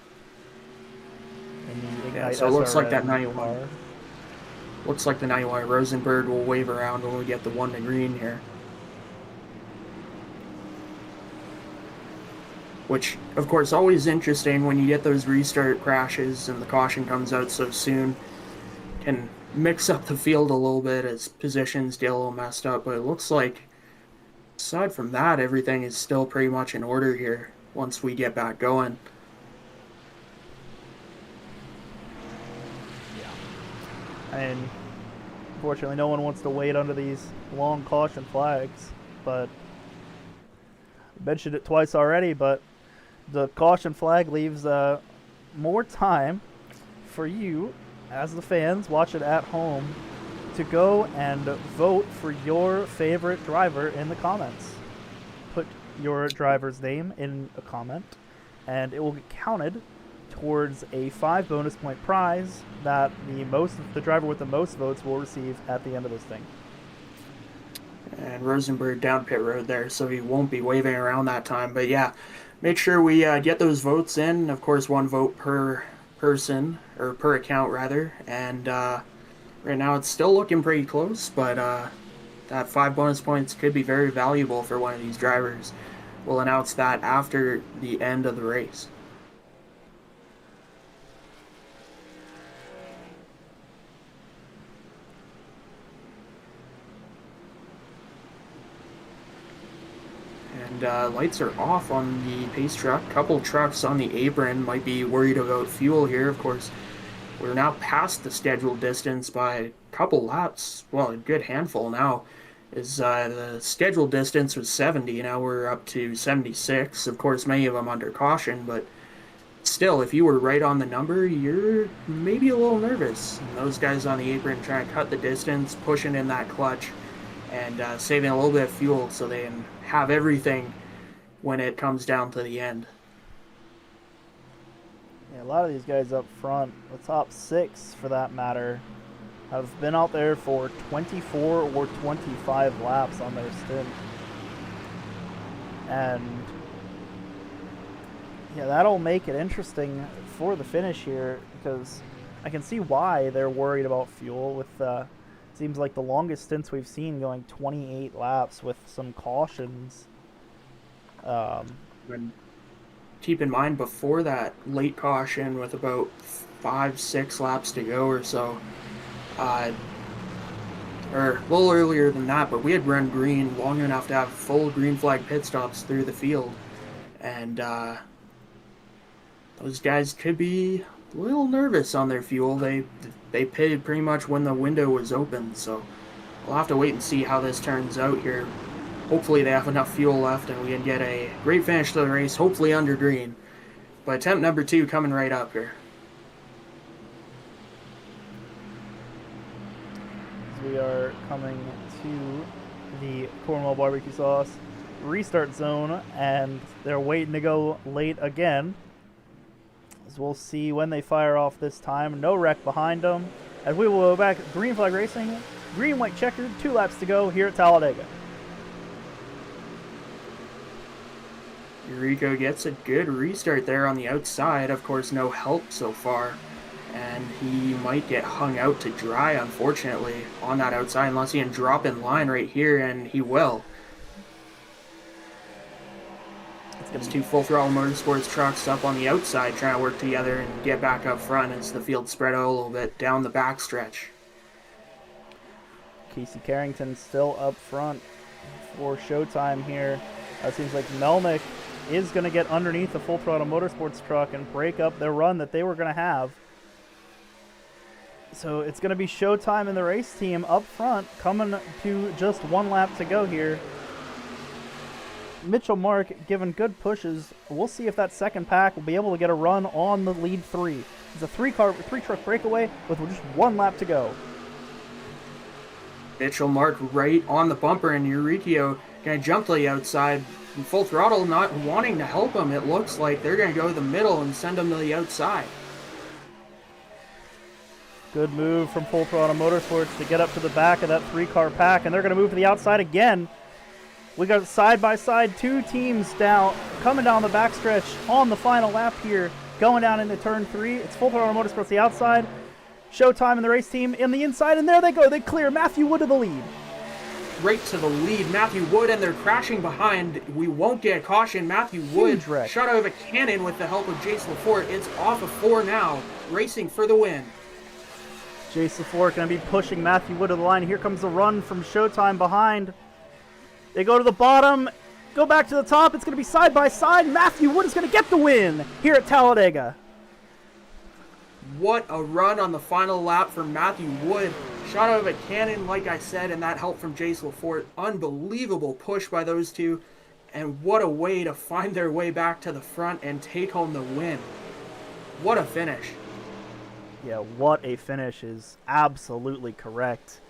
In the So it looks like that SRN 91. car. Looks like the 91 Rosenberg will wave around when we get the 1 to green here. Which, of course, always interesting when you get those restart crashes and the caution comes out so soon. Can mix up the field a little bit as positions get a little messed up, but it looks like, aside from that, everything is still pretty much in order here once we get back going. Yeah. And unfortunately, no one wants to wait under these long caution flags, but I mentioned it twice already, but the caution flag leaves more time for you, as the fans watch it at home, to go and vote for your favorite driver in the comments. Put your driver's name in a comment, and it will get counted towards a 5 bonus point prize that the driver with the most votes will receive at the end of this thing. And Rosenberg down pit road there, so he won't be waving around that time. But yeah, make sure we get those votes in. Of course, 1 vote per person, or per account rather. And right now it's still looking pretty close, but that 5 bonus points could be very valuable for one of these drivers. We'll announce that after the end of the race. And lights are off on the pace truck. Couple trucks on the apron might be worried about fuel here. Of course, we're now past the scheduled distance by a couple laps. Well, a good handful now. The scheduled distance was 70. Now we're up to 76. Of course, many of them under caution, but still, if you were right on the number, you're maybe a little nervous. And those guys on the apron trying to cut the distance, pushing in that clutch, and saving a little bit of fuel so they can have everything when it comes down to the end. Yeah, a lot of these guys up front, the top 6 for that matter, have been out there for 24 or 25 laps on their stint. And yeah, that'll make it interesting for the finish here, because I can see why they're worried about fuel with seems like the longest stints we've seen going 28 laps with some cautions. And keep in mind, before that late caution with about 5-6 laps to go or so, or a little earlier than that, but we had run green long enough to have full green flag pit stops through the field. And those guys could be a little nervous on their fuel. They pitted pretty much when the window was open, so we'll have to wait and see how this turns out here. Hopefully they have enough fuel left and we can get a great finish to the race, hopefully under green. But attempt number 2 coming right up here. We are coming to the Cornwall barbecue sauce restart zone, and they're waiting to go late again. As we'll see when they fire off this time. No wreck behind them. As we will go back, green flag racing, green, white checkered, 2 laps to go here at Talladega. Eureka gets a good restart there on the outside. Of course, no help so far. And he might get hung out to dry, unfortunately, on that outside, unless he can drop in line right here, and he will. It's 2 Full Throttle Motorsports trucks up on the outside trying to work together and get back up front as the field spread out a little bit down the backstretch. Casey Carrington still up front for showtime here. It seems like Melnick is going to get underneath the Full Throttle Motorsports truck and break up their run that they were going to have. So it's going to be showtime in the race team up front, coming to just 1 lap to go here. Mitchell Mark giving good pushes. We'll see if that second pack will be able to get a run on the lead 3. It's a 3-truck breakaway with just 1 lap to go. Mitchell Mark right on the bumper, and Eureka going to jump to the outside. And Full Throttle not wanting to help him. It looks like they're going to go to the middle and send him to the outside. Good move from Full Throttle Motorsports to get up to the back of that 3-car pack, and they're going to move to the outside again. We got side-by-side 2 teams down, coming down the backstretch on the final lap here, going down into turn 3. It's Full Throttle Motorsports the outside, showtime in the race team in the inside, and there they go. They clear Matthew Wood to the lead. Right to the lead, Matthew Wood, and they're crashing behind. We won't get caution. Matthew Wood shot out of a cannon with the help of Jace Lafort. It's off of 4 now, racing for the win. Jace Lafort going to be pushing Matthew Wood to the line. Here comes the run from Showtime behind. They go to the bottom, go back to the top. It's going to be side by side. Matthew Wood is going to get the win here at Talladega. What a run on the final lap for Matthew Wood. Shot out of a cannon, like I said, and that help from Jace Lafort. Unbelievable push by those 2. And what a way to find their way back to the front and take home the win. What a finish. Yeah, what a finish is absolutely correct.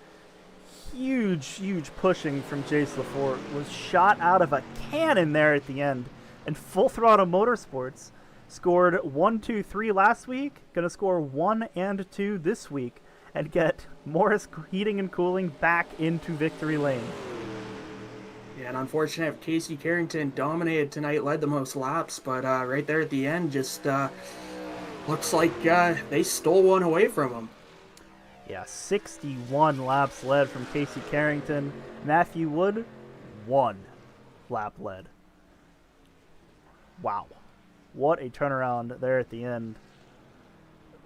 Huge pushing from Jace Lafort. Was shot out of a cannon there at the end. And Full Throttle Motorsports scored 1, 2, 3 last week. Going to score 1 and 2 this week. And get Morris Heating and Cooling back into victory lane. Yeah, and unfortunate Casey Carrington dominated tonight, led the most laps, but right there at the end, just looks like they stole one away from him. Yeah, 61 laps led from Casey Carrington. Matthew Wood, 1 lap led. Wow. What a turnaround there at the end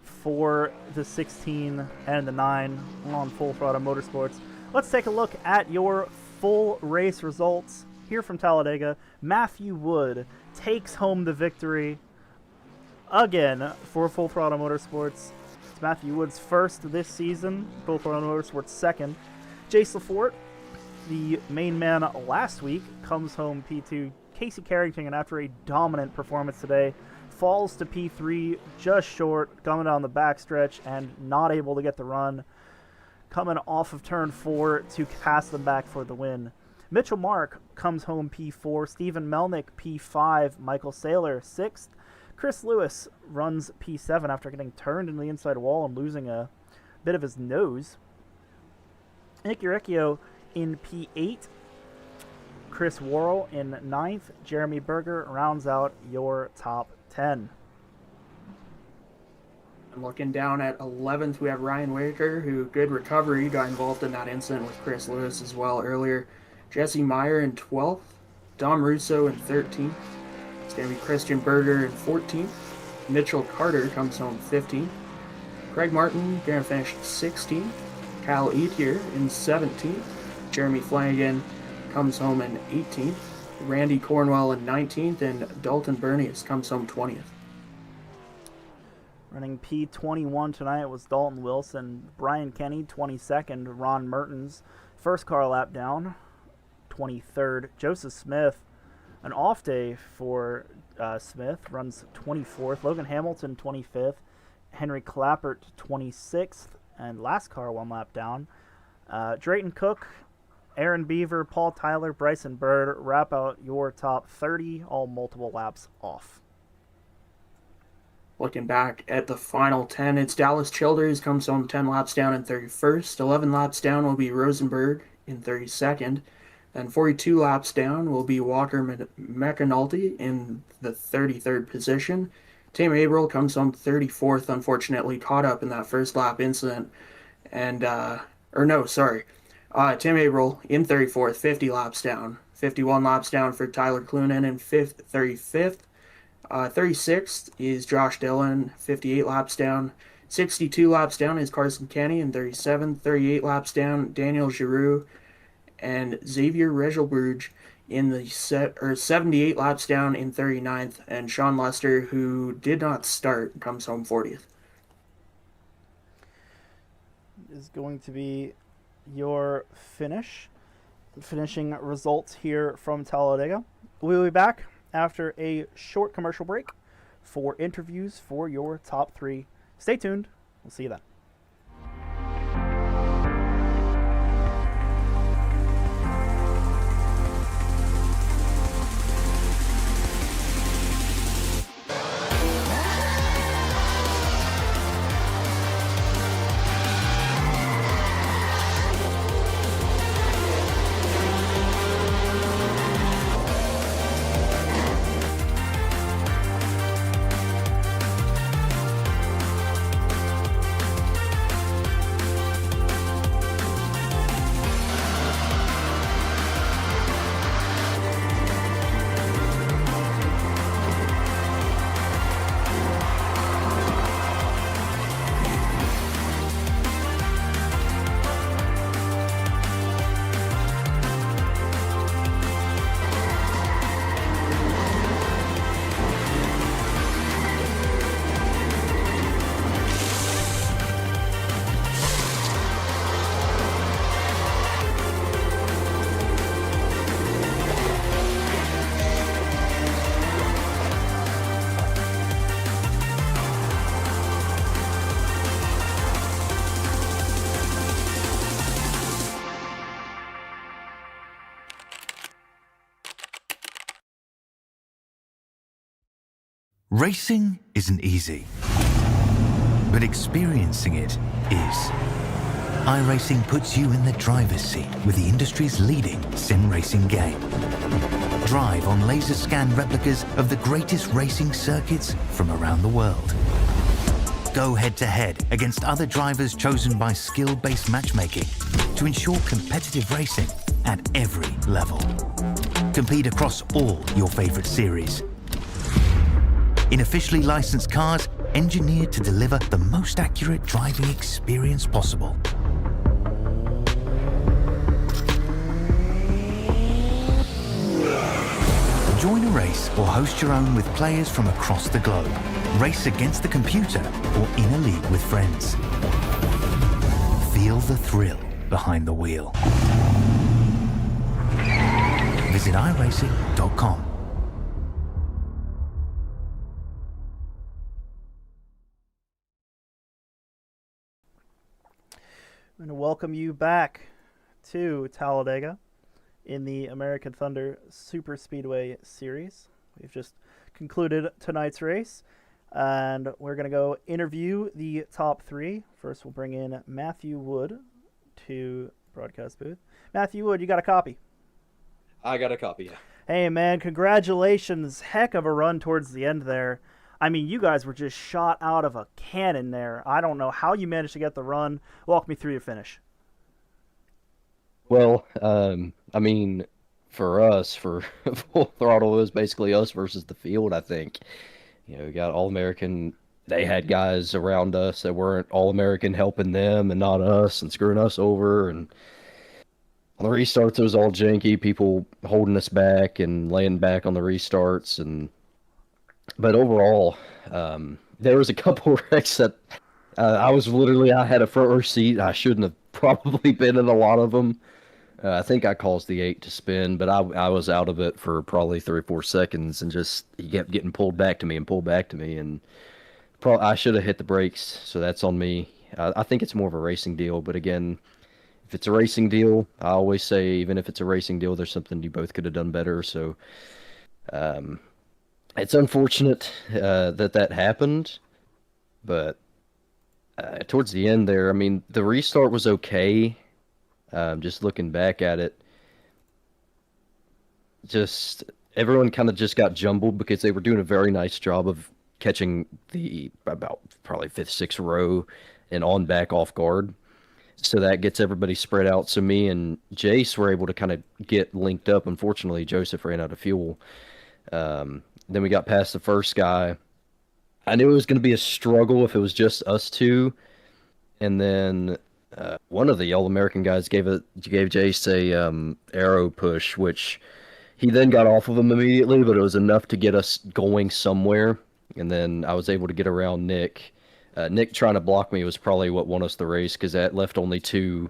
for the 16 and the 9 on Full Throttle Motorsports. Let's take a look at your full race results here from Talladega. Matthew Wood takes home the victory again for Full Throttle Motorsports. It's Matthew Wood's first this season, Full Throttle Motorsports' second. Jace Lafort, the main man last week, comes home P2. Casey Carrington, and after a dominant performance today, falls to P3, just short, coming down the backstretch and not able to get the run, coming off of turn 4 to pass them back for the win. Mitchell Mark comes home P4, Stephen Melnick P5, Michael Saylor 6th. Chris Lewis runs P7 after getting turned into the inside wall and losing a bit of his nose. Nick Urecchio in P8. Chris Worrell in 9th. Jeremy Berger rounds out your top 10. And looking down at 11th, we have Ryan Waker, who, good recovery, got involved in that incident with Chris Lewis as well earlier. Jesse Meyer in 12th. Dom Russo in 13th. It's going to be Christian Berger in 14th. Mitchell Carter comes home 15th. Craig Martin going to finish 16th. Kyle Etier in 17th. Jeremy Flanagan comes home in 18th. Randy Cornwell in 19th. And Dalton Bernius comes home 20th. Running P21 tonight was Dalton Wilson. Brian Kenny, 22nd. Ron Mertens, first car lap down, 23rd. Joseph Smith, an off day for Smith, runs 24th. Logan Hamilton, 25th. Henry Clappert, 26th. And last car, one lap down. Drayton Cook, Aaron Beaver, Paul Tyler, Bryson Bird wrap out your top 30, all multiple laps off. Looking back at the final 10, it's Dallas Childers comes home 10 laps down in 31st. 11 laps down will be Rosenberg in 32nd. Then 42 laps down will be Walker McAnulty in the 33rd position. Tim Averill comes home 34th, unfortunately caught up in that first lap incident. And, Tim Averill in 34th, 50 laps down. 51 laps down for Tyler Clunan in 35th. 36th is Josh Dillon, 58 laps down. 62 laps down is Carson Kenny in 37th. 38 laps down, Daniel Giroux and Xavier Regelbruge in the 78 laps down in 39th. And Sean Lester, who did not start, comes home 40th. Is going to be your finishing results here from Talladega. We'll be back after a short commercial break for interviews for your top 3. Stay tuned. We'll see you then. Racing isn't easy, but experiencing it is. iRacing puts you in the driver's seat with the industry's leading sim racing game. Drive on laser scan replicas of the greatest racing circuits from around the world. Go head-to-head against other drivers chosen by skill-based matchmaking to ensure competitive racing at every level. Compete across all your favorite series. In officially licensed cars, engineered to deliver the most accurate driving experience possible. Join a race or host your own with players from across the globe. Race against the computer or in a league with friends. Feel the thrill behind the wheel. Visit iRacing.com. I'm going to welcome you back to Talladega in the American Thunder Superspeedway series. We've just concluded tonight's race, and we're going to go interview the top three. First, we'll bring in Matthew Wood to broadcast booth. Matthew Wood, you got a copy? I got a copy, yeah. Hey, man, congratulations. Heck of a run towards the end there. I mean, you guys were just shot out of a cannon there. I don't know how you managed to get the run. Walk me through your finish. Well, I mean, for us, for Full Throttle, it was basically us versus the field, I think. You know, we got All-American. They had guys around us that weren't All-American helping them and not us and screwing us over. And on the restarts, it was all janky, people holding us back and laying back on the restarts. But overall, there was a couple wrecks that I had a front row seat. I shouldn't have probably been in a lot of them. I think I caused the 8 to spin, but I was out of it for probably 3 or 4 seconds, and he kept getting pulled back to me, and I should have hit the brakes, so that's on me. I think it's more of a racing deal, but again, if it's a racing deal, I always say even if it's a racing deal, there's something you both could have done better. So it's unfortunate that happened, but towards the end there, I mean, the restart was okay. Just looking back at it, just everyone kind of just got jumbled because they were doing a very nice job of catching the about probably 5th, 6th row and on back off guard. So that gets everybody spread out. So me and Jace were able to kind of get linked up. Unfortunately, Joseph ran out of fuel. Then we got past the first guy. I knew it was going to be a struggle if it was just us two. And then one of the All-American guys gave Jace a arrow push, which he then got off of him immediately, but it was enough to get us going somewhere. And then I was able to get around Nick. Nick trying to block me was probably what won us the race, because that left only 2.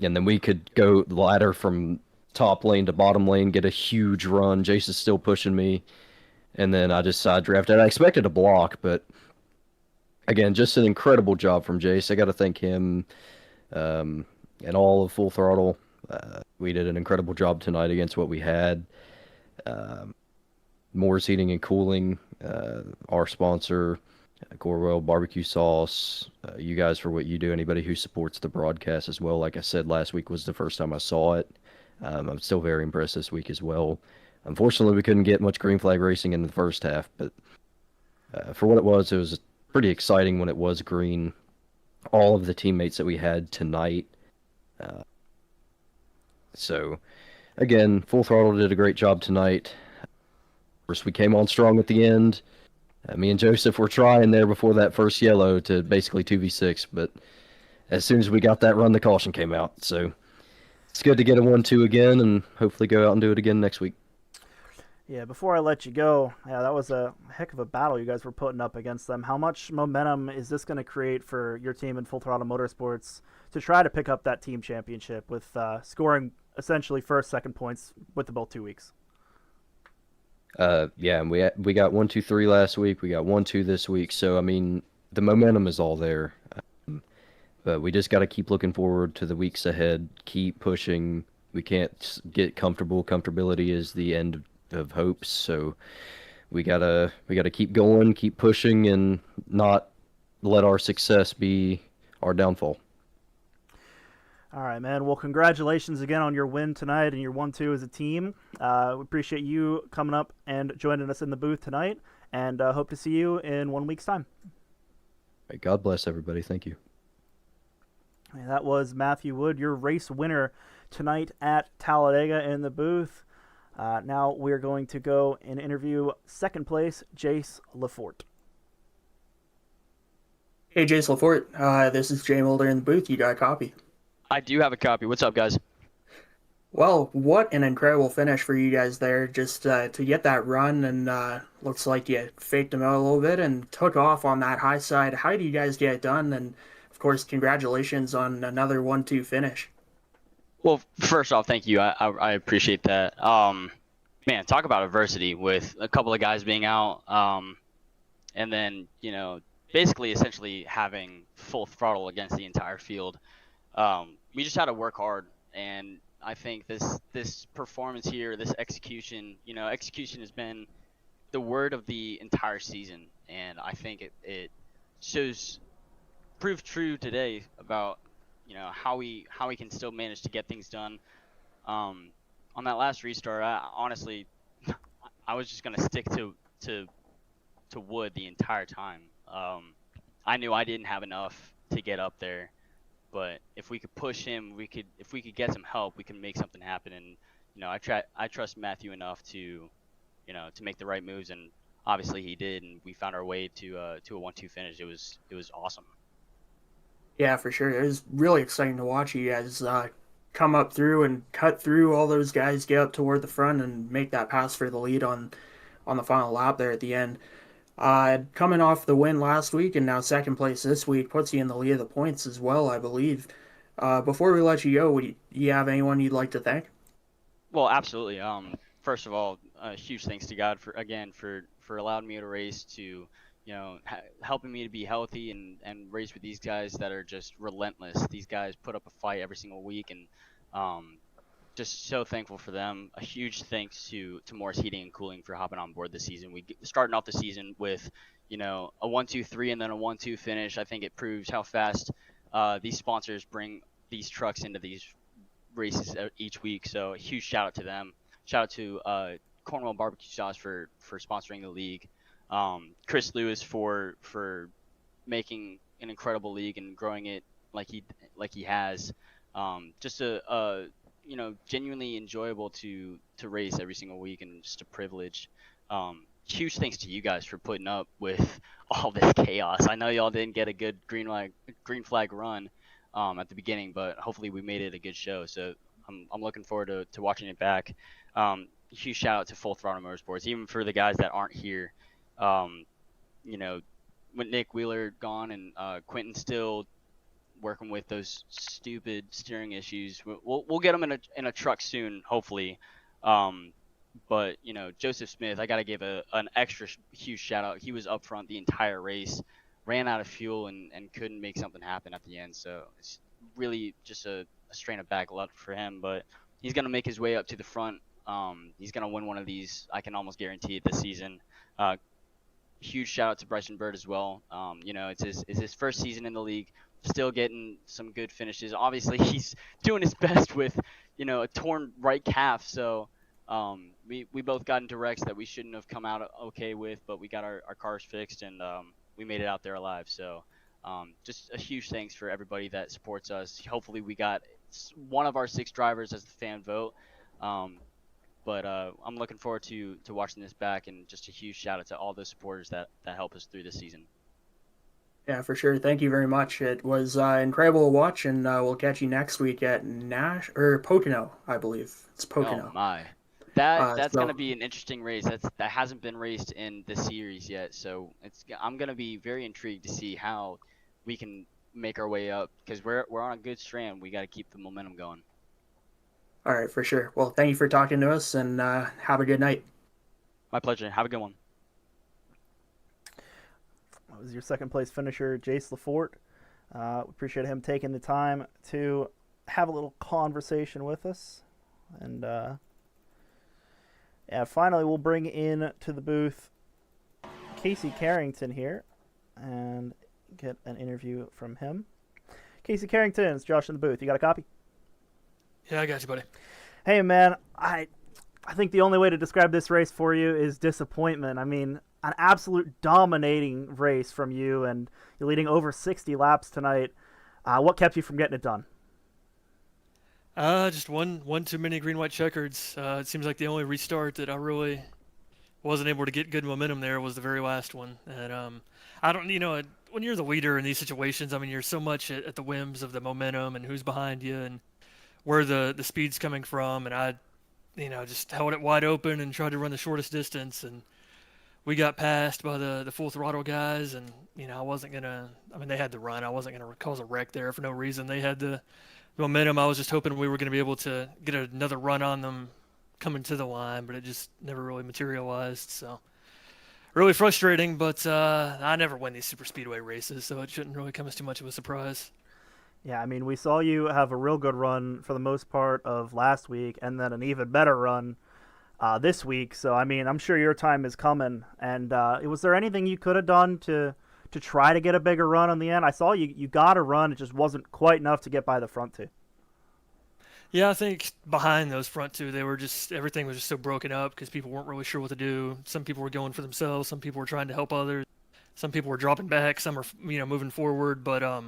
And then we could go the ladder from top lane to bottom lane, get a huge run. Jace is still pushing me. And then I just side drafted. I expected a block, but again, just an incredible job from Jace. I got to thank him and all of Full Throttle. We did an incredible job tonight against what we had. Moore's Heating and Cooling, our sponsor, Gorwell Barbecue Sauce, you guys for what you do, anybody who supports the broadcast as well. Like I said, last week was the first time I saw it. I'm still very impressed this week as well. Unfortunately, we couldn't get much green flag racing in the first half, but for what it was pretty exciting when it was green. All of the teammates that we had tonight. So, again, Full Throttle did a great job tonight. Of course, we came on strong at the end. Me and Joseph were trying there before that first yellow to basically 2v6, but as soon as we got that run, the caution came out. So, it's good to get a 1-2 again and hopefully go out and do it again next week. Yeah, before I let you go, that was a heck of a battle you guys were putting up against them. How much momentum is this going to create for your team in Full Throttle Motorsports to try to pick up that team championship with scoring essentially first, second points with about 2 weeks? Yeah, and we got 1, 2, 3 last week. We got 1, 2 this week. So I mean, the momentum is all there. But we just got to keep looking forward to the weeks ahead. Keep pushing. We can't get comfortable. Comfortability is the end of hopes. So we gotta keep going, keep pushing, and not let our success be our downfall. All right, man. Well, congratulations again on your win tonight and your 1-2 as a team. We appreciate you coming up and joining us in the booth tonight, and hope to see you in 1 week's time. Hey, God bless everybody. Thank you. And that was Matthew Wood, your race winner tonight at Talladega in the booth. Now we're going to go and interview second place, Jace Lafort. Hey, Jace Lafort. This is Jay Mulder in the booth. You got a copy? I do have a copy. What's up, guys? Well, what an incredible finish for you guys there, just to get that run, and looks like you faked them out a little bit and took off on that high side. How do you guys get it done? And, of course, congratulations on another 1-2 finish. Well, first off, thank you. I appreciate that. Man, talk about adversity with a couple of guys being out, and then, basically essentially having full throttle against the entire field. We just had to work hard, and I think this performance here, this execution, execution has been the word of the entire season, and I think it proved true today about how we can still manage to get things done. On that last restart, honestly, I was just gonna stick to Wood the entire time. I knew I didn't have enough to get up there. But if we could push him, if we could get some help, we can make something happen. And I trust Matthew enough to make the right moves, and obviously he did, and we found our way to a 1-2 finish. It was awesome. Yeah, for sure. It was really exciting to watch you guys come up through and cut through all those guys, get up toward the front, and make that pass for the lead on the final lap there at the end. Coming off the win last week and now second place this week puts you in the lead of the points as well, I believe. Before we let you go, do you have anyone you'd like to thank? Well, absolutely. First of all, huge thanks to God for allowing me to race, to helping me to be healthy and race with these guys that are just relentless. These guys put up a fight every single week, and just so thankful for them. A huge thanks to Morris Heating and Cooling for hopping on board this season. We starting off the season with a 1-2-3 and then a 1-2 finish. I think it proves how fast these sponsors bring these trucks into these races each week. So a huge shout out to them. Shout out to Cornwall Barbecue Sauce for sponsoring the league. Chris Lewis for making an incredible league and growing it like he has. Just a genuinely enjoyable to race every single week, and just a privilege. Huge thanks to you guys for putting up with all this chaos. I know y'all didn't get a good green flag run at the beginning, but hopefully we made it a good show. So I'm looking forward to watching it back. Huge shout out to Full Throttle Motorsports, even for the guys that aren't here. With Nick Wheeler gone and Quentin still working with those stupid steering issues. We'll get them in a truck soon, hopefully. But Joseph Smith, I got to give an extra huge shout out. He was up front the entire race, ran out of fuel and couldn't make something happen at the end. So it's really just a strain of bad luck for him. But he's gonna make his way up to the front. He's gonna win one of these. I can almost guarantee it this season. Huge shout out to Bryson Bird as well. It's his first season in the league. Still getting some good finishes. Obviously, he's doing his best with, a torn right calf. So we both got into wrecks that we shouldn't have come out okay with, but we got our cars fixed, and we made it out there alive. So just a huge thanks for everybody that supports us. Hopefully we got one of our 6 drivers as the fan vote. But I'm looking forward to watching this back, and just a huge shout out to all the supporters that help us through this season. Yeah, for sure. Thank you very much. It was incredible to watch, and we'll catch you next week at Pocono, I believe. It's Pocono. Oh my, that's gonna be an interesting race. That hasn't been raced in the series yet, so I'm gonna be very intrigued to see how we can make our way up, because we're on a good strand. We got to keep the momentum going. All right, for sure. Well, thank you for talking to us, and have a good night. My pleasure. Have a good one. That was your second place finisher, Jace Lafort. We appreciate him taking the time to have a little conversation with us. And finally, we'll bring in to the booth Casey Carrington here and get an interview from him. Casey Carrington, it's Josh in the booth. You got a copy? Yeah, I got you, buddy. Hey, man, I think the only way to describe this race for you is disappointment. I mean, an absolute dominating race from you, and you're leading over 60 laps tonight. What kept you from getting it done? Just one too many green white checkers. It seems like the only restart that I really wasn't able to get good momentum there was the very last one. And I don't, when you're the leader in these situations, I mean, you're so much at the whims of the momentum and who's behind you and where the speed's coming from. And I, just held it wide open and tried to run the shortest distance. And we got passed by the full throttle guys. And I wasn't gonna. I mean, they had the run. I wasn't gonna cause a wreck there for no reason. They had the momentum. I was just hoping we were going to be able to get another run on them coming to the line, but it just never really materialized. So really frustrating, but I never win these super speedway races, so it shouldn't really come as too much of a surprise. Yeah, I mean, we saw you have a real good run for the most part of last week, and then an even better run this week. So, I mean, I'm sure your time is coming. And was there anything you could have done to try to get a bigger run on the end? I saw you got a run. It just wasn't quite enough to get by the front two. Yeah, I think behind those front two, everything was just so broken up because people weren't really sure what to do. Some people were going for themselves. Some people were trying to help others. Some people were dropping back. Some were, moving forward. But, I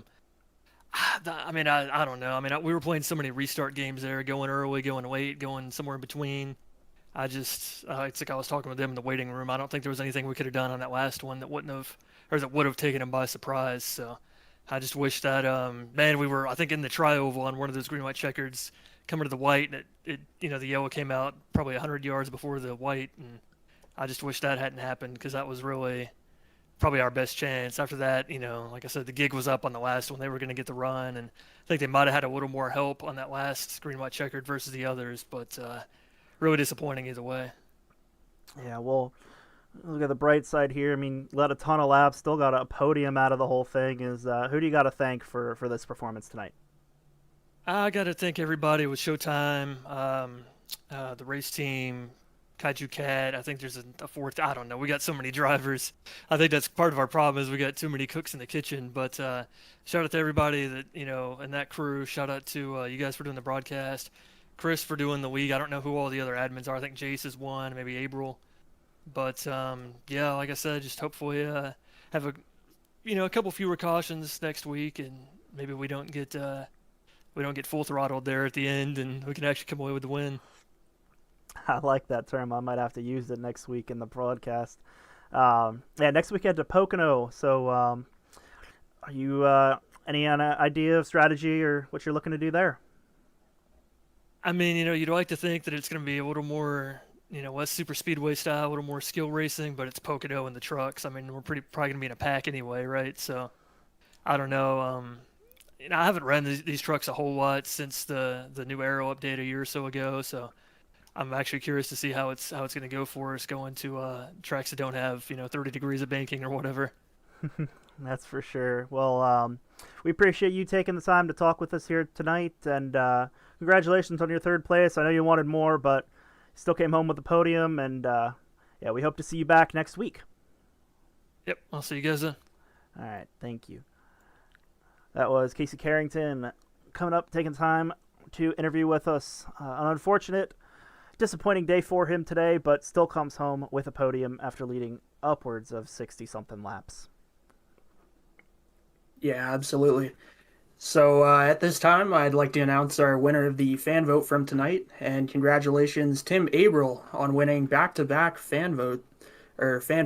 mean, I don't know. I mean, we were playing so many restart games there, going early, going late, going somewhere in between. It's like I was talking with them in the waiting room. I don't think there was anything we could have done on that last one that would have taken them by surprise. So I just wish that, we were, I think, in the tri-oval on one of those green white checkers coming to the white, and the yellow came out probably 100 yards before the white, and I just wish that hadn't happened because that was really probably our best chance. After that, like I said, the gig was up on the last one. They were going to get the run, and I think they might have had a little more help on that last green white checkered versus the others, but really disappointing either way. Yeah, well, look at the bright side here. I mean, led a ton of laps, still got a podium out of the whole thing. Who do you got to thank for this performance tonight? I got to thank everybody with Showtime, the race team, Kaiju Cat. I think there's a fourth. I don't know. We got so many drivers. I think that's part of our problem is we got too many cooks in the kitchen. But shout out to everybody that, and that crew. Shout out to you guys for doing the broadcast. Chris for doing the week. I don't know who all the other admins are. I think Jace is one, maybe April. But yeah, like I said, just hopefully have a couple fewer cautions next week, and maybe we don't get full throttled there at the end, and we can actually come away with the win. I like that term. I might have to use it next week in the broadcast. Yeah, next week head to Pocono. So, are you any idea of strategy or what you're looking to do there? I mean, you'd like to think that it's going to be a little more, less super speedway style, a little more skill racing, but it's Pocono in the trucks. I mean, we're probably going to be in a pack anyway, right? So, I don't know. I haven't run these trucks a whole lot since the new aero update a year or so ago, so I'm actually curious to see how it's going to go for us going to tracks that don't have 30 degrees of banking or whatever. That's for sure. Well, we appreciate you taking the time to talk with us here tonight, and congratulations on your third place. I know you wanted more, but still came home with the podium, and yeah, we hope to see you back next week. Yep, I'll see you guys then. All right, thank you. That was Casey Carrington coming up, taking time to interview with us. An unfortunate, disappointing day for him today, but still comes home with a podium after leading upwards of 60-something laps. Yeah, absolutely. So at this time, I'd like to announce our winner of the fan vote from tonight, and congratulations, Tim Abril, on winning back-to-back fan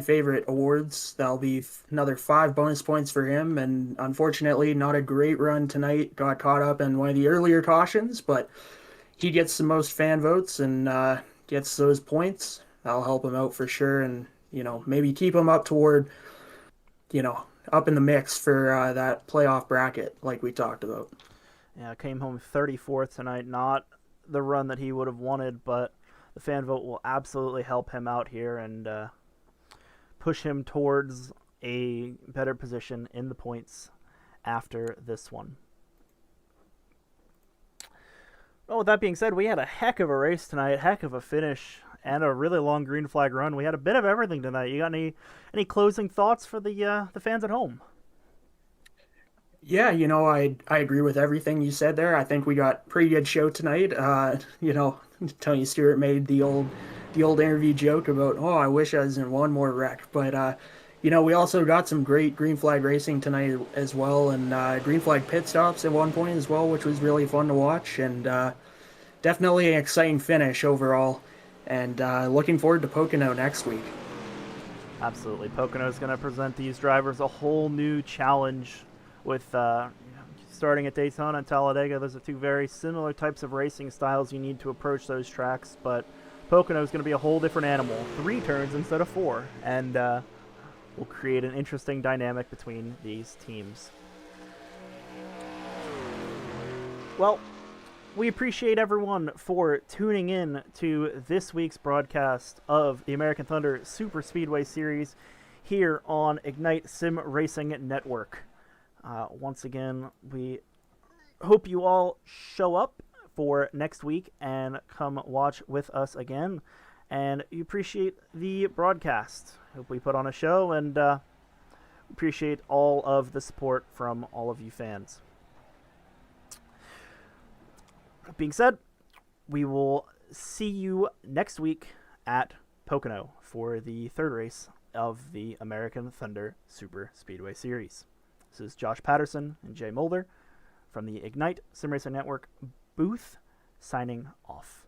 favorite awards. That'll be another 5 bonus points for him, and unfortunately, not a great run tonight. Got caught up in one of the earlier cautions, but he gets the most fan votes and gets those points. That'll help him out for sure, and maybe keep him up toward up in the mix for that playoff bracket like we talked about. Yeah, came home 34th tonight. Not the run that he would have wanted, but the fan vote will absolutely help him out here and push him towards a better position in the points after this one. Well, with that being said, we had a heck of a race tonight, heck of a finish, and a really long green flag run. We had a bit of everything tonight. You got any closing thoughts for the fans at home? Yeah, I agree with everything you said there. I think we got pretty good show tonight. Tony Stewart made the old interview joke about, oh, I wish I was in one more wreck. But we also got some great green flag racing tonight as well, and green flag pit stops at one point as well, which was really fun to watch, and definitely an exciting finish overall. And looking forward to Pocono next week. Absolutely. Pocono is going to present these drivers a whole new challenge with starting at Daytona and Talladega. Those are two very similar types of racing styles you need to approach those tracks, but Pocono is going to be a whole different animal. 3 turns instead of 4, and will create an interesting dynamic between these teams. Well, we appreciate everyone for tuning in to this week's broadcast of the American Thunder Superspeedway Series here on Ignite Sim Racing Network. Once again, we hope you all show up for next week and come watch with us again. And you appreciate the broadcast. Hope we put on a show, and appreciate all of the support from all of you fans. That being said, we will see you next week at Pocono for the 3rd race of the American Thunder Super Speedway Series. This is Josh Patterson and Jay Mulder from the Ignite Sim Racing Network booth, signing off.